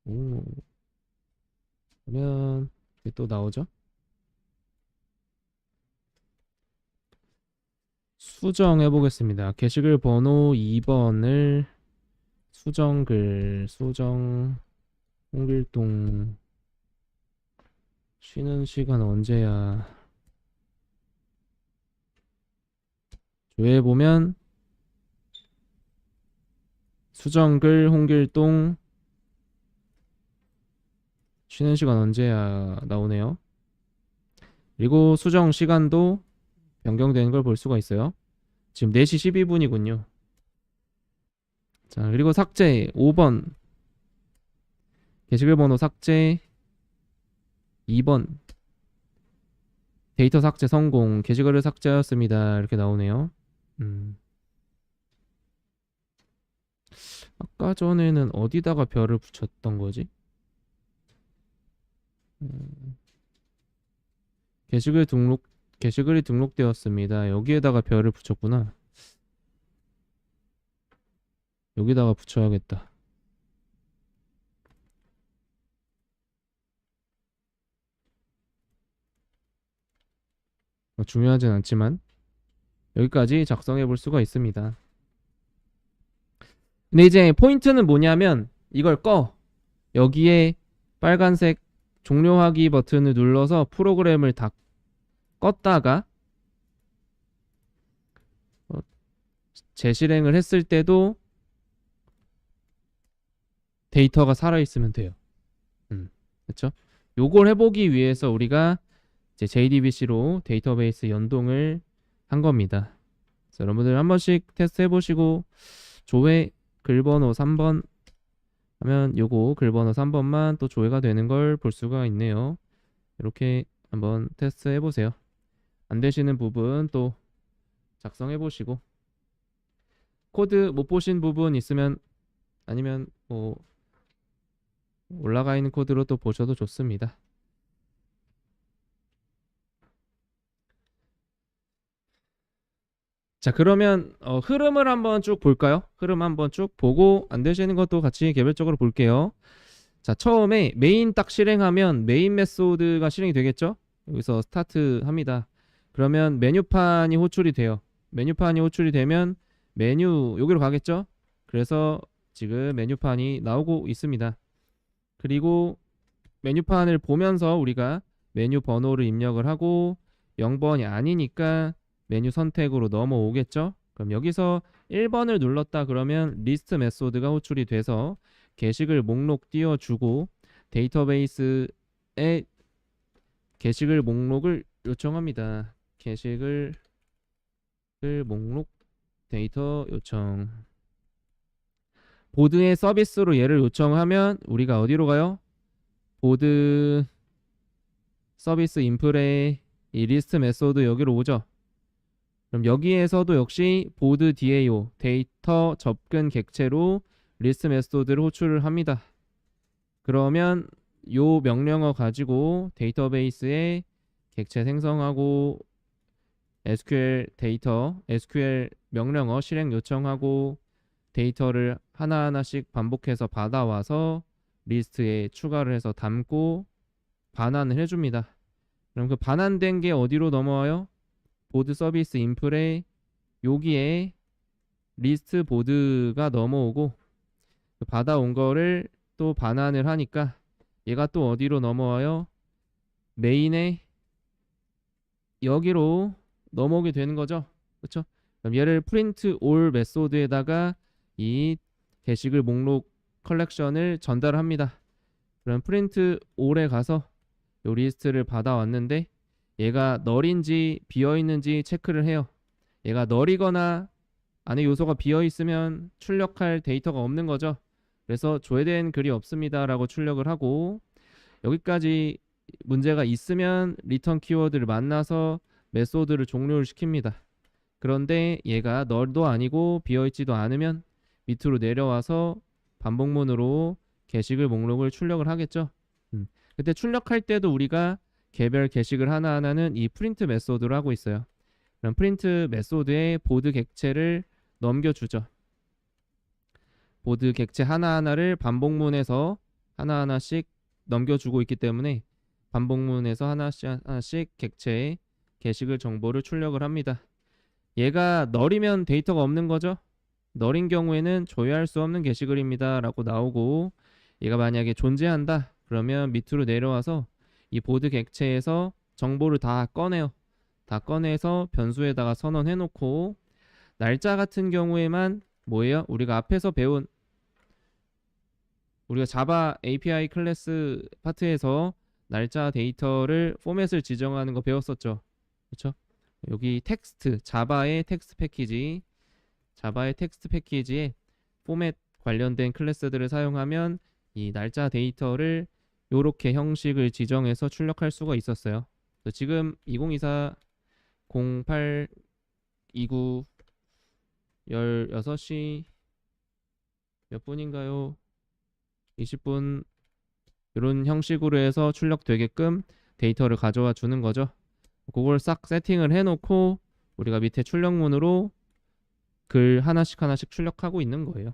목록. 그러면 이게 또 나오죠? 수정해 보겠습니다. 게시글 번호 2번을 수정글, 수정 홍길동. 쉬는 시간 언제야? 조회해 보면 수정글 홍길동 쉬는 시간 언제야 나오네요. 그리고 수정 시간도 변경되는 걸 볼 수가 있어요. 지금 4시 12분이군요. 자, 그리고 삭제 5번 게시글 번호 삭제, 2번 데이터 삭제 성공, 게시글을 삭제하였습니다 이렇게 나오네요. 아까 전에는 어디다가 별을 붙였던 거지? 게시글이 등록되었습니다. 여기에다가 별을 붙였구나. 여기다가 붙여야겠다. 중요하진 않지만 여기까지 작성해 볼 수가 있습니다. 근데 이제 포인트는 뭐냐면 이걸 꺼. 여기에 빨간색 종료하기 버튼을 눌러서 프로그램을 다 껐다가 재실행을 했을 때도 데이터가 살아있으면 돼요. 그렇죠? 요걸 해보기 위해서 우리가 이제 JDBC로 데이터베이스 연동을 한 겁니다. 그래서 여러분들 한 번씩 테스트 해보시고, 조회 글번호 3번 하면 요거 글번호 3번만 또 조회가 되는 걸 볼 수가 있네요. 이렇게 한번 테스트 해보세요. 안 되시는 부분 또 작성해보시고, 코드 못 보신 부분 있으면 아니면 뭐 올라가 있는 코드로 또 보셔도 좋습니다. 자, 그러면 흐름을 한번 쭉 볼까요? 흐름 한번 쭉 보고 안 되시는 것도 같이 개별적으로 볼게요. 자, 처음에 메인 딱 실행하면 메인 메소드가 실행이 되겠죠? 여기서 스타트 합니다. 그러면 메뉴판이 호출이 돼요. 메뉴판이 호출이 되면 메뉴 여기로 가겠죠? 그래서 지금 메뉴판이 나오고 있습니다. 그리고 메뉴판을 보면서 우리가 메뉴 번호를 입력을 하고 0번이 아니니까 메뉴 선택으로 넘어오겠죠? 그럼 여기서 1번을 눌렀다 그러면 리스트 메소드가 호출이 돼서 게시글 목록 띄워주고 데이터베이스에 게시글 목록을 요청합니다. 게시글 목록 데이터 요청. 보드의 서비스로 얘를 요청하면 우리가 어디로 가요? 보드 서비스 인플의 이 리스트 메소드 여기로 오죠. 그럼 여기에서도 역시 보드 DAO 데이터 접근 객체로 리스트 메소드를 호출을 합니다. 그러면 요 명령어 가지고 데이터베이스에 객체 생성하고 SQL 데이터, SQL 명령어 실행 요청하고 데이터를 하나하나씩 반복해서 받아와서 리스트에 추가를 해서 담고 반환을 해줍니다. 그럼 그 반환된 게 어디로 넘어와요? 보드 서비스 인플에 여기에 리스트 보드가 넘어오고 그 받아온 거를 또 반환을 하니까 얘가 또 어디로 넘어와요? 메인에 여기로 넘어오게 되는 거죠. 그렇죠? 그럼 얘를 print all 메소드에다가 이 게시글 목록 컬렉션을 전달합니다. 그럼 print all에 가서 요 리스트를 받아왔는데 얘가 널인지 비어있는지 체크를 해요. 얘가 널이거나 안에 요소가 비어있으면 출력할 데이터가 없는 거죠. 그래서 조회된 글이 없습니다 라고 출력을 하고 여기까지 문제가 있으면 리턴 키워드를 만나서 메소드를 종료를 시킵니다. 그런데 얘가 널도 아니고 비어있지도 않으면 밑으로 내려와서 반복문으로 게시글 목록을 출력을 하겠죠. 그때 출력할 때도 우리가 개별 게시글 하나하나는 이 프린트 메소드로 하고 있어요. 그럼 프린트 메소드에 보드 객체를 넘겨주죠. 보드 객체 하나하나를 반복문에서 하나하나씩 넘겨주고 있기 때문에 반복문에서 하나씩 객체의 게시글 정보를 출력을 합니다. 얘가 널이면 데이터가 없는 거죠. 널인 경우에는 조회할 수 없는 게시글입니다 라고 나오고 얘가 만약에 존재한다 그러면 밑으로 내려와서 이 보드 객체에서 정보를 다 꺼내요. 다 꺼내서 변수에다가 선언해 놓고 날짜 같은 경우에만 뭐예요? 우리가 앞에서 배운 우리가 자바 API 클래스 파트에서 날짜 데이터를 포맷을 지정하는 거 배웠었죠. 그렇죠? 여기 텍스트, 자바의 텍스트 패키지에 포맷 관련된 클래스들을 사용하면 이 날짜 데이터를 요렇게 형식을 지정해서 출력할 수가 있었어요. 지금 2024 08 29 16시 몇 분인가요? 20분 이런 형식으로 해서 출력되게끔 데이터를 가져와 주는 거죠. 그걸 싹 세팅을 해놓고 우리가 밑에 출력문으로 글 하나씩 출력하고 있는 거예요.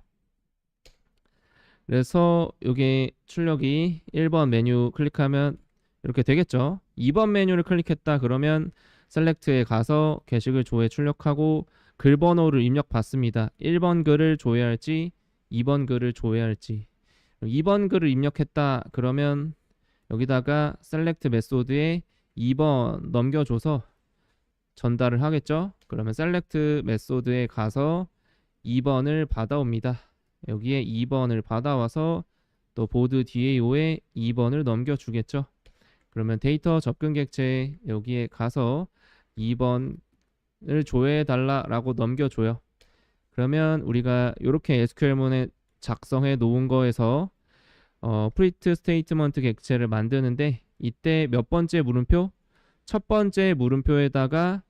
그래서 이게 출력이 1번 메뉴 클릭하면 이렇게 되겠죠. 2번 메뉴를 클릭했다 그러면 셀렉트에 가서 게시글 조회 출력하고 글 번호를 입력 받습니다. 1번 글을 조회할지 2번 글을 조회할지 2번 글을 입력했다 그러면 여기다가 셀렉트 메소드에 2번 넘겨줘서 전달을 하겠죠. 그러면 셀렉트 메소드에 가서 2번을 받아옵니다. 여기에 2번을 받아와서 또 보드 DAO에 2번을 넘겨주겠죠. 그러면 데이터 접근 객체 여기에 가서 2번을 조회해달라라고 넘겨줘요. 그러면 우리가 이렇게 SQL문에 작성해 놓은 거에서 프리트 스테이트먼트 객체를 만드는데 이때 몇 번째 물음표? 첫 번째 물음표에다가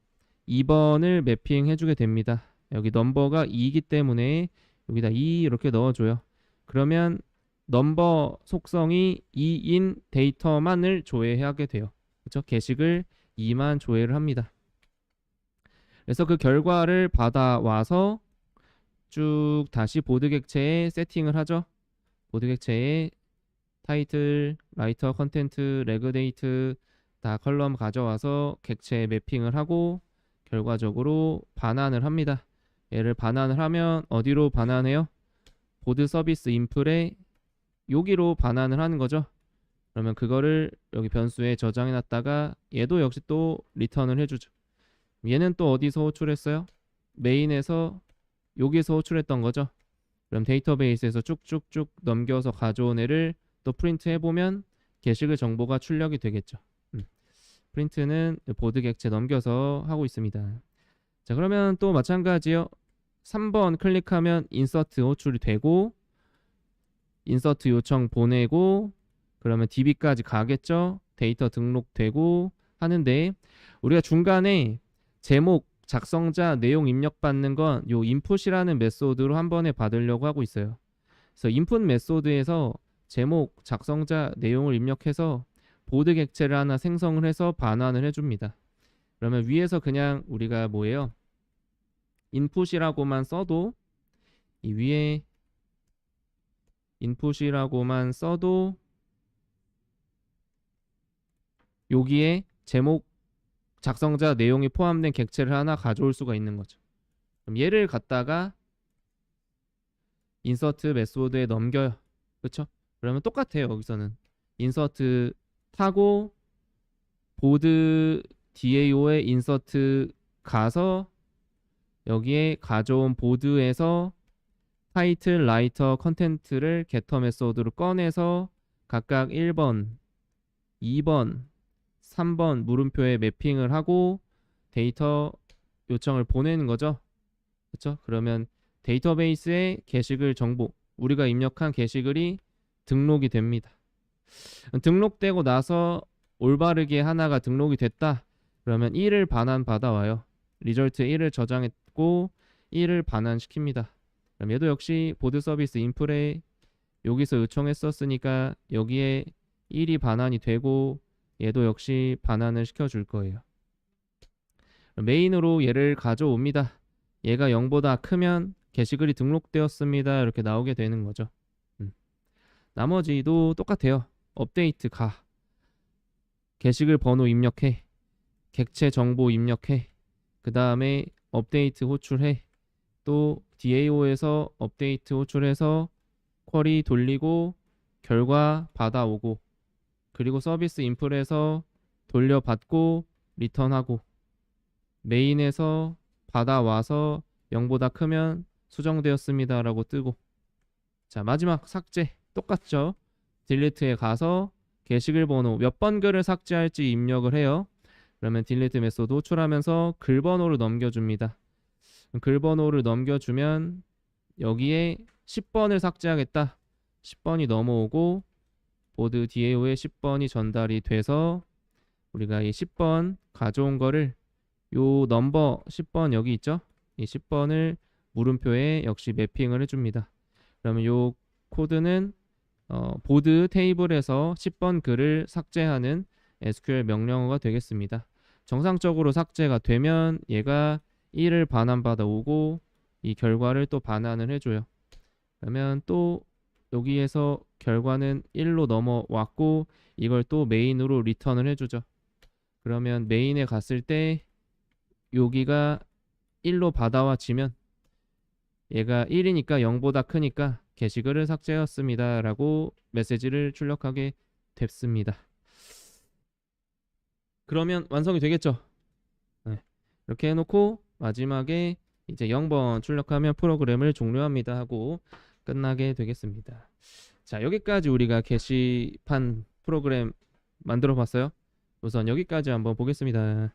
2번을 매핑 해주게 됩니다. 여기 넘버가 2이기 때문에 여기다 2 이렇게 넣어줘요. 그러면 넘버 속성이 2인 데이터만을 조회하게 돼요. 그렇죠? 게시글 2만 조회를 합니다. 그래서 그 결과를 받아와서 쭉 다시 보드 객체에 세팅을 하죠. 보드 객체에 타이틀, 라이터, 컨텐트, 레그 데이트 다 컬럼 가져와서 객체에 매핑을 하고 결과적으로 반환을 합니다. 얘를 반환을 하면 어디로 반환해요? 보드 서비스 인플에 여기로 반환을 하는 거죠. 그러면 그거를 여기 변수에 저장해 놨다가 얘도 역시 또 리턴을 해주죠. 얘는 또 어디서 호출했어요? 메인에서 여기서 호출했던 거죠. 그럼 데이터베이스에서 쭉쭉쭉 넘겨서 가져온 애를 또 프린트 해보면 게시글 정보가 출력이 되겠죠. 프린트는 보드 객체 넘겨서 하고 있습니다. 자, 그러면 또 마찬가지요. 3번 클릭하면 인서트 호출이 되고 인서트 요청 보내고 그러면 DB까지 가겠죠. 데이터 등록되고 하는데 우리가 중간에 제목, 작성자, 내용 입력받는 건 요 인풋이라는 메소드로 한 번에 받으려고 하고 있어요. 그래서 인풋 메소드에서 제목, 작성자, 내용을 입력해서 보드 객체를 하나 생성을 해서 반환을 해줍니다. 그러면 위에서 그냥 우리가 뭐예요? 인풋이라고만 써도 이 위에 인풋이라고만 써도 여기에 제목 작성자 내용이 포함된 객체를 하나 가져올 수가 있는 거죠. 그럼 얘를 갖다가 인서트 메소드에 넘겨요. 그렇죠? 그러면 똑같아요. 여기서는 인서트 타고 보드 DAO에 인서트 가서 여기에 가져온 보드에서 타이틀, 라이터, 컨텐트를 게터 메소드로 꺼내서 각각 1번, 2번, 3번 물음표에 매핑을 하고 데이터 요청을 보내는 거죠. 그렇죠? 그러면 데이터베이스에 게시글 정보, 우리가 입력한 게시글이 등록이 됩니다. 등록되고 나서 올바르게 하나가 등록이 됐다. 그러면 1을 반환 받아와요. 리절트 1을 저장했고 1을 반환시킵니다. 그럼 얘도 역시 보드 서비스 인플에 여기서 요청했었으니까 여기에 1이 반환이 되고 얘도 역시 반환을 시켜줄 거예요. 메인으로 얘를 가져옵니다. 얘가 0보다 크면 게시글이 등록되었습니다. 이렇게 나오게 되는 거죠. 나머지도 똑같아요. 업데이트 가. 게시글 번호 입력해. 객체 정보 입력해. 그 다음에 업데이트 호출해. 또 DAO에서 업데이트 호출해서 쿼리 돌리고 결과 받아오고 그리고 서비스 인플에서 돌려받고 리턴하고 메인에서 받아와서 0보다 크면 수정되었습니다 라고 뜨고 자 마지막 삭제 똑같죠. 딜리트에 가서 게시글 번호 몇 번 글을 삭제할지 입력을 해요. 그러면 딜리트 메소드 호출하면서 글 번호를 넘겨줍니다. 글 번호를 넘겨주면 여기에 10번을 삭제하겠다. 10번이 넘어오고 보드 DAO에 10번이 전달이 돼서 우리가 이 10번 가져온 거를 요 넘버 10번 여기 있죠? 이 10번을 물음표에 역시 매핑을 해줍니다. 그러면 요 코드는 보드 테이블에서 10번 글을 삭제하는 SQL 명령어가 되겠습니다. 정상적으로 삭제가 되면 얘가 1을 반환받아 오고 이 결과를 또 반환을 해줘요. 그러면 또 여기에서 결과는 1로 넘어왔고 이걸 또 메인으로 리턴을 해주죠. 그러면 메인에 갔을 때 여기가 1로 받아와지면 얘가 1이니까 0보다 크니까 게시글을 삭제했습니다 라고 메시지를 출력하게 됐습니다. 그러면 완성이 되겠죠. 네. 이렇게 해놓고 마지막에 이제 0번 출력하면 프로그램을 종료합니다 하고 끝나게 되겠습니다. 자, 여기까지 우리가 게시판 프로그램 만들어 봤어요. 우선 여기까지 한번 보겠습니다.